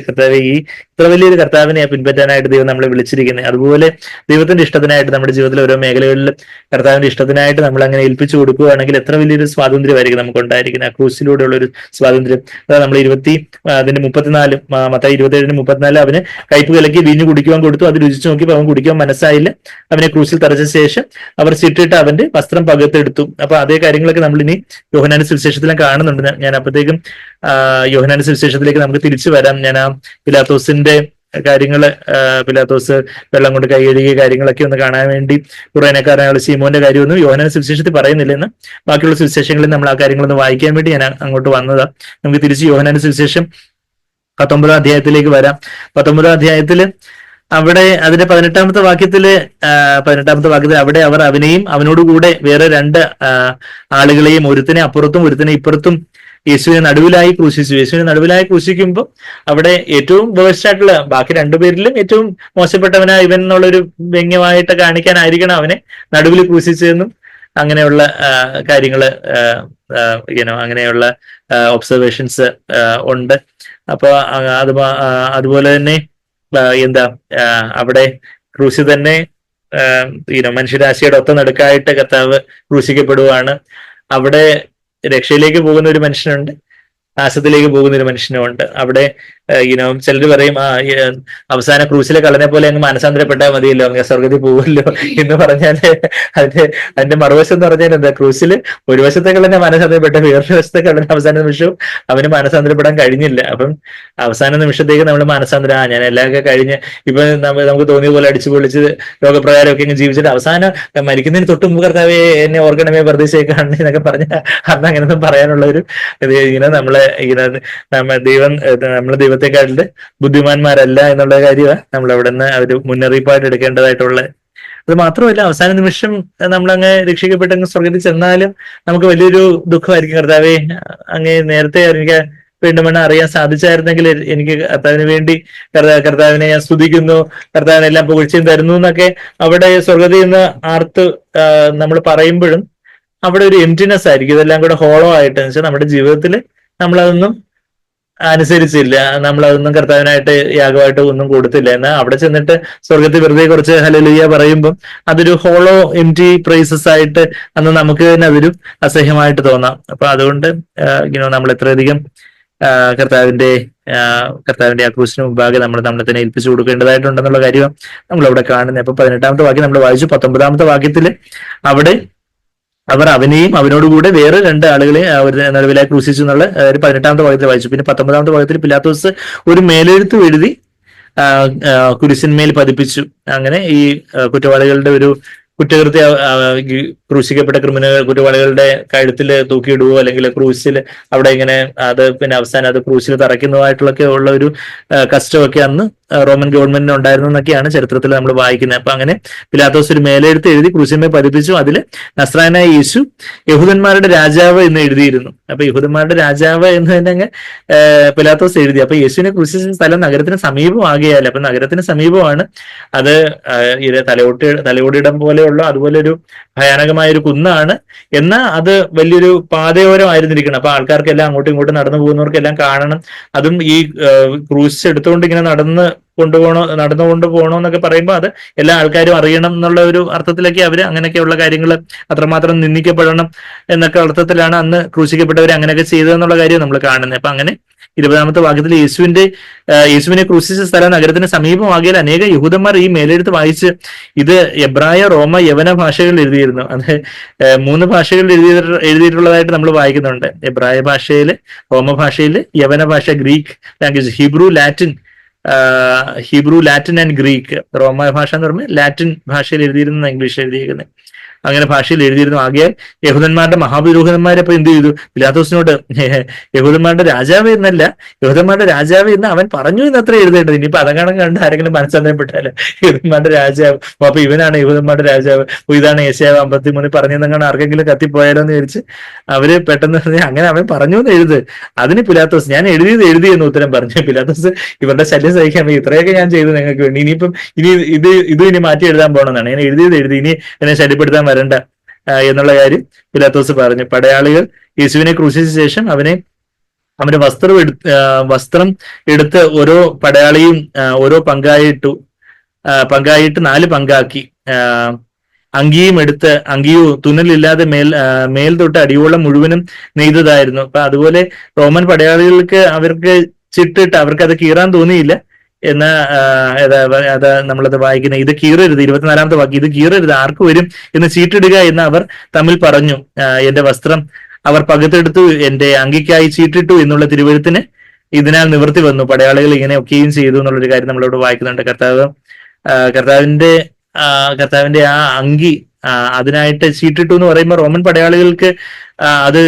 കർത്താവ് ഈ ഇത്ര വലിയൊരു കർത്താവിനെ പിൻപറ്റാനായിട്ട് ദൈവം നമ്മളെ വിളിച്ചിരിക്കുന്നത്. അതുപോലെ ദൈവത്തിന്റെ ഇഷ്ടത്തിനായിട്ട് നമ്മുടെ ജീവിതത്തിലെ ഓരോ മേഖലകളിലും കർത്താവിന്റെ ഇഷ്ടത്തിനായിട്ട് നമ്മൾ അങ്ങനെ ഏൽപ്പിച്ചു കൊടുക്കുകയാണെങ്കിൽ എത്ര വലിയൊരു സ്വാതന്ത്ര്യമായിരിക്കും നമുക്ക് ഉണ്ടായിരിക്കുന്നത്, ആ ക്രൂസിലൂടെയുള്ള ഒരു സ്വാതന്ത്ര്യം. അതായത് നമ്മൾ 34 മത്തായി 27:34 അവന് കയ്പ് കലക്കി വീഞ്ഞു കുടിക്കുവാൻ കൊടുത്തു, അത് രുചിച്ചു നോക്കി അവൻ കുടിക്കുവാൻ മനസ്സായില്ല, അവനെ ക്രൂസിൽ തറച്ച ശേഷം അവർ ചിട്ടിട്ട് അവന്റെ വസ്ത്രം പകുത്തെടുത്തു. അപ്പൊ അതേ കാര്യങ്ങളൊക്കെ നമ്മൾ ഇനി യോഹന്നാന്റെ സുവിശേഷത്തിലും കാണുന്നുണ്ട്. ഞാൻ അപ്പോഴത്തേക്കും യോഹന്നാന്റെ സുവിശേഷത്തിലേക്ക് നമുക്ക് തിരിച്ചു വരാം. ഞാൻ ആ പിലാത്തോസിന്റെ കാര്യങ്ങള്, പിലാത്തോസ് വെള്ളം കൊണ്ട് കൈ കഴുകിയ കാര്യങ്ങളൊക്കെ ഒന്ന് കാണാൻ വേണ്ടി കുറേനക്കാരനായ ശീമോന്റെ കാര്യമൊന്നും യോഹന്നാന്റെ സുവിശേഷത്തിൽ പറയുന്നില്ലെന്ന്, ബാക്കിയുള്ള സുവിശേഷങ്ങളിൽ നമ്മൾ ആ കാര്യങ്ങളൊന്ന് വായിക്കാൻ വേണ്ടി ഞാൻ അങ്ങോട്ട് വന്നതാ. നമുക്ക് തിരിച്ച് യോഹന്നാന്റെ സുവിശേഷം 19 അധ്യായത്തിലേക്ക് വരാം. 19 അധ്യായത്തില് അവിടെ അതിന്റെ 18 വാക്യത്തില് അവിടെ അവർ അവനെയും അവനോടുകൂടെ വേറെ 2 ആളുകളെയും, ഒരുത്തിനെ അപ്പുറത്തും ഒരുത്തിനെ ഇപ്പുറത്തും യേശുവിനെ നടുവിലായി ക്രൂശിച്ചു. യേശുവിനെ നടുവിലായി ക്രൂശിക്കുമ്പോൾ അവിടെ ഏറ്റവും വേഴ്സ്റ്റ് ആയിട്ടുള്ള, ബാക്കി 2 പേരിലും ഏറ്റവും മോശപ്പെട്ടവനാ ഇവൻ എന്നുള്ളൊരു വ്യംഗ്യമായിട്ട് കാണിക്കാനായിരിക്കണം അവനെ നടുവിൽ ക്രൂശിച്ചതെന്നും അങ്ങനെയുള്ള കാര്യങ്ങള് അങ്ങനെയുള്ള ഒബ്സർവേഷൻസ് ഉണ്ട്. അപ്പൊ അതുപോലെ തന്നെ അവിടെ ക്രൂശ് തന്നെ മനുഷ്യരാശിയുടെ ഒത്ത നടുക്കായിട്ട് കർത്താവ് ക്രൂശിക്കപ്പെടുവാണ്. അവിടെ രക്ഷയിലേക്ക് പോകുന്ന ഒരു മനുഷ്യനുണ്ട്, നാശത്തിലേക്ക് പോകുന്ന ഒരു മനുഷ്യനുമുണ്ട്. അവിടെ ചിലർ പറയും അവസാന ക്രൂസിലെ കള്ളനെ പോലെ അങ്ങ് മാനസാന്തരപ്പെട്ടാൽ മതിയല്ലോ, അങ്ങ് സ്വർഗത്തിൽ പോകുമല്ലോ എന്ന് പറഞ്ഞാല് അതിന്റെ മറുവശം എന്ന് പറഞ്ഞാൽ എന്താ, ക്രൂസിൽ ഒരു വശത്തെ കള്ളനെ മാനസാന്തരപ്പെട്ട, വേറൊരു വശത്തെ കള്ളനെ അവസാന നിമിഷവും അവന് മാനസാന്തരപ്പെടാൻ കഴിഞ്ഞില്ല. അപ്പം അവസാന നിമിഷത്തേക്ക് നമ്മൾ മാനസാന്തരം, ഞാൻ എല്ലാമൊക്കെ കഴിഞ്ഞ് ഇപ്പൊ നമുക്ക് തോന്നിയ പോലെ അടിച്ചു പൊളിച്ച് രോഗപ്രകാരമൊക്കെ ഇങ്ങനെ ജീവിച്ചിട്ട് അവസാനം മരിക്കുന്നതിന് തൊട്ട് മുമ്പ് കർത്താവേ എന്നെ ഓർക്കണമേ പ്രതീക്ഷയൊക്കെ കാണണേ എന്നൊക്കെ പറഞ്ഞ അന്ന് അങ്ങനെയൊന്നും പറയാനുള്ള ഒരു നമ്മളെ നമ്മള് ദൈവത്തെക്കാട്ടില് ബുദ്ധിമാന്മാരല്ല എന്നുള്ള കാര്യമാണ് നമ്മൾ അവിടെ നിന്ന് ഒരു മുന്നറിയിപ്പായിട്ട് എടുക്കേണ്ടതായിട്ടുള്ള. അത് മാത്രമല്ല, അവസാന നിമിഷം നമ്മളങ്ങ് രക്ഷിക്കപ്പെട്ടങ്ങ് സ്വർഗത്തിൽ ചെന്നാലും നമുക്ക് വലിയൊരു ദുഃഖമായിരിക്കും. കർത്താവേ, അങ്ങ് നേരത്തെ എനിക്ക് വീണ്ടും വേണം അറിയാൻ സാധിച്ചായിരുന്നെങ്കിൽ എനിക്ക് കർത്താവിന് വേണ്ടി കർത്താവിനെ ഞാൻ സ്തുതിക്കുന്നു, കർത്താവിനെല്ലാം പുകഴ്ചയും തരുന്നു എന്നൊക്കെ അവിടെ സ്വർഗത്തിൽ നിന്ന് ആർത്ത് നമ്മൾ പറയുമ്പോഴും അവിടെ ഒരു എംറ്റിനെസ് ആയിരിക്കും. ഇതെല്ലാം കൂടെ ഹോളോ ആയിട്ട് വെച്ചാൽ നമ്മുടെ ജീവിതത്തിൽ നമ്മളതൊന്നും അനുസരിച്ചില്ല, നമ്മളതൊന്നും കർത്താവിനായിട്ട് യാഗമായിട്ട് ഒന്നും കൊടുത്തില്ല. എന്നാൽ അവിടെ ചെന്നിട്ട് സ്വർഗത്തിൽ വെറുതെ കുറച്ച് ഹല്ലേലൂയ പറയുമ്പം അതൊരു ഹോളോ എംറ്റി പ്രൈസസ് ആയിട്ട് അന്ന് നമുക്ക് തന്നെ അതൊരു അസഹ്യമായിട്ട് തോന്നാം. അപ്പൊ അതുകൊണ്ട് നമ്മൾ എത്രയധികം കർത്താവിന്റെ ആ ക്രൂസിന് മുമ്പാകെ നമ്മൾ നമ്മളെ തന്നെ ഏൽപ്പിച്ചു കൊടുക്കേണ്ടതായിട്ടുണ്ടെന്നുള്ള കാര്യം നമ്മൾ അവിടെ കാണുന്നത്. അപ്പൊ 18ാമത്തെ വാക്യം നമ്മൾ വായിച്ചു. 19ാമത്തെ വാക്യത്തിൽ അവിടെ അവർ അവനെയും അവനോടുകൂടെ വേറെ 2 ആളുകളെ അവർ നടുവിലായി ക്രൂശിച്ചു എന്നുള്ള 18ാമത്തെ വാക്യത്തിൽ വായിച്ചു. പിന്നെ 19ാമത്തെ വാക്യത്തിൽ പിലാത്തോസ് ഒരു മേലെഴുത്ത് എഴുതി കുരിശിന്മേൽ പതിപ്പിച്ചു. അങ്ങനെ ഈ കുറ്റവാളികളുടെ ഒരു കുറ്റകൃത്യ ക്രൂശിക്കപ്പെട്ട കുറ്റവാളികളുടെ കഴുത്തിൽ തൂക്കിയിടുവോ അല്ലെങ്കിൽ ക്രൂശിൽ അവിടെ ഇങ്ങനെ അത് പിന്നെ അവസാനം അത് ക്രൂശിൽ തറയ്ക്കുന്നതായിട്ടുള്ളൊക്കെ ഉള്ള ഒരു കഷ്ടമൊക്കെ അന്ന് റോമൻ ഗവൺമെന്റിന് ഉണ്ടായിരുന്നു എന്നൊക്കെയാണ് ചരിത്രത്തിൽ നമ്മൾ വായിക്കുന്നത്. അപ്പൊ അങ്ങനെ പിലാത്തോസ് ഒരു മേലെഴുത്ത് എഴുതി ക്രൂശിന്മേൽ പതിപ്പിച്ചു. അതിൽ നസ്രായനായ യേശു യഹൂദന്മാരുടെ രാജാവ് എന്ന് എഴുതിയിരുന്നു. അപ്പൊ യഹൂദന്മാരുടെ രാജാവ് എന്ന് തന്നെ പിലാത്തോസ് എഴുതി. അപ്പൊ യേശുവിനെ ക്രൂശിച്ച സ്ഥലം നഗരത്തിന് സമീപമാകുകയല്ല. അപ്പൊ നഗരത്തിന് സമീപമാണ്. അത് തലയോടിയിടം പോലെയുള്ള അതുപോലെ ഒരു ഭയാനകമായ ഒരു കുന്നാണ്. എന്നാൽ അത് വലിയൊരു പാതയോരമായിരുന്നിരിക്കണം. അപ്പൊ ആൾക്കാർക്കെല്ലാം അങ്ങോട്ടും ഇങ്ങോട്ടും നടന്നു പോകുന്നവർക്കെല്ലാം കാണണം. അതും ഈ ക്രൂശ് എടുത്തുകൊണ്ട് ഇങ്ങനെ നടന്നുകൊണ്ട് പോകണോ എന്നൊക്കെ പറയുമ്പോൾ അത് എല്ലാ ആൾക്കാരും അറിയണം എന്നുള്ള ഒരു അർത്ഥത്തിലൊക്കെ അവര് അങ്ങനെയൊക്കെയുള്ള കാര്യങ്ങൾ അത്രമാത്രം നിന്ദിക്കപ്പെടണം എന്നൊക്കെ അർത്ഥത്തിലാണ് അന്ന് ക്രൂശിക്കപ്പെട്ടവരെ അങ്ങനെയൊക്കെ ചെയ്തതെന്നുള്ള കാര്യം നമ്മൾ കാണുന്നത്. അപ്പൊ അങ്ങനെ 20ാമത്തെ വാക്യത്തിൽ യേശുവിനെ ക്രൂശിച്ച സ്ഥലം നഗരത്തിന് സമീപമാകിയാൽ അനേക യഹൂദന്മാർ ഈ മേലെഴുത്ത് വായിച്ച് ഇത് എബ്രായ, റോമ, യവന ഭാഷകളിൽ എഴുതിയിരുന്നു. അത് 3 ഭാഷകളിൽ എഴുതിയിട്ടുള്ളതായിട്ട് നമ്മൾ വായിക്കുന്നുണ്ട്. എബ്രായ ഭാഷയിൽ, റോമ ഭാഷയിൽ, യവന ഭാഷ, Greek language, Hebrew, Latin and Greek. റോമ ഭാഷ എന്ന് പറയുമ്പോൾ ലാറ്റിൻ ഭാഷയിൽ എഴുതിയിരുന്ന ഇംഗ്ലീഷ് എഴുതിയിരിക്കുന്നത്. അങ്ങനെ ഭാഷയിൽ എഴുതിയിരുന്നു. ആകയാൽ യഹൂദന്മാരുടെ മഹാപുരോഹിതന്മാരപ്പൊ എന്ത് ചെയ്തു? പിലാത്തോസിനോട് യഹൂദന്മാരുടെ രാജാവ് എന്നല്ല, യഹൂദന്മാരുടെ രാജാവ് എന്ന് അവൻ പറഞ്ഞു എന്നത്ര എഴുതേണ്ടത്. ഇനിയിപ്പോ അതങ്ങാണം കണ്ട് ആരെങ്കിലും മനസ്സന്ധപ്പെട്ടാലോ യഹൂദന്മാരുടെ രാജാവ്, അപ്പൊ ഇവനാണ് യഹൂദന്മാരുടെ രാജാവ്, ഇതാണ് യേശയ്യാവ് 53 പറഞ്ഞെന്നങ്ങാണ് ആർക്കെങ്കിലും കത്തിപ്പോയാലോ എന്ന് വിചാരിച്ച് അവര് പെട്ടെന്ന് അങ്ങനെ അവൻ പറഞ്ഞു എന്ന് എഴുത്. അതിന് പിലാത്തോസ് ഞാൻ എഴുതി എന്ന് ഉത്തരം പറഞ്ഞു. പിലാത്തോസ് ഇവരുടെ ശല്യം സഹിക്കാൻ വയ്യ, ഇത്രയൊക്കെ ഞാൻ ചെയ്തു നിങ്ങൾക്ക് വേണ്ടി, ഇനിയിപ്പം ഇനി മാറ്റി എഴുതാൻ പോകണമെന്നാണ്. ഞാൻ എഴുതി ഇനി എന്നെ ശല്യപ്പെടുത്താൻ വരണ്ട എന്നുള്ള കാര്യം പിലാത്തോസ് പറഞ്ഞു. പടയാളികൾ യേശുവിനെ ക്രൂശിച്ച ശേഷം അവന്റെ വസ്ത്രം എടുത്ത് ഓരോ പടയാളിയും ഓരോ പങ്കായിട്ട് 4 പങ്കാക്കി. അങ്കിയും എടുത്ത്, അങ്കിയും തുന്നലില്ലാതെ മേൽ തൊട്ട് അടിയോളം മുഴുവനും നെയ്തതായിരുന്നു. അപ്പൊ അതുപോലെ റോമൻ പടയാളികൾക്ക് അവർക്ക് ചിട്ടിട്ട് അവർക്ക് അത് കീറാൻ തോന്നിയില്ല. എന്നാ അത് നമ്മളത് വായിക്കുന്ന ഇത് കീറരുത്, 24ാമത്തെ വാക്യം, ഇത് കീറരുത്, ആർക്ക് വരും എന്ന് ചീട്ടിടുക എന്ന് അവർ തമ്മിൽ പറഞ്ഞു. എന്റെ വസ്ത്രം അവർ പകുത്തെടുത്തു, എന്റെ അങ്കിക്കായി ചീട്ടിട്ടു എന്നുള്ള തിരുവഴുത്തിന് ഇതിനാൽ നിവൃത്തി വന്നു. പടയാളികൾ ഇങ്ങനെ ഒക്കെയും ചെയ്തു എന്നുള്ളൊരു കാര്യം നമ്മളിവിടെ വായിക്കുന്നുണ്ട്. കർത്താവിന്റെ ആ അങ്കി അതിനായിട്ട് ചീട്ടിട്ടു എന്ന് പറയുമ്പോൾ റോമൻ പടയാളികൾക്ക് അത്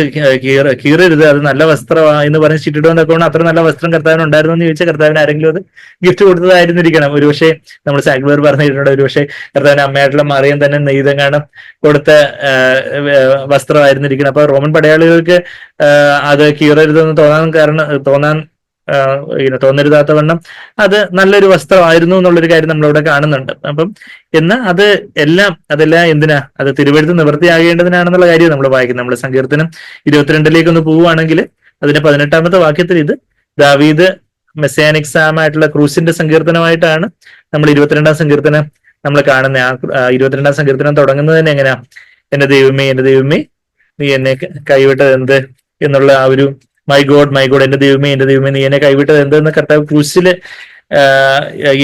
കീറരുത്, അത് നല്ല വസ്ത്രമാണ് എന്ന് പറഞ്ഞ് ചീട്ടിട്ടുകൊണ്ടൊക്കെ അത്ര നല്ല വസ്ത്രം കർത്താവിന് ഉണ്ടായിരുന്നു എന്ന് ചോദിച്ചാൽ കർത്താവിന് ആരെങ്കിലും അത് ഗിഫ്റ്റ് കൊടുത്തതായിരുന്നിരിക്കണം. ഒരുപക്ഷെ നമ്മൾ സാഗ്ലർ പറഞ്ഞിട്ടുണ്ട്, ഒരുപക്ഷെ കർത്താവിന് അമ്മയായിട്ടുള്ള മറിയം തന്നെ നെയ്തെങ്ങാനും കൊടുത്ത വസ്ത്രമായിരുന്നിരിക്കണം. അപ്പൊ റോമൻ പടയാളികൾക്ക് അത് കീറരുതെന്ന് തോന്നരുതാത്ത വണ്ണം അത് നല്ലൊരു വസ്ത്രമായിരുന്നു എന്നുള്ളൊരു കാര്യം നമ്മളിവിടെ കാണുന്നുണ്ട്. അപ്പം എന്നാൽ അതെല്ലാം എന്തിനാ? അത് തിരുവഴുത്ത് നിവൃത്തിയാകേണ്ടതിനാണെന്നുള്ള കാര്യം നമ്മൾ വായിക്കുന്നത്. നമ്മൾ സങ്കീർത്തനം 22 ഒന്ന് പോവുകയാണെങ്കിൽ അതിന്റെ 18ാമത്തെ വാക്യത്തിൽ ഇത് ദാവീദ് മെസ്സാനിക് സാമായിട്ടുള്ള ക്രൂസിന്റെ സങ്കീർത്തനമായിട്ടാണ് നമ്മൾ 22ാം സങ്കീർത്തനം നമ്മൾ കാണുന്നത്. ആ 22ാം സങ്കീർത്തനം തുടങ്ങുന്നത് തന്നെ എങ്ങനെയാ? എന്റെ ദൈവമേ നീ എന്നെ കൈവിട്ടത് എന്ത് എന്നുള്ള ആ ഒരു മൈ ഗോഡ് എന്റെ ദൈവമേ നീ എന്നെ കൈവിട്ടത് എന്തെന്ന് കർത്താവ് ക്രൂശില്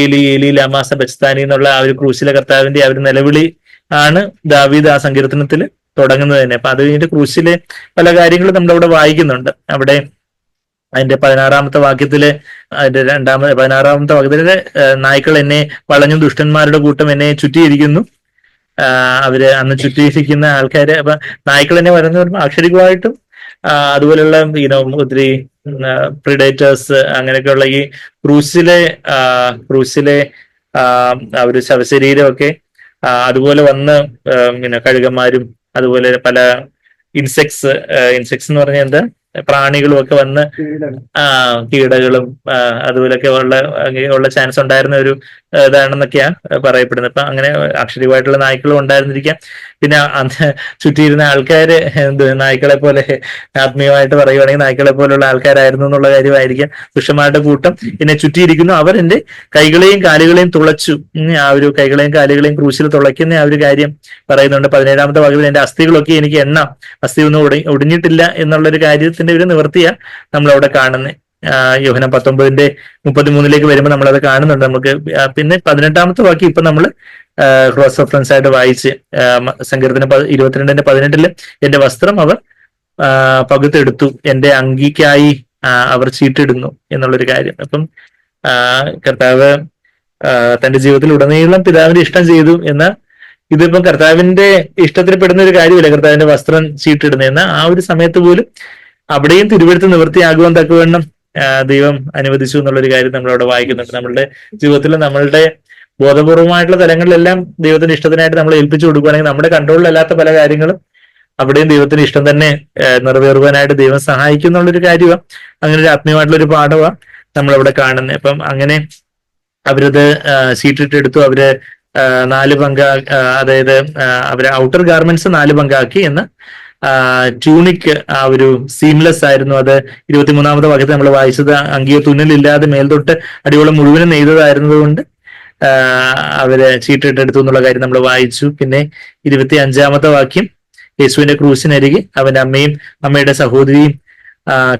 ഏലി ലമാ സബക്താനി എന്നുള്ള ആ ഒരു ക്രൂശിലെ കർത്താവിന്റെ ആ ഒരു നിലവിളി ആണ് ദാവീദ് ആ സങ്കീർത്തനത്തിൽ തുടങ്ങുന്നത് തന്നെ. അപ്പൊ അത് കഴിഞ്ഞിട്ട് ക്രൂശിലെ പല കാര്യങ്ങളും നമ്മളവിടെ വായിക്കുന്നുണ്ട്. അവിടെ അതിന്റെ 16ാമത്തെ വാക്യത്തില് അതിന്റെ 16ാമത്തെ വാക്യത്തില് നായ്ക്കൾ എന്നെ വളഞ്ഞു, ദുഷ്ടന്മാരുടെ കൂട്ടം എന്നെ ചുറ്റിയിരിക്കുന്നു. അവര് അന്ന് ചുറ്റിയിരിക്കുന്ന ആൾക്കാര് അപ്പൊ നായ്ക്കൾ എന്നെ വരുന്ന പറയുമ്പോൾ അക്ഷരികമായിട്ടും അതുപോലെയുള്ള ഒത്തിരി പ്രിഡേറ്റേഴ്സ് അങ്ങനെയൊക്കെയുള്ള ഈ ക്രൂസിലെ ഒരു ശവശരീരമൊക്കെ അതുപോലെ വന്ന് കഴുകന്മാരും അതുപോലെ പല ഇൻസെക്ട്സ് എന്ന് പറഞ്ഞാൽ എന്താ പ്രാണികളും ഒക്കെ വന്ന് കീടകളും അതുപോലൊക്കെ ഉള്ള ചാൻസ് ഉണ്ടായിരുന്ന ഒരു ഇതാണെന്നൊക്കെയാ പറയപ്പെടുന്നത്. അപ്പൊ അങ്ങനെ അക്ഷരീയമായിട്ടുള്ള നായ്ക്കളും ഉണ്ടായിരുന്നിരിക്കാം. പിന്നെ അന്ന് ചുറ്റിയിരുന്ന ആൾക്കാര് നായ്ക്കളെ പോലെ, ആത്മീയമായിട്ട് പറയുവാണെങ്കിൽ നായ്ക്കളെ പോലുള്ള ആൾക്കാരായിരുന്നു എന്നുള്ള കാര്യമായിരിക്കാം. പുരുഷന്മാരുടെ കൂട്ടം എന്നെ ചുറ്റിയിരിക്കുന്നു, അവർ എന്റെ കൈകളെയും കാലുകളെയും തുളച്ചു. ആ ഒരു കൈകളെയും കാലുകളെയും ക്രൂശിൽ തുളയ്ക്കുന്ന ആ ഒരു കാര്യം പറയുന്നുണ്ട്. 17-ാമത്തെ ഭാഗത്തിൽ എന്റെ അസ്ഥികളൊക്കെ എനിക്ക് എണ്ണാം, അസ്ഥി ഒന്നും ഒടിഞ്ഞിട്ടില്ല എന്നുള്ളൊരു കാര്യത്തിന്റെ ഒരു നിവൃത്തിയാ നമ്മളവിടെ കാണുന്നത്. യോഹന്നാൻ 19:33 വരുമ്പോൾ നമ്മളത് കാണുന്നുണ്ട്. നമുക്ക് പിന്നെ 18-ാമത്തെ വാക്യം ഇപ്പൊ നമ്മൾ ക്രോസ് റെഫറൻസ് ആയിട്ട് വായിച്ച് സങ്കീർത്തനം 22:18 എന്റെ വസ്ത്രം അവർ പകുത്തെടുത്തു, എന്റെ അങ്കിക്കായി അവർ ചീട്ടിടുന്നു എന്നുള്ളൊരു കാര്യം. അപ്പം കർത്താവ് തന്റെ ജീവിതത്തിൽ ഉടനീളം പിതാവിന്റെ ഇഷ്ടം ചെയ്തു. എന്നാൽ ഇതിപ്പം കർത്താവിന്റെ ഇഷ്ടത്തിൽ പെടുന്ന ഒരു കാര്യമില്ല കർത്താവിന്റെ വസ്ത്രം ചീട്ടിടുന്നത്. എന്നാൽ ആ ഒരു സമയത്ത് പോലും അവിടെയും തിരുവെടുത്ത് നിവൃത്തിയാകുവാൻ തക്കവണ്ണം ദൈവം അനുവദിച്ചു എന്നുള്ളൊരു കാര്യം നമ്മളവിടെ വായിക്കുന്നുണ്ട്. നമ്മളുടെ ജീവിതത്തിൽ നമ്മളുടെ ബോധപൂർവമായിട്ടുള്ള തലങ്ങളിലെല്ലാം ദൈവത്തിന്റെ ഇഷ്ടത്തിനായിട്ട് നമ്മൾ ഏൽപ്പിച്ചു കൊടുക്കുകയാണെങ്കിൽ നമ്മുടെ കൺട്രോളിലല്ലാത്ത പല കാര്യങ്ങളും അവിടെയും ദൈവത്തിന്റെ ഇഷ്ടം തന്നെ നിറവേറുവാനായിട്ട് ദൈവം സഹായിക്കും എന്നുള്ളൊരു കാര്യമാണ്. അങ്ങനെ ഒരു ആത്മീയമായിട്ടുള്ള ഒരു പാഠമാണ് നമ്മളവിടെ കാണുന്നത്. അപ്പം അങ്ങനെ അവരത് സീറ്റിട്ടെടുത്തു. അവര് 4 പങ്കാ, അതായത് അവര് ഔട്ടർ ഗാർമെന്റ്സ് 4 പങ്കാക്കി എന്ന് ട്യൂണിക് ആ ഒരു സീംലെസ് ആയിരുന്നു. അത് 23-ാമത്തെ വാക്യത്തിൽ നമ്മൾ വായിച്ചത് അങ്കിയോ തുന്നലില്ലാതെ മേൽതൊട്ട് അടിയോളം മുഴുവനും നെയ്തതായിരുന്നത് കൊണ്ട് അവര് ചീട്ടിട്ടെടുത്തു എന്നുള്ള കാര്യം നമ്മൾ വായിച്ചു. പിന്നെ 25-ാമത്തെ വാക്യം, യേശുവിന്റെ ക്രൂശിനരികെ അവന്റെ അമ്മയും അമ്മയുടെ സഹോദരിയും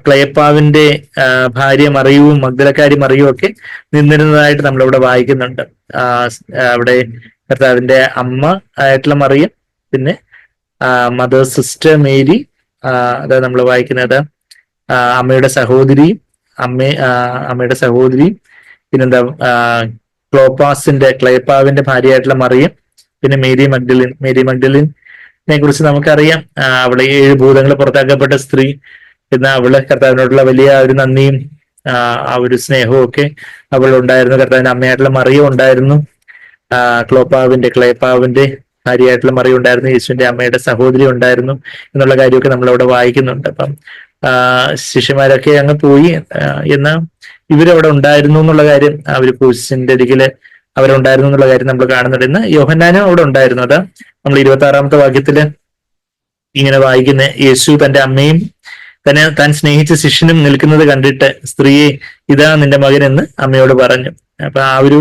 ക്ലയപ്പാവിന്റെ ഭാര്യ മറിയവും മഗ്ദലക്കാരി മറിയവും ഒക്കെ നിന്നിരുന്നതായിട്ട് നമ്മളിവിടെ വായിക്കുന്നുണ്ട്. അവിടെ കർത്താവിന്റെ അമ്മ ആയിട്ടുള്ള മറിയം, പിന്നെ മദർ സിസ്റ്റർ മേരി, അതായത് നമ്മൾ വായിക്കുന്നത് അമ്മയുടെ സഹോദരിയും അമ്മയുടെ സഹോദരിയും, പിന്നെന്താ ക്ലയപ്പാവിന്റെ ഭാര്യയായിട്ടുള്ള മറിയം, പിന്നെ മേരി മഗ്ദലിനെ കുറിച്ച് നമുക്കറിയാം. അവളെ 7 ഭൂതങ്ങൾ പുറത്താക്കപ്പെട്ട സ്ത്രീ. എന്നാൽ അവള് കർത്താവിനോടുള്ള വലിയ ഒരു നന്ദിയും ആ ഒരു സ്നേഹവും ഒക്കെ അവൾ ഉണ്ടായിരുന്നു. കർത്താവിന്റെ അമ്മയായിട്ടുള്ള മറിയം ഉണ്ടായിരുന്നു, ക്ലയപ്പാവിന്റെ ഭാര്യയായിട്ടുള്ള മറിയം ഉണ്ടായിരുന്നു, യേശുവിന്റെ അമ്മയുടെ സഹോദരി ഉണ്ടായിരുന്നു എന്നുള്ള കാര്യമൊക്കെ നമ്മളവിടെ വായിക്കുന്നുണ്ട്. അപ്പം ശിഷ്യന്മാരൊക്കെ അങ്ങ് പോയി, എന്നാൽ ഇവരവിടെ ഉണ്ടായിരുന്നു എന്നുള്ള കാര്യം, അവർ ക്രൂശിന്റെ അരികില് അവരുണ്ടായിരുന്നു എന്നുള്ള കാര്യം നമ്മൾ കാണുന്നുണ്ട്. ഇന്ന് യോഹന്നാനും അവിടെ ഉണ്ടായിരുന്നു. അതാ നമ്മൾ 26-ാമത്തെ വാക്യത്തില് ഇങ്ങനെ വായിക്കുന്ന, യേശു തന്റെ അമ്മയും തന്നെ താൻ സ്നേഹിച്ച ശിഷ്യനും നിൽക്കുന്നത് കണ്ടിട്ട്, സ്ത്രീയെ ഇതാ നിന്റെ മകൻ എന്ന് അമ്മയോട് പറഞ്ഞു. അപ്പൊ ആ ഒരു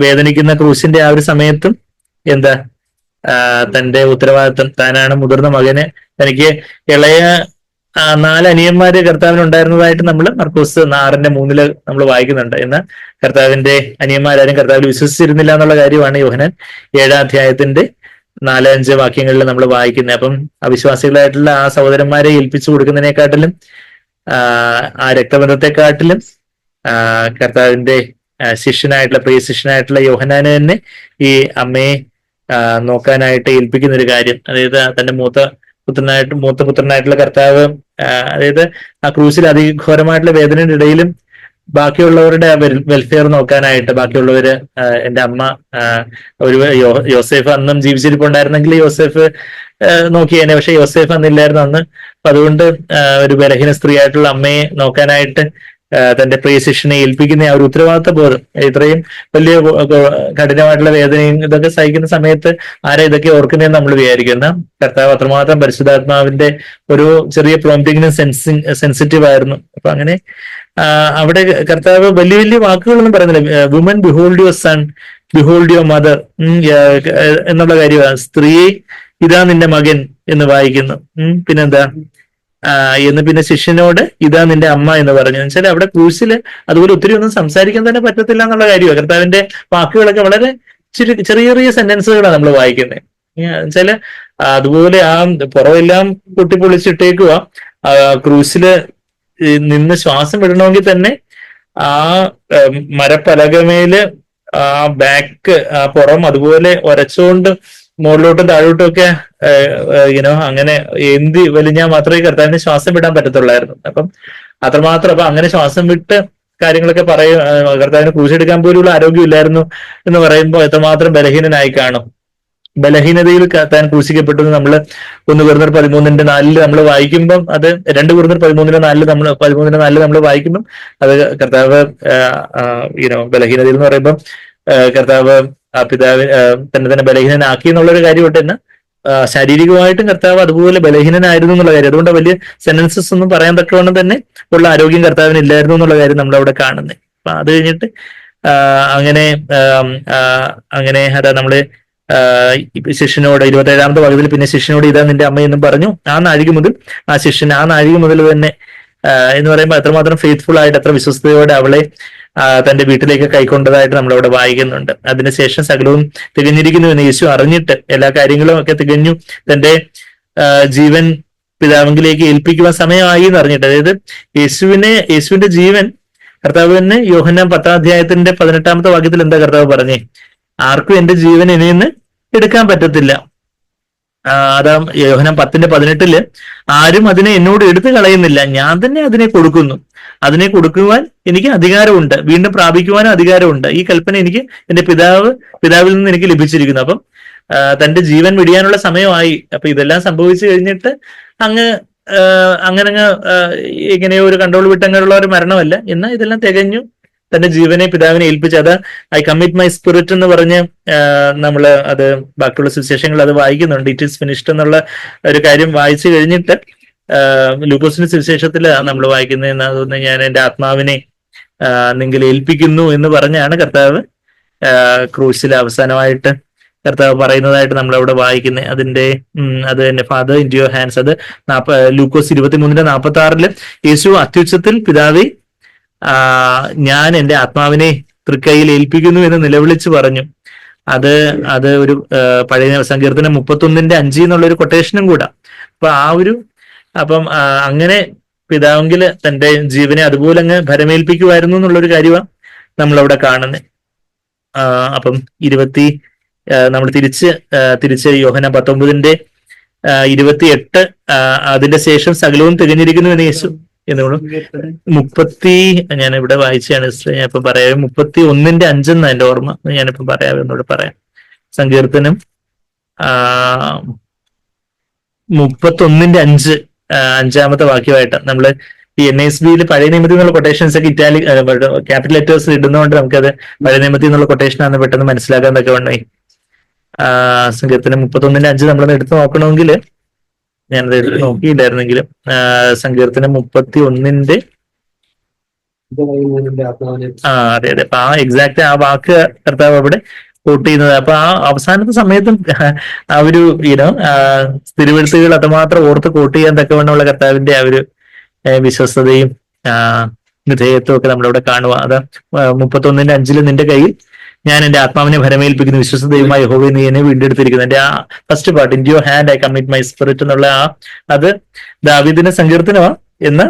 വേദനിക്കുന്ന ക്രൂശിന്റെ ആ ഒരു സമയത്തും എന്താ തന്റെ ഉത്തരവാദിത്വം, താനാണ് മുതിർന്ന മകന്, തനിക്ക് ഇളയ 4 അനിയന്മാര് കർത്താവിനുണ്ടായിരുന്നതായിട്ട് നമ്മൾ മർക്കോസ് 6:3 നമ്മൾ വായിക്കുന്നുണ്ട്. എന്നാൽ കർത്താവിന്റെ അനിയന്മാരാരും കർത്താവിൽ വിശ്വസിച്ചിരുന്നില്ല എന്നുള്ള കാര്യമാണ് യോഹന്നാൻ 7-ാം അധ്യായത്തിന്റെ 4-5 വാക്യങ്ങളിൽ നമ്മൾ വായിക്കുന്നത്. അപ്പം അവിശ്വാസികളായിട്ടുള്ള ആ സഹോദരന്മാരെ ഏൽപ്പിച്ചു കൊടുക്കുന്നതിനെക്കാട്ടിലും ആ രക്തബന്ധത്തെക്കാട്ടിലും കർത്താവിന്റെ പ്രിയ ശിഷ്യനായിട്ടുള്ള യോഹന്നാന് തന്നെ ഈ അമ്മയെ നോക്കാനായിട്ട് ഏൽപ്പിക്കുന്ന ഒരു കാര്യം, അതായത് തന്റെ മൂത്ത പുത്രനായിട്ടുള്ള കർത്താവ്, അതായത് ആ ക്രൂശിൽ അതിഘോരമായിട്ടുള്ള വേദനയുടെ ഇടയിലും ബാക്കിയുള്ളവരുടെ വെൽഫെയർ നോക്കാനായിട്ട്, ബാക്കിയുള്ളവര്, എന്റെ അമ്മ, ഒരു യോസേഫ് അന്നും ജീവിച്ചിരിപ്പുണ്ടായിരുന്നെങ്കിൽ യോസേഫ് നോക്കിയേനെ, പക്ഷെ യോസേഫ് അന്നില്ലായിരുന്നു അന്ന്. അപ്പൊ അതുകൊണ്ട് ഒരു ബലഹീന സ്ത്രീ ആയിട്ടുള്ള അമ്മയെ നോക്കാനായിട്ട് തന്റെ പ്രിയ ശിഷ്യനെ ഏൽപ്പിക്കുന്ന ആ ഒരു ഉത്തരവാദിത്ത ബോധം, ഇത്രയും വലിയ കഠിനമായിട്ടുള്ള വേദനയും ഇതൊക്കെ സഹിക്കുന്ന സമയത്ത് ആരാ ഇതൊക്കെ ഓർക്കുന്നതെന്ന് നമ്മൾ വിചാരിക്കുന്ന, കർത്താവ് അത്രമാത്രം പരിശുദ്ധാത്മാവിന്റെ ഒരു ചെറിയ പ്രോംപ്റ്റിങ്ങിനും സെൻസിറ്റീവ് ആയിരുന്നു. അപ്പൊ അങ്ങനെ അവിടെ കർത്താവ് വലിയ വലിയ വാക്കുകളൊന്നും പറയുന്നില്ല. Woman behold your son, behold your mother എന്നുള്ള കാര്യമാണ്. സ്ത്രീയെ ഇതാ നിന്റെ മകൻ എന്ന് വായിക്കുന്നു. പിന്നെന്താ എന്ന് പിന്നെ ശിഷ്യനോട് ഇതാ നിന്റെ അമ്മ എന്ന് പറഞ്ഞു. എന്നുവെച്ചാൽ അവിടെ ക്രൂശില് അതുപോലെ ഒത്തിരി ഒന്നും സംസാരിക്കാൻ തന്നെ പറ്റത്തില്ല എന്നുള്ള കാര്യമാണ്. കർത്താവിന്റെ വാക്കുകളൊക്കെ വളരെ ചെറിയ ചെറിയ സെന്റൻസുകളാണ് നമ്മൾ വായിക്കുന്നത്. എന്നുവെച്ചാല് അതുപോലെ ആ പുറമെല്ലാം പൊട്ടിപ്പൊളിച്ചിട്ടേക്കുക, ക്രൂശില് നിന്ന് ശ്വാസം വിടണമെങ്കിൽ തന്നെ ആ മരപ്പലകമേല് ആ ബാക്ക്, ആ പുറം അതുപോലെ ഒരച്ചുകൊണ്ട് മുകളിലോട്ടും താഴോട്ടും ഒക്കെ അങ്ങനെ എന്തി വലിഞ്ഞാൽ മാത്രമേ കർത്താവിന് ശ്വാസം വിടാൻ പറ്റത്തുള്ളായിരുന്നു. അപ്പം അത്രമാത്രം, അപ്പൊ അങ്ങനെ ശ്വാസം വിട്ട് കാര്യങ്ങളൊക്കെ കർത്താവിന് ക്രൂശെടുക്കാൻ പോലുള്ള ആരോഗ്യം ഇല്ലായിരുന്നു എന്ന് പറയുമ്പോൾ എത്രമാത്രം ബലഹീനനായി കാണും. ബലഹീനതയിൽ താൻ ക്രൂശിക്കപ്പെട്ടു എന്ന് നമ്മൾ 1 Corinthians 13:4 നമ്മൾ വായിക്കുമ്പം, അത് 2 Corinthians 13:4 നമ്മൾ 13:4 നമ്മൾ വായിക്കുമ്പം അത് കർത്താവ് ബലഹീനതയിൽ എന്ന് പറയുമ്പം കർത്താവ് തന്നെ ബലഹീനനാക്കി എന്നുള്ളൊരു കാര്യമായിട്ട് തന്നെ ശാരീരികമായിട്ടും കർത്താവ് അതുപോലെ ബലഹീനനായിരുന്നു എന്നുള്ള കാര്യം. അതുകൊണ്ട് വലിയ സെന്റൻസസ് ഒന്നും പറയാൻ തക്കവണ്ണം തന്നെ ഉള്ള ആരോഗ്യം കർത്താവിന് ഇല്ലായിരുന്നു എന്നുള്ള കാര്യം നമ്മളവിടെ കാണുന്നത്. അപ്പൊ അത് കഴിഞ്ഞിട്ട് അങ്ങനെ അതാ നമ്മള് ശിഷ്യനോട് 27ാമത്തെ ഭാഗത്തിൽ പിന്നെ ശിഷ്യനോട് ഇതാ നിന്റെ അമ്മയെന്നും പറഞ്ഞു. ആ നാഴിക മുതൽ തന്നെ എന്ന് പറയുമ്പോൾ അത്രമാത്രം ഫെയ്ത്ത്ഫുൾ ആയിട്ട്, അത്ര വിശ്വസ്തയോടെ അവളെ തന്റെ വീട്ടിലേക്ക് കൈക്കൊണ്ടതായിട്ട് നമ്മളവിടെ വായിക്കുന്നുണ്ട്. അതിനുശേഷം സകലവും തികഞ്ഞിരിക്കുന്നു എന്ന് യേശു അറിഞ്ഞിട്ട്, എല്ലാ കാര്യങ്ങളും ഒക്കെ തികഞ്ഞു, തന്റെ ജീവൻ പിതാവിലേക്ക് ഏൽപ്പിക്കുവാൻ സമയമായി എന്ന് അറിഞ്ഞിട്ട്, അതായത് യേശുവിന്റെ ജീവൻ കർത്താവിന് യോഹന്നാൻ 10-ാം അധ്യായത്തിന്റെ 18ാമത്തെ എന്താ കർത്താവ് പറഞ്ഞേ? ആർക്കും എന്റെ ജീവൻ ഇനിയെന്ന് എടുക്കാൻ പറ്റത്തില്ല. അതാ യോഹന്നാൻ 10:18 ആരും അതിനെ എന്നോട് എടുത്തു കളയുന്നില്ല, ഞാൻ തന്നെ അതിനെ കൊടുക്കുന്നു. അതിനെ കൊടുക്കുവാൻ എനിക്ക് അധികാരമുണ്ട്, വീണ്ടും പ്രാപിക്കുവാനും അധികാരമുണ്ട്. ഈ കൽപ്പന എനിക്ക് എന്റെ പിതാവിൽ നിന്ന് എനിക്ക് ലഭിച്ചിരിക്കുന്നു. അപ്പം തന്റെ ജീവൻ വിടിയാനുള്ള സമയമായി. അപ്പൊ ഇതെല്ലാം സംഭവിച്ചു കഴിഞ്ഞിട്ട് അങ്ങനെ ഇങ്ങനെ ഒരു കൺട്രോൾ വിട്ടങ്ങനെയുള്ള ഒരു മരണമല്ല, എന്നാൽ ഇതെല്ലാം തികഞ്ഞു, തന്റെ ജീവനെ പിതാവിനെ ഏൽപ്പിച്ച്, അത് ഐ കമ്മിറ്റ് മൈ സ്പിരിറ്റ് എന്ന് പറഞ്ഞ് നമ്മള് അത് ബാക്കിയുള്ള സുവിശേഷങ്ങൾ അത് വായിക്കുന്നുണ്ട്. ഇറ്റ് ഈസ് ഫിനിഷ്ഡ് എന്നുള്ള ഒരു കാര്യം വായിച്ചു കഴിഞ്ഞിട്ട് ലൂക്കോസിന്റെ സുവിശേഷത്തിൽ നമ്മൾ വായിക്കുന്നതെന്ന് തോന്നുന്നു, ഞാൻ എന്റെ ആത്മാവിനെ നിങ്ങൾ ഏൽപ്പിക്കുന്നു എന്ന് പറഞ്ഞാണ് കർത്താവ് ക്രൂശിൽ അവസാനമായിട്ട് കർത്താവ് പറയുന്നതായിട്ട് നമ്മളവിടെ വായിക്കുന്നത്. അത് തന്നെ ഫാദർ ഇൻ യുവർ ഹാൻഡ്സ്. അത് ലൂക്കോസ് 23:46 യേശു അത്യുച്ചത്തിൽ പിതാവേ ഞാൻ എന്റെ ആത്മാവിനെ തൃക്കൈയിൽ ഏൽപ്പിക്കുന്നു എന്ന് നിലവിളിച്ച് പറഞ്ഞു. അത് ഒരു പഴയ സങ്കീർത്തനം 31:5 എന്നുള്ളൊരു കൊട്ടേഷനും കൂടാ. അപ്പം അങ്ങനെ പിതാവെങ്കില് തന്റെ ജീവനെ അതുപോലെ അങ്ങ് ഭരമേൽപ്പിക്കുമായിരുന്നു എന്നുള്ളൊരു കാര്യമാണ് നമ്മളവിടെ കാണുന്നത്. അപ്പം നമ്മൾ തിരിച്ച് യോഹന്നാൻ 19:28 അതിന്റെ ശേഷം സകലവും തികഞ്ഞിരിക്കുന്നു എന്ന് യേശു എന്നോട് ഞാൻ ഇവിടെ വായിച്ചാണ്, ഞാൻ ഇപ്പൊ പറയാം 31:5 എന്നാ എന്റെ ഓർമ്മ, ഞാനിപ്പോ പറയാം എന്നോട് പറയാം. സങ്കീർത്തനം 31:5 5ാമത്തെ വാക്യമായിട്ട് നമ്മള് ഈ NSBയിൽ പഴയ നിയമത്തിൽ നിന്നുള്ള കൊട്ടേഷൻസ് ഒക്കെ ക്യാപിറ്റൽ ലെറ്റേഴ്സ് ഇടുന്നതുകൊണ്ട് നമുക്കത് പഴയ നിയമത്തിൽ നിന്നുള്ള കൊട്ടേഷൻ ആണെന്ന് പെട്ടെന്ന് മനസ്സിലാക്കാൻ തക്ക വേണ്ടേ. സങ്കീർത്തനം 31:5 നമ്മളത് എടുത്ത് നോക്കണമെങ്കിൽ, ഞാനത് എടുത്ത് നോക്കിയില്ലായിരുന്നെങ്കിലും, സങ്കീർത്തനം 31 അതെ. അപ്പൊ എക്സാക്ട് ആ വാക്ക് കർത്താവ് അവിടെ കോട്ട് ചെയ്യുന്നത്. അപ്പൊ ആ അവസാനത്തെ സമയത്തും ആ ഒരു തിരുവെഴുത്തുകൾ അത്രമാത്രം ഓർത്ത് കോട്ട് ചെയ്യാൻ തക്കവണ്ണമുള്ള കർത്താവിന്റെ ആ ഒരു വിശ്വസ്തതയും വിധേയത്വം ഒക്കെ നമ്മളവിടെ കാണുക. അത് 31:5 നിന്റെ കയ്യിൽ ഞാൻ എന്റെ ആത്മാവിനെ ഭരമേൽപ്പിക്കുന്നു, വിശ്വസ്തയുമായി യഹോവേ നീ എന്നെ വീണ്ടെടുത്തിരിക്കുന്നു. എന്റെ ആ first part in your hand I commit my spirit എന്നുള്ള അത് ദാവീദിന്റെ സങ്കീർത്തനമാ. എന്ന്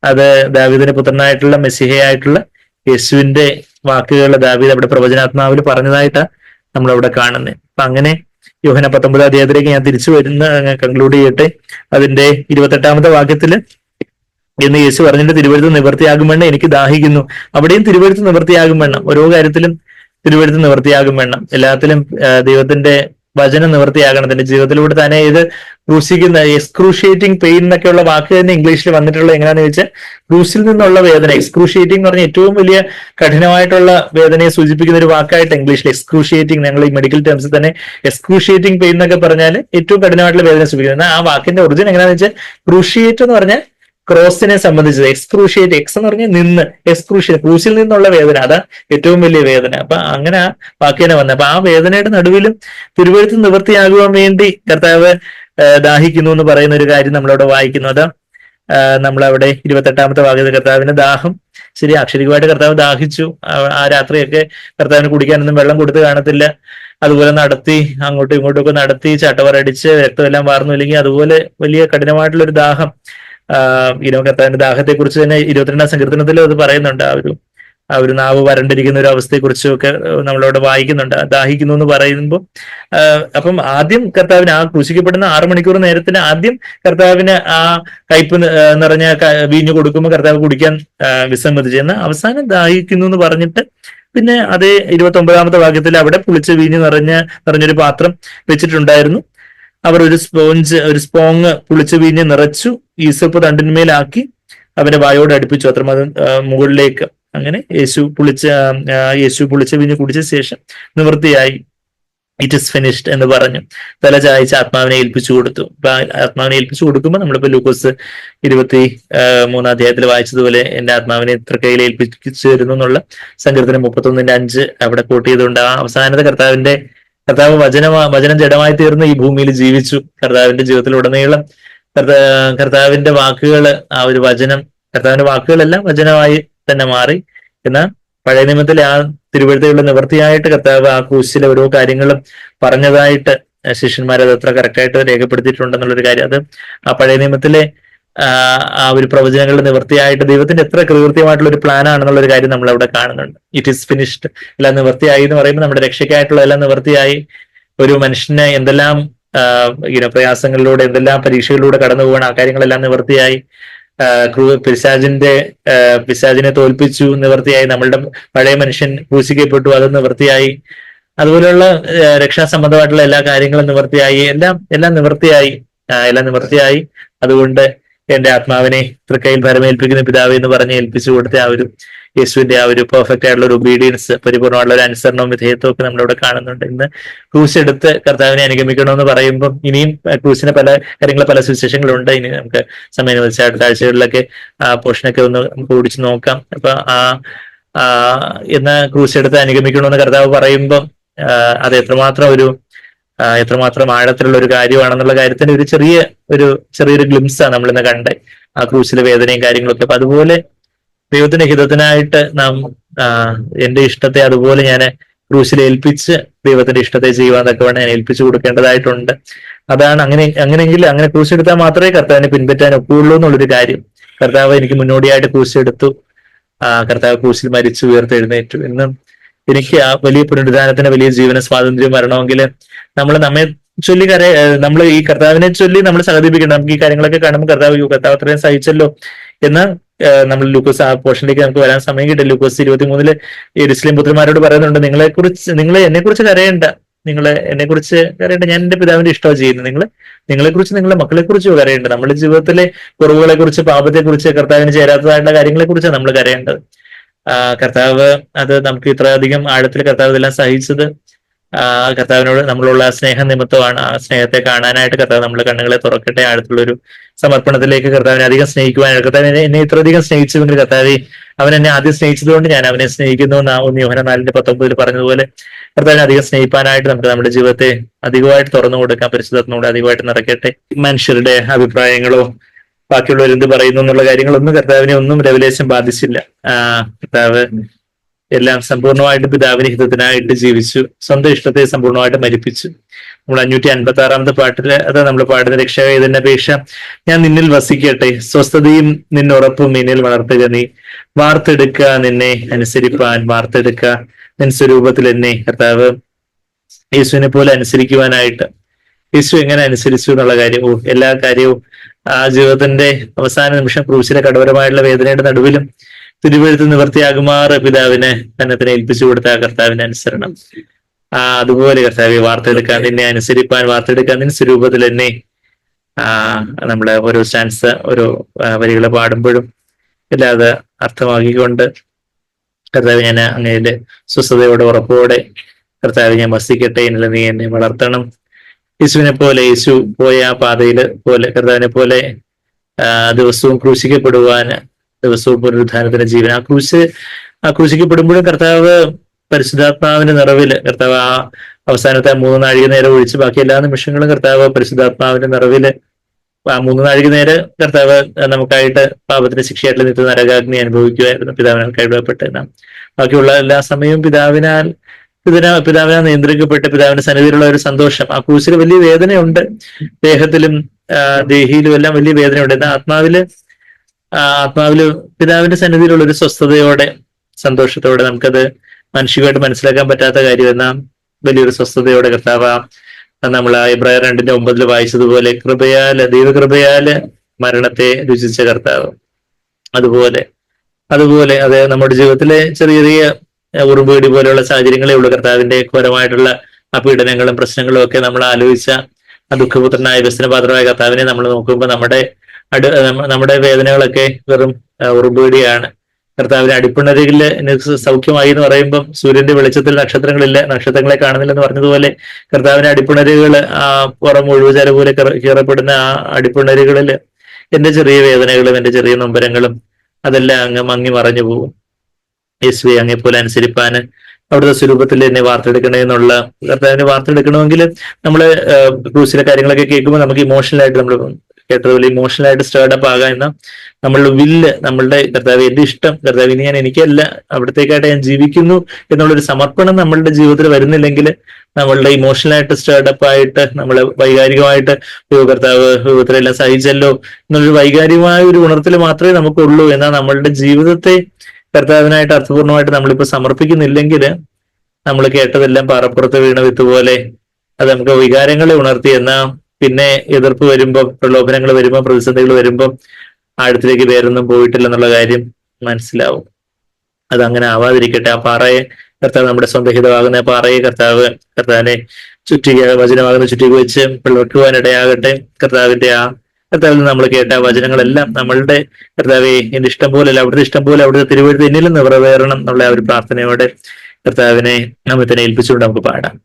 അത് ദാവീദിന്റെ പുത്രനായിട്ടുള്ള മെസ്സിഹയായിട്ടുള്ള യേശുവിന്റെ വാക്കുകൾ ദാവീദ് അവിടെ പ്രവചനാത്മാവിൽ പറഞ്ഞതായിട്ടാണ് നമ്മളവിടെ കാണുന്നത്. അപ്പൊ അങ്ങനെ യോഹന്നാൻ 19-ാം അധ്യായത്തിലേക്ക് ഞാൻ തിരിച്ചു കൺക്ലൂഡ് ചെയ്യട്ടെ. അതിന്റെ 28ാമത്തെ വാക്യത്തില് എന്ന് യേശു പറഞ്ഞിട്ട് തിരുവെഴുത്ത് നിവൃത്തിയാകും വേണം എനിക്ക് ദാഹിക്കുന്നു. അവിടെയും തിരുവെഴുത്ത് നിവൃത്തിയാകും വേണം, ഓരോ കാര്യത്തിലും തിരുവെഴുത്ത് നിവൃത്തിയാകും വേണം, എല്ലാത്തിലും ദൈവത്തിന്റെ വചനം നിവൃത്തിയാകണം. തന്റെ ജീവിതത്തിലൂടെ തന്നെ ഇത് ക്രൂശിക്കുന്ന എക്സ്ക്രൂഷിയേറ്റിംഗ് പെയിൻ എന്നൊക്കെയുള്ള വാക്ക് തന്നെ ഇംഗ്ലീഷിൽ വന്നിട്ടുള്ളത് എങ്ങനെയാന്ന് വെച്ചാൽ ക്രൂശിൽ നിന്നുള്ള വേദന. എക്സ്ക്രൂഷിയേറ്റിംഗ് എന്ന് പറഞ്ഞാൽ ഏറ്റവും വലിയ കഠിനമായിട്ടുള്ള വേദനയെ സൂചിപ്പിക്കുന്ന ഒരു വാക്കായിട്ട് ഇംഗ്ലീഷിൽ എക്സ്ക്രൂഷിയേറ്റിംഗ്, ഞങ്ങൾ ഈ മെഡിക്കൽ ടേംസിൽ തന്നെ എക്സ്ക്രൂഷിയേറ്റിംഗ് പെയിൻ എന്നൊക്കെ പറഞ്ഞാൽ ഏറ്റവും കഠിനമായിട്ടുള്ള വേദന സൂചിപ്പിക്കുന്നത്. ആ വാക്കിന്റെ ഒറിജിൻ എങ്ങനെയാന്ന് വെച്ചാൽ ക്രൂഷിയേറ്റ് എന്ന് പറഞ്ഞാൽ ക്രോസിനെ സംബന്ധിച്ചത്, എക്സ്ക്രൂഷിയേറ്റ്, എക്സ് എന്ന് പറഞ്ഞാൽ നിന്ന്, എക്സ്ക്രൂഷിയേറ്റ് ക്രൂശിൽ നിന്നുള്ള വേദന, അതാ ഏറ്റവും വലിയ വേദന. അപ്പൊ അങ്ങനെ ആ വാക്യനെ വന്നത്. അപ്പൊ ആ വേദനയുടെ നടുവിലും തിരുവെഴുത്ത് നിവൃത്തിയാകുവാൻ വേണ്ടി കർത്താവ് ദാഹിക്കുന്നു എന്ന് പറയുന്ന ഒരു കാര്യം നമ്മളവിടെ വായിക്കുന്നു. അതാ നമ്മളവിടെ 28ാമത്തെ വാക്യത്തിൽ കർത്താവിന്റെ ദാഹം, ശരി, അക്ഷരികമായിട്ട് കർത്താവ് ദാഹിച്ചു. ആ രാത്രിയൊക്കെ കർത്താവിന് കുടിക്കാനൊന്നും വെള്ളം കൊടുത്ത് കാണത്തില്ല. അതുപോലെ നടത്തി അങ്ങോട്ടും ഇങ്ങോട്ടും ഒക്കെ നടത്തി ചട്ടവറടിച്ച് രക്തമെല്ലാം വാർന്നു. ഇല്ലെങ്കിൽ അതുപോലെ വലിയ കഠിനമായിട്ടുള്ള ഒരു ദാഹം. കർത്താവിന്റെ ദാഹത്തെ കുറിച്ച് തന്നെ 22ാം സങ്കീർത്തനത്തിൽ അത് പറയുന്നുണ്ട്. ആ ഒരു നാവ് വരണ്ടിരിക്കുന്ന ഒരു അവസ്ഥയെ കുറിച്ചൊക്കെ നമ്മളവിടെ വായിക്കുന്നുണ്ട്. ദാഹിക്കുന്നു എന്ന് പറയുമ്പോൾ അപ്പം ആദ്യം കർത്താവിന് ആ ക്രൂശിക്കപ്പെടുന്ന 6 മണിക്കൂർ നേരത്തിന് ആദ്യം കർത്താവിന് ആ കയ്പ് നിറഞ്ഞ വീഞ്ഞു കൊടുക്കുമ്പോൾ കർത്താവ് കുടിക്കാൻ വിസമ്മതിച്ചു. എന്നാൽ അവസാനം ദാഹിക്കുന്നു എന്ന് പറഞ്ഞിട്ട് പിന്നെ അതേ 29-ാമത്തെ വാക്യത്തിൽ അവിടെ പുളിച്ച വീഞ്ഞ് നിറഞ്ഞൊരു പാത്രം വെച്ചിട്ടുണ്ടായിരുന്നു. അവർ ഒരു സ്പോങ് പുളിച്ച വീഞ്ഞ് നിറച്ചു, ഈസപ്പ് തണ്ടിന്മേലാക്കി അവന്റെ വായോട് അടുപ്പിച്ചു, അത്രമാത്രം മുകളിലേക്ക്. അങ്ങനെ യേശു പുളിച്ച വീഞ്ഞ് കുടിച്ച ശേഷം നിവൃത്തിയായി, ഇറ്റ് ഇസ് ഫിനിഷ്ഡ് എന്ന് പറഞ്ഞു തല ചായച്ച് ആത്മാവിനെ ഏൽപ്പിച്ചു കൊടുത്തു. അപ്പൊ ആത്മാവിനെ ഏൽപ്പിച്ചു കൊടുക്കുമ്പോൾ നമ്മളിപ്പോ ലൂക്കോസ് 23-ാം അധ്യായത്തിൽ വായിച്ചതുപോലെ എന്റെ ആത്മാവിനെ തൃക്കൈയിൽ ഏൽപ്പിച്ചു തരുന്നു എന്നുള്ള സങ്കീർത്തനം 31:5 അവിടെ കോട്ട് ചെയ്തുകൊണ്ട് ആ അവസാനത്തെ കർത്താവ് വചനം ജഡമായി തീർന്ന് ഈ ഭൂമിയിൽ ജീവിച്ചു. കർത്താവിന്റെ ജീവിതത്തിലുടനീളം കർത്താവിന്റെ വാക്കുകൾ, ആ ഒരു വചനം, കർത്താവിന്റെ വാക്കുകളെല്ലാം വചനമായി തന്നെ മാറി. എന്നാൽ പഴയ നിയമത്തിലെ ആ തിരുവഴുത്തുകളുടെ നിവൃത്തിയായിട്ട് കർത്താവ് ആ ക്രൂശിലെ ഓരോ കാര്യങ്ങളും പറഞ്ഞതായിട്ട് ശിഷ്യന്മാർ അത് അത്ര കറക്റ്റായിട്ട് രേഖപ്പെടുത്തിയിട്ടുണ്ടെന്നുള്ളൊരു കാര്യം, അത് ആ പഴയ നിയമത്തിലെ ആ ഒരു പ്രവചനങ്ങളുടെ നിവൃത്തിയായിട്ട് ദൈവത്തിന്റെ എത്ര കൃത്യമായിട്ടുള്ള ഒരു പ്ലാൻ ആണെന്നുള്ള കാര്യം നമ്മൾ അവിടെ കാണുന്നുണ്ട്. ഇറ്റ് ഈസ് ഫിനിഷ്ഡ്, എല്ലാം നിവൃത്തിയായി എന്ന് പറയുമ്പോൾ നമ്മുടെ രക്ഷയ്ക്കായിട്ടുള്ള എല്ലാം നിവൃത്തിയായി. ഒരു മനുഷ്യനെ എന്തെല്ലാം പ്രയാസങ്ങളിലൂടെ, എന്തെല്ലാം പരീക്ഷകളിലൂടെ കടന്നു പോകണം, ആ കാര്യങ്ങളെല്ലാം നിവൃത്തിയായി. പിശാചിനെ തോൽപ്പിച്ചു, നിവൃത്തിയായി. നമ്മളുടെ പഴയ മനുഷ്യൻ ക്രൂശിക്കപ്പെട്ടു, അത് നിവൃത്തിയായി. അതുപോലെയുള്ള രക്ഷാസംബന്ധമായിട്ടുള്ള എല്ലാ കാര്യങ്ങളും നിവൃത്തിയായി. എല്ലാം നിവൃത്തിയായി. അതുകൊണ്ട് എന്റെ ആത്മാവിനെ തൃക്കൈയിൽ ഭരമേൽപ്പിക്കുന്ന പിതാവ് എന്ന് പറഞ്ഞ് ഏൽപ്പിച്ചു കൊടുത്ത ആ ഒരു യേശുവിന്റെ ആ ഒരു പെർഫെക്റ്റ് ആയിട്ടുള്ള ഒരു ഒബീഡിയൻസ്, പരിപൂർണ്ണമായിട്ടുള്ള ഒരു അനുസരണവും വിധേയത്വവും ഒക്കെ നമ്മളിവിടെ കാണുന്നുണ്ട്. ഇന്ന് ക്രൂശ് എടുത്ത് കർത്താവിനെ അനുഗമിക്കണമെന്ന് പറയുമ്പോൾ ഇനിയും ക്രൂശിന് പല കാര്യങ്ങൾ, പല സുവിശേഷങ്ങളുണ്ട്. ഇനി നമുക്ക് സമയം വെച്ച അടുത്ത ആഴ്ചകളിലൊക്കെ ആ പോർഷനൊക്കെ ഒന്ന് നമുക്ക് ഓടിച്ചു നോക്കാം. അപ്പൊ ഇന്ന് ക്രൂശ് എടുത്ത് അനുഗമിക്കണമെന്ന് കർത്താവ് പറയുമ്പോൾ അത് എത്രമാത്രം ആഴത്തിലുള്ള ഒരു കാര്യമാണെന്നുള്ള കാര്യത്തിന്റെ ചെറിയൊരു ഗ്ലിംസാണ് നമ്മളിന്ന് കണ്ട് ആ ക്രൂശിലെ വേദനയും കാര്യങ്ങളൊക്കെ. അപ്പൊ അതുപോലെ ദൈവത്തിന്റെ ഹിതത്തിനായിട്ട് നാം എന്റെ ഇഷ്ടത്തെ അതുപോലെ ഞാൻ ക്രൂശിൽ ഏൽപ്പിച്ച് ദൈവത്തിന്റെ ഇഷ്ടത്തെ ചെയ്യുവാന്നൊക്കെ വേണം ഞാൻ ഏൽപ്പിച്ചു കൊടുക്കേണ്ടതായിട്ടുണ്ട്. അതാണ് അങ്ങനെയെങ്കിൽ അങ്ങനെ ക്രൂശെടുത്താൽ മാത്രമേ കർത്താവിനെ പിൻപറ്റാൻ ഒക്കുകയുള്ളൂ എന്നുള്ളൊരു കാര്യം. കർത്താവ് എനിക്ക് മുന്നോടിയായിട്ട് ക്രൂശെടുത്തു, കർത്താവ് ക്രൂശിൽ മരിച്ചു ഉയർത്തെഴുന്നേറ്റു. ഇന്നും എനിക്ക് ആ വലിയ പുനരുദ്ധാനത്തിന്, വലിയ ജീവന സ്വാതന്ത്ര്യം വരണമെങ്കിൽ നമ്മെ ചൊല്ലി നമ്മൾ ഈ കർത്താവിനെ ചൊല്ലി നമ്മൾ സഹതിപ്പിക്കണം. നമുക്ക് ഈ കാര്യങ്ങളൊക്കെ കാണുമ്പോൾ കർത്താവ് അത്രയും സഹിച്ചല്ലോ എന്ന് നമ്മൾ ലൂക്കോസ് ആ പോർഷനിലേക്ക് നമുക്ക് വരാൻ സമയം കിട്ടില്ല. ലൂക്കോസ് 23 യെരൂശലേം പുത്രന്മാരോട് പറയുന്നുണ്ട്, നിങ്ങൾ എന്നെക്കുറിച്ച് കരയണ്ട, ഞാൻ എന്റെ പിതാവിന്റെ ഇഷ്ടമാണ് ചെയ്യുന്നത്. നിങ്ങളെക്കുറിച്ച്, നിങ്ങളുടെ മക്കളെക്കുറിച്ചോ കരയേണ്ടത്. നമ്മുടെ ജീവിതത്തിലെ കുറവുകളെ കുറിച്ച്, പാപത്തെ കുറിച്ച്, കർത്താവിന് ചേരാത്തതായിട്ടുള്ള കാര്യങ്ങളെ കുറിച്ച് നമ്മൾ കരയേണ്ടത്. കർത്താവ് അത് നമുക്ക് ഇത്രയധികം ആഴത്തിൽ കർത്താവ് ഇതെല്ലാം സഹിച്ചത് കർത്താവിനോട് നമ്മളുള്ള സ്നേഹ നിമിത്തമാണ്. ആ സ്നേഹത്തെ കാണാനായിട്ട് കർത്താവ് നമ്മുടെ കണ്ണുകളെ തുറക്കട്ടെ. ആഴത്തുള്ളൊരു സമർപ്പണത്തിലേക്ക് കർത്താവിനെ അധികം സ്നേഹിക്കുവാനായിട്ട്. കർത്താവ് എന്നെ ഇത്രയധികം സ്നേഹിച്ചുവെങ്കിൽ കർത്താവ് അവൻ എന്നെ ആദ്യം സ്നേഹിച്ചതുകൊണ്ട് ഞാൻ അവനെ സ്നേഹിക്കുന്നു എന്ന് 1 യോഹന്നാൻ 4:19 പറഞ്ഞതുപോലെ കർത്താവിനെ അധികം സ്നേഹിപ്പാനായിട്ട് നമുക്ക് നമ്മുടെ ജീവിതത്തെ അധികമായിട്ട് തുറന്നു കൊടുക്കാം. പരിശുദ്ധത്തിനോട് അധികമായിട്ട് നിറയ്ക്കട്ടെ. മനുഷ്യരുടെ അഭിപ്രായങ്ങളോ ബാക്കിയുള്ളവർ എന്ത് പറയുന്നു എന്നുള്ള കാര്യങ്ങളൊന്നും കർത്താവിനെ ഒന്നും റെവലേഷൻ ബാധിച്ചില്ല. കർത്താവ് എല്ലാം സമ്പൂർണ്ണമായിട്ട് പിതാവിന്റെ ഹിതത്തിനായിട്ട് ജീവിച്ചു, സ്വന്തം ഇഷ്ടത്തെ സമ്പൂർണ്ണമായിട്ട് മരിപ്പിച്ചു. നമ്മൾ 556-ാമത്തെ പാട്ടില് അത് നമ്മൾ പാടുന്ന രക്ഷാവേദന അപേക്ഷ, ഞാൻ നിന്നിൽ വസിക്കട്ടെ, സ്വസ്ഥതയും നിന്നുറപ്പും എന്നിൽ വളർത്തുക, നീ വാർത്തെടുക്കുക നിന്നെ അനുസരിപ്പാൻ, വാർത്തെടുക്കുക നിൻ സ്വരൂപത്തിൽ എന്നെ. കർത്താവ് യേശുവിനെ പോലെ അനുസരിക്കുവാനായിട്ട്, യേശു എങ്ങനെ അനുസരിച്ചു എന്നുള്ള കാര്യവും എല്ലാ കാര്യവും ആ ജീവിതത്തിന്റെ അവസാന നിമിഷം ക്രൂശിലെ കഠോരമായിട്ടുള്ള വേദനയുടെ നടുവിലും തിരുവെഴുത്ത് നിവൃത്തിയാകുമാറ് പിതാവിനെ തന്നെ ഏൽപ്പിച്ചു കൊടുത്ത കർത്താവിന്റെ അനുസരണം. അതുപോലെ കർത്താവെ വാർത്തെടുക്കാൻ, നിന്നെ അനുസരിപ്പാൻ, വാർത്തെടുക്കാൻ നിൻ സ്വരൂപത്തിൽ എന്നെ. നമ്മള് ഓരോ സ്റ്റാൻസ്, ഓരോ വരികൾ പാടുമ്പോഴും എല്ലാതെ അർത്ഥമാക്കിക്കൊണ്ട് കർത്താവ് ഞാൻ അങ്ങയുടെ സ്വസ്ഥതയോടെ ഉറപ്പോടെ കർത്താവ് ഞാൻ വസിക്കട്ടെ, എന്നില്ല നീ എന്നെ വളർത്തണം. യേശുവിനെ പോലെ, യേശു പോയ ആ പാതയിൽ പോലെ കർത്താവിനെ പോലെ ദിവസവും ക്രൂശിക്കപ്പെടുവാൻ, ദിവസവും പുനരുദ്ധാനത്തിന്റെ ജീവൻ. ആ ക്രൂശിക്കപ്പെടുമ്പോഴും കർത്താവ് പരിശുദ്ധാത്മാവിന്റെ നിറവില്, കർത്താവ് ആ അവസാനത്തെ 3 നാഴിക നേരം ഒഴിച്ച് ബാക്കി എല്ലാ നിമിഷങ്ങളും കർത്താവ് പരിശുദ്ധാത്മാവിന്റെ നിറവില് ആ 3 നാഴിക നേരം കർത്താവ് നമുക്കായിട്ട് പാപത്തിന്റെ ശിക്ഷയായിട്ടുള്ള നിത്യ നരകാഗ്നി അനുഭവിക്കുമായിരുന്നു. പിതാവിനാൽ കൈവിടപ്പെട്ട് നാം ബാക്കിയുള്ള എല്ലാ സമയവും പിതാവിനാൽ നിയന്ത്രിക്കപ്പെട്ട് പിതാവിന്റെ സന്നിധിയിലുള്ള ഒരു സന്തോഷം. ആ ക്രൂശിൽ വലിയ വേദനയുണ്ട്, ദേഹത്തിലും ദേഹിയിലും എല്ലാം വലിയ വേദനയുണ്ട്. എന്നാൽ ആത്മാവില് പിതാവിന്റെ സന്നിധിയിലുള്ള ഒരു സ്വസ്ഥതയോടെ, സന്തോഷത്തോടെ, നമുക്കത് മാനുഷികമായിട്ട് മനസ്സിലാക്കാൻ പറ്റാത്ത കാര്യം എന്നാൽ വലിയൊരു സ്വസ്ഥതയോടെ കർത്താവ് നമ്മൾ എബ്രായർ 2:9 വായിച്ചതുപോലെ ദൈവകൃപയാല് മരണത്തെ രുചിച്ച കർത്താവ്. അതുപോലെ അത് നമ്മുടെ ജീവിതത്തിലെ ചെറിയ ചെറിയ ഉറുമ്പുകടി പോലെയുള്ള സാഹചര്യങ്ങളേ ഉള്ളൂ. കർത്താവിന്റെ ഘോരമായിട്ടുള്ള ആ പീഡനങ്ങളും പ്രശ്നങ്ങളും ഒക്കെ നമ്മൾ ആലോചിച്ച ആ ദുഃഖപുത്രനായ വ്യസനപാത്രമായ കർത്താവിനെ നമ്മൾ നോക്കുമ്പോൾ നമ്മുടെ വേദനകളൊക്കെ വെറും ഉറുമ്പുകടിയാണ്. കർത്താവിന് അടിപ്പിണരികില് സൗഖ്യമായി എന്ന് പറയുമ്പം സൂര്യന്റെ വെളിച്ചത്തിൽ നക്ഷത്രങ്ങളില്ല, നക്ഷത്രങ്ങളെ കാണുന്നില്ലെന്ന് പറഞ്ഞതുപോലെ കർത്താവിന്റെ അടിപ്പിണരുകള് പുറം ഒഴിവുചാല പോലെ കീറപ്പെടുന്ന ആ അടിപ്പിണരുകളില് എന്റെ ചെറിയ വേദനകളും എന്റെ ചെറിയ നൊമ്പരങ്ങളും അതെല്ലാം അങ്ങ് മങ്ങി മറഞ്ഞു പോകും. യേശുവെ അങ്ങെപ്പോലെ അനുസരിപ്പാന് അവിടുത്തെ സ്വരൂപത്തിൽ എന്നെ വാർത്തെടുക്കണേ എന്നുള്ള കർത്താവിനെ വാർത്തെടുക്കണമെങ്കിൽ നമ്മള് ക്രൂസിലെ കാര്യങ്ങളൊക്കെ കേൾക്കുമ്പോൾ നമുക്ക് ഇമോഷണലായിട്ട് നമ്മൾ കേട്ടതുപോലെ ഇമോഷണലായിട്ട് സ്റ്റേർഡപ്പ് ആകാം. എന്ന നമ്മളുടെ വില്ല്, നമ്മളുടെ കർത്താവ് എന്റെ ഇഷ്ടം, കർത്താവ് ഇനി ഞാൻ എനിക്കല്ല അവിടത്തേക്കായിട്ട് ഞാൻ ജീവിക്കുന്നു എന്നുള്ളൊരു സമർപ്പണം നമ്മളുടെ ജീവിതത്തിൽ വരുന്നില്ലെങ്കിൽ നമ്മളുടെ ഇമോഷണലായിട്ട് സ്റ്റേർഡപ്പ് ആയിട്ട് നമ്മള് വൈകാരികമായിട്ട് കർത്താവ് ഇത്രയെല്ലാം സഹിച്ചല്ലോ എന്നുള്ളൊരു വൈകാരികമായ ഒരു ഉണർത്തൽ മാത്രമേ നമുക്കുള്ളൂ. എന്നാൽ നമ്മളുടെ ജീവിതത്തെ കർത്താവിനായിട്ട് അർത്ഥപൂർണമായിട്ട് നമ്മളിപ്പോ സമർപ്പിക്കുന്നില്ലെങ്കിൽ നമ്മൾ കേട്ടതെല്ലാം പാറപ്പുറത്ത് വീണ വിത്ത് പോലെ അത് നമുക്ക് വികാരങ്ങളെ ഉണർത്തി. എന്നാൽ പിന്നെ എതിർപ്പ് വരുമ്പോൾ, പ്രലോഭനങ്ങൾ വരുമ്പോൾ, പ്രതിസന്ധികൾ വരുമ്പോൾ ആഴത്തിലേക്ക് വേറൊന്നും പോയിട്ടില്ലെന്നുള്ള കാര്യം മനസ്സിലാവും. അതങ്ങനെ ആവാതിരിക്കട്ടെ. ആ പാറയെ കർത്താവ് നമ്മുടെ സ്വന്തം ഹിതമാകുന്ന പാറയെ കർത്താവിനെ വചനമാകുന്ന ചുറ്റിക വെച്ച് പിളർക്കുവാനിടയാകട്ടെ. കർത്താവിൽ നിന്ന് നമ്മൾ കേട്ട വചനങ്ങളെല്ലാം നമ്മളുടെ കർത്താവെ എന്റെ ഇഷ്ടം പോലെയല്ല അവിടുത്തെ ഇഷ്ടം പോലെ അവിടുത്തെ തിരുവഴുത്ത് എന്നിലും നിറവേറണം എന്നുള്ള ആ ഒരു പ്രാർത്ഥനയോടെ കർത്താവിനെ നമ്മെ തന്നെ ഏൽപ്പിച്ചുകൊണ്ട് നമുക്ക് പാടാം.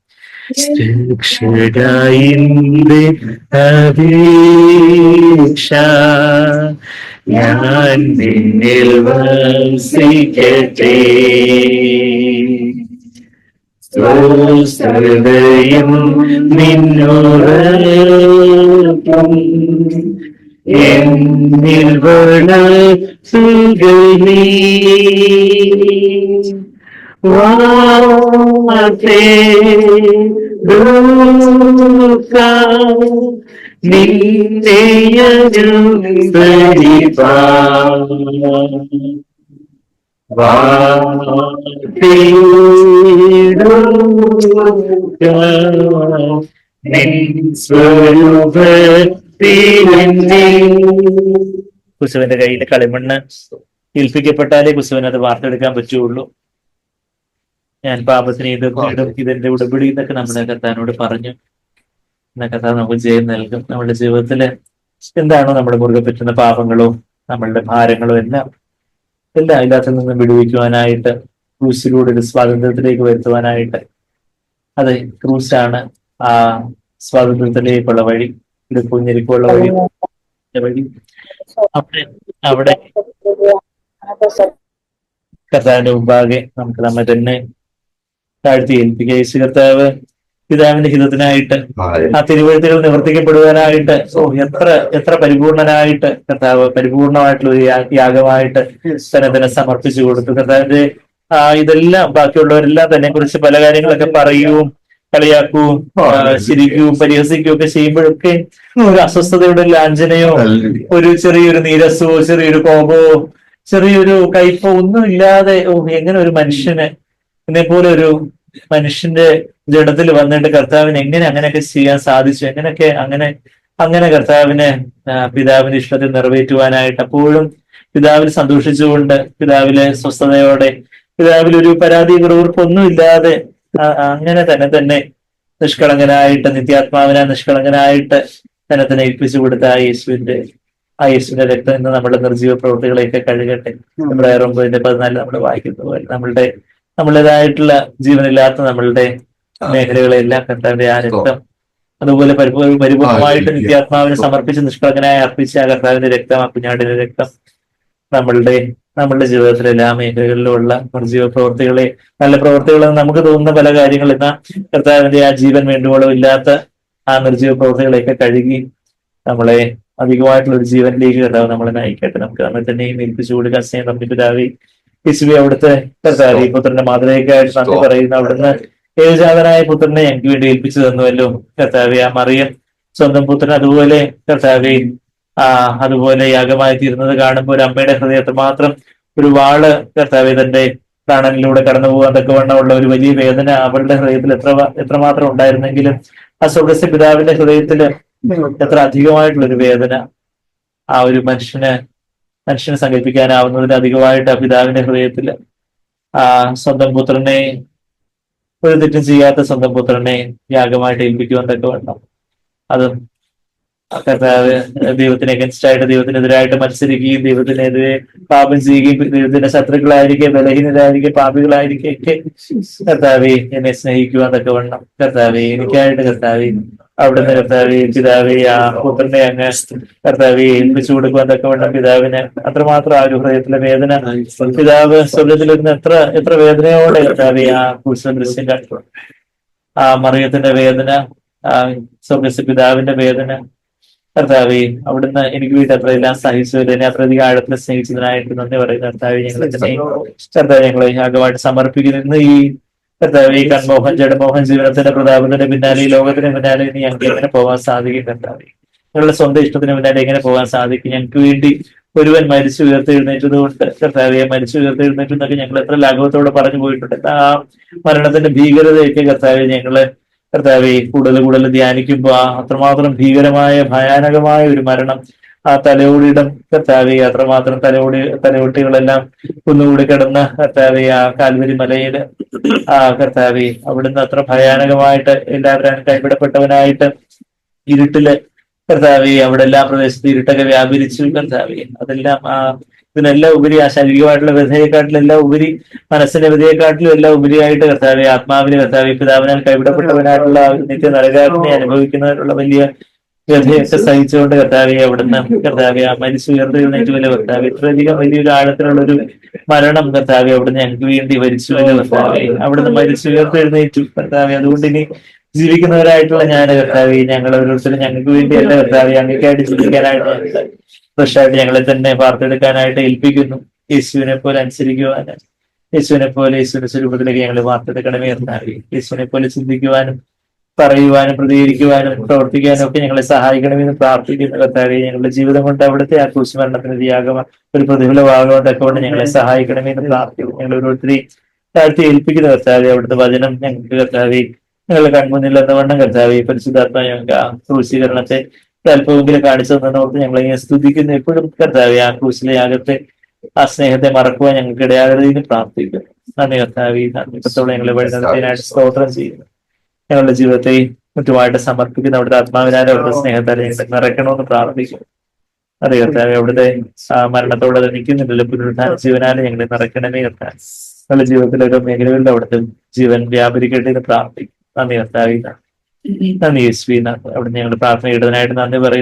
ഞാൻ നിന്നിൽ വസിക്കട്ടെ, ഹൃദയം നിന്നോടൊപ്പം എന്നിൽ വളർത്തുകയേ. കുശവന്റെ കയ്യിൽ കളിമണ്ണ് ഏൽപ്പിക്കപ്പെട്ടാലേ കുശവൻ അത് വാർത്തെടുക്കാൻ പറ്റുള്ളൂ. ഞാൻ പാപത്തിന് ഇതെന്റെ ഉടമ്പടി എന്നൊക്കെ നമ്മുടെ കർത്താവിനോട് പറഞ്ഞു. എന്ന കർത്താവ് നമുക്ക് ജയം നൽകും. നമ്മുടെ ജീവിതത്തില് എന്താണോ നമ്മുടെ മുറുകെ പറ്റുന്ന പാപങ്ങളോ നമ്മളുടെ ഭാരങ്ങളോ എല്ലാം അതിനകത്ത് നിന്ന് വിടുവിക്കുവാനായിട്ട് ക്രൂസിലൂടെ ഒരു സ്വാതന്ത്ര്യത്തിലേക്ക് വരുത്തുവാനായിട്ട് അതെ ക്രൂസാണ് ആ സ്വാതന്ത്ര്യത്തിലേക്കുള്ള വഴി, ഇത് കുഞ്ഞിരിക്കുള്ള വഴി. അവിടെ കർത്താവിന്റെ മുമ്പാകെ നമുക്ക് നമ്മെ തന്നെ താഴ്ത്തി ഏൽപ്പിക്കുക. യേശു കർത്താവ് പിതാവിന്റെ ഹിതത്തിനായിട്ട് ആ തിരുവഴുത്തുകൾ നിവർത്തിക്കപ്പെടുവാനായിട്ട് എത്ര പരിപൂർണനായിട്ട് കർത്താവ് പരിപൂർണമായിട്ടുള്ള ഒരു യാഗമായിട്ട് തന്നെ സമർപ്പിച്ചു കൊടുത്തു. കർത്താവിന്റെ ഇതെല്ലാം ബാക്കിയുള്ളവരെല്ലാം തന്നെ കുറിച്ച് പല കാര്യങ്ങളൊക്കെ പറയുകയും കളിയാക്കുകയും ചിരിക്കുകയും പരിഹസിക്കുകയും ഒക്കെ ചെയ്യുമ്പോഴൊക്കെ ഒരു അസ്വസ്ഥതയുടെ ലാഞ്ചനയോ ഒരു ചെറിയൊരു നീരസവോ ചെറിയൊരു കോപമോ ചെറിയൊരു കയ്പോ ഒന്നും ഇല്ലാതെ എങ്ങനെ ഒരു മനുഷ്യന് എന്നെപ്പോലെ ഒരു മനുഷ്യന്റെ ജഡത്തിൽ വന്നിട്ട് കർത്താവിന് എങ്ങനെ അങ്ങനെയൊക്കെ ചെയ്യാൻ സാധിച്ചു, അങ്ങനെ കർത്താവിന് പിതാവിന്റെ ഇഷ്ടത്തിൽ നിറവേറ്റുവാനായിട്ട് അപ്പോഴും പിതാവിൽ സന്തോഷിച്ചുകൊണ്ട് പിതാവിലെ സ്വസ്ഥതയോടെ പിതാവിലൊരു പരാതി കുറവൊന്നും ഇല്ലാതെ അങ്ങനെ തന്നെ നിഷ്കളങ്കനായിട്ട് നിത്യാത്മാവിനെ നിഷ്കളങ്കനായിട്ട് തന്നെ ഏൽപ്പിച്ചു കൊടുത്ത ആ യേശുവിന്റെ രക്തം ഇന്ന് നമ്മുടെ നിർജീവ പ്രവൃത്തികളെയൊക്കെ കഴുകട്ടെ. നമ്മുടെ 9:14 നമ്മൾ വായിക്കുന്ന പോലെ നമ്മുടേതായിട്ടുള്ള ജീവനില്ലാത്ത നമ്മളുടെ മേഖലകളെല്ലാം കർത്താവിന്റെ ആ രക്തം അതുപോലെ പരിപൂർണമായിട്ട് നിത്യാത്മാവിനെ സമർപ്പിച്ച് നിഷ്കളങ്കനായി അർപ്പിച്ച ആ കർത്താവിന്റെ രക്തം, ആ കുഞ്ഞാടിന്റെ രക്തം നമ്മളുടെ ജീവിതത്തിലെ എല്ലാ മേഖലകളിലുമുള്ള നിർജീവ പ്രവൃത്തികളെ നല്ല പ്രവൃത്തികളെന്ന് നമുക്ക് തോന്നുന്ന പല കാര്യങ്ങൾ എന്നാൽ കർത്താവിന്റെ ആ ജീവൻ വേണ്ടുവോളം ഇല്ലാത്ത ആ നിർജീവ പ്രവൃത്തികളെയൊക്കെ കഴുകി നമ്മളെ അധികമായിട്ടുള്ള ഒരു ജീവനിലേക്ക് കർത്താവ് നമ്മളെ നയിക്കട്ടെ. നമുക്ക് നമ്മെ തന്നെയും ഏൽപ്പിച്ചു കൊടുക്കാൻ സ്നേഹം നമ്മുടെ പിതാവേ യേശുവേ അവിടുത്തെ കർത്താവ് ഈ പുത്രന്റെ മാതൃകയ്ക്കായിട്ട് നന്ദി പറയുന്ന അവിടുന്ന് ഏകജാതനായ പുത്രനെ ഞങ്ങൾക്ക് വേണ്ടി ഏൽപ്പിച്ചു തന്നുവല്ലോ കർത്താവെ. ആ മറിയം സ്വന്തം പുത്രൻ അതുപോലെ കർത്താവെ അതുപോലെ യാഗമായി തീരുന്നത് കാണുമ്പോൾ ഒരു അമ്മയുടെ ഹൃദയത്തിൽ മാത്രം ഒരു വാള് കർത്താവെ തന്റെ പ്രാണനിലൂടെ കടന്നു പോകാൻ തക്കവണ്ണമുള്ള ഒരു വലിയ വേദന അവളുടെ ഹൃദയത്തിൽ എത്രമാത്രം ഉണ്ടായിരുന്നെങ്കിലും ആ സ്വർഗസ്യ പിതാവിന്റെ ഹൃദയത്തില് എത്ര അധികമായിട്ടുള്ളൊരു വേദന ആ ഒരു മനുഷ്യനെ സങ്കല്പിക്കാനാവുന്നതിന് അധികമായിട്ട് ആ പിതാവിന്റെ ഹൃദയത്തില് ആ സ്വന്തം പുത്രനെ, ഒരു തെറ്റും ചെയ്യാത്ത സ്വന്തം പുത്രനെ യാഗമായിട്ട് ഏൽപ്പിക്കുവാൻ തക്കവണ്ണം, അതും കർത്താവ് ദൈവത്തിന് അഗൻസ്റ്റ് ആയിട്ട്, ദൈവത്തിനെതിരായിട്ട് മത്സരിക്കുകയും, ദൈവത്തിനെതിരെ പാപം ചെയ്യുകയും, ദൈവത്തിന്റെ ശത്രുക്കളായിരിക്കെ, ബലഹീനരായിരിക്കെ, പാപികളായിരിക്കെ ഒക്കെ കർത്താവെ എന്നെ സ്നേഹിക്കുവാൻ തക്കവണ്ണം, കർത്താവെ എനിക്കായിട്ട് കർത്താവെ അവിടുന്ന് കർത്താവെ പിതാവെ ആ പുത്രനെ അങ്ങ് കർത്താവെ ഏൽപ്പിച്ചു കൊടുക്കുവാൻ തക്കവണ്ണം പിതാവിന് അത്രമാത്രം ആ ഒരു ഹൃദയത്തിലെ വേദന, പിതാവ് സ്വർഗത്തിലിരുന്ന് എത്ര എത്ര വേദനയോടെ കർത്താവെ ആ ക്രൂശിലെ ദൃശ്യം കണ്ടു. ആ മറിയത്തിന്റെ വേദന, ആ സ്വർഗസ്യ പിതാവിന്റെ വേദന, കർത്താവെ അവിടുന്ന് എനിക്ക് വേണ്ടി അത്രയെല്ലാം സഹിച്ചത്, എന്നെ അത്രയധികം ആഴത്തിൽ സ്നേഹിച്ചതിനായിട്ട് നന്ദി പറയുന്ന കർത്താവെ, ഞങ്ങളെ തന്നെ കർത്താവ് ഞങ്ങളെ യാഗമായിട്ട് സമർപ്പിക്കുന്നു. ഇന്ന് ഈ കർത്താവ് ഈ കൺമോഹൻ ജഡമോഹൻ ജീവിതത്തിന്റെ പ്രതാപത്തിന്റെ പിന്നാലെ, ഈ ലോകത്തിന് പിന്നാലെ ഇനി ഞങ്ങൾക്ക് എങ്ങനെ പോകാൻ സാധിക്കും കർത്താവെ? ഞങ്ങളുടെ സ്വന്തം ഇഷ്ടത്തിന് പിന്നാലെ എങ്ങനെ പോകാൻ സാധിക്കും? ഞങ്ങൾക്ക് വേണ്ടി ഒരുവൻ മരിച്ചു ഉയർത്തെഴുന്നേറ്റത് കൊണ്ട് കർത്താവെ, മരിച്ചു ഉയർത്തെഴുന്നേറ്റെന്നൊക്കെ ഞങ്ങൾ എത്ര ലാഘവത്തോടെ പറഞ്ഞു പോയിട്ടുണ്ട്. ആ മരണത്തിന്റെ ഭീകരതയൊക്കെ കർത്താവെ ഞങ്ങള് കർത്താവെ കൂടുതൽ കൂടുതൽ ധ്യാനിക്കുമ്പോൾ ആ അത്രമാത്രം ഭീകരമായ ഭയാനകമായ ഒരു മരണം, ആ തലയോടിയിടം കർത്താവെ, അത്രമാത്രം തലയോട്ടികളെല്ലാം കുന്നുകൂടി കിടന്ന് കർത്താവെ ആ കാൽവരി മലയില് ആ കർത്താവെ അവിടുന്ന് അത്ര ഭയാനകമായിട്ട് എല്ലാവരും കൈവിടപ്പെട്ടവനായിട്ട് ഇരുട്ടില് കർത്താവെ അവിടെ എല്ലാ പ്രദേശത്തും ഇരുട്ടൊക്കെ വ്യാപരിച്ചു കർത്താവെ. അതെല്ലാം ആ ഇതിനെല്ലാം ഉപരി, ആ ശാരീരികമായിട്ടുള്ള വ്യഥയെക്കാട്ടിലും എല്ലാം ഉപരി, മനസ്സിന്റെ വ്യഥയെക്കാട്ടിലും എല്ലാം ഉപരിയായിട്ട് കർത്താവെ ആത്മാവിന് കർത്താവെ പിതാവിനാൽ കൈവിടപ്പെട്ടവനായിട്ടുള്ള ആ ഒരു നിത്യ നരകാഗ്നി അനുഭവിക്കുന്നതിനുള്ള വലിയ വ്യഥയൊക്കെ സഹിച്ചുകൊണ്ട് കർത്താവെ അവിടുന്ന് കർത്താവെ ആ മരിച്ചു ഉയർന്നെഴുന്നേറ്റുമല്ലോ കർത്താവെ. ഇത്രയധികം വലിയൊരു ആഴത്തിലുള്ള ഒരു മരണം കർത്താവെ അവിടുന്ന് ഞങ്ങൾക്ക് വേണ്ടി മരിച്ചുവല്ലോ കർത്താവെ. അവിടുന്ന് മരിച്ചു ഉയർത്തെഴുന്നേറ്റു കർത്താവെ. അതുകൊണ്ട് ഇനി ജീവിക്കുന്നവരായിട്ടുള്ള ഞാൻ കർത്താവെ, ഞങ്ങൾ ഓരോരുത്തരും ഞങ്ങൾക്ക് വേണ്ടിയല്ല കർത്താവെ, അങ്ങേക്കായിട്ട് ജീവിക്കാനായിട്ട് ഫ്രഷായിട്ട് ഞങ്ങളെ തന്നെ വാർത്തെടുക്കാനായിട്ട് ഏൽപ്പിക്കുന്നു. യേശുവിനെ പോലെ അനുസരിക്കുവാനും, യേശുവിനെ പോലെ യേശുവിന്റെ സ്വരൂപത്തിലേക്ക് ഞങ്ങൾ വാർത്തെടുക്കണമേ കർത്താവെ. യേശുവിനെ പോലെ ചിന്തിക്കുവാനും, പറയുവാനും, പ്രതികരിക്കുവാനും, പ്രവർത്തിക്കാനും ഒക്കെ ഞങ്ങളെ സഹായിക്കണമെന്ന് പ്രാർത്ഥിക്കുന്ന കർത്താവെ. ഞങ്ങളുടെ ജീവിതം കൊണ്ട് അവിടുത്തെ ആ ക്രൂശുമരണത്തിന് ത്യാഗം ഒരു പ്രതിഫലമാകുവാൻ തക്കവണ്ണം ഞങ്ങളെ സഹായിക്കണമെന്ന് പ്രാർത്ഥിക്കും. ഞങ്ങൾ ഓരോരുത്തരെയും താഴ്ത്തി ഏൽപ്പിക്കുന്ന കർത്താവെ. അവിടുത്തെ വചനം ഞങ്ങൾക്ക് കർത്താവെ ഞങ്ങളുടെ കൺമുന്നിൽ എന്നവണ്ണം കർത്താവെ പരിശുദ്ധാത്മ ഞങ്ങൾക്ക് ആ ക്രൂശീകരണത്തെ അല്പമെങ്കിലും കാണിച്ചു തന്നോർത്ത് ഞങ്ങളെ ഇങ്ങനെ സ്തുതിക്കുന്നു. എപ്പോഴും കർത്താവെ ആ ക്രൂശിലെ യാഗത്തെ, ആ സ്നേഹത്തെ മറക്കുവാൻ ഞങ്ങൾക്ക് ഇടയാകരുതെന്ന് പ്രാർത്ഥിക്കുന്നു. നന്ദി കർത്താവെ. നന്ദിത്തോടെ ഞങ്ങളെ വഴി നടത്തിയതിനായിട്ട് സ്തോത്രം ചെയ്യുന്നു. ഞങ്ങളുടെ ജീവിതത്തെ മറ്റുമായിട്ട് സമർപ്പിക്കുന്ന അവിടുത്തെ ആത്മാവിനാലും അവിടുത്തെ സ്നേഹത്താലെ ഞങ്ങളെ നിറയ്ക്കണമെന്ന് പ്രാർത്ഥിക്കുന്നു. അതെ കർത്താവെ, അവിടുത്തെ മരണത്തോടെ നിൽക്കുന്നില്ലല്ലോ, പുനരുദ്ധാന ജീവനാലെ ഞങ്ങളെ നിറയ്ക്കണമേ കർത്താവെ. ഞങ്ങളുടെ ജീവിതത്തിലെ ഓരോ മേഖലകളിലും അവിടുത്തെ ജീവൻ വ്യാപരിക്കട്ടെ എന്ന് പ്രാർത്ഥിക്കും. നന്ദി കർത്താവെ. നന്ദി യേശുവേ. അവിടെ ഞങ്ങളുടെ പ്രാർത്ഥന ഇടുന്നതിനായിട്ട് നന്ദി പറയുന്നു.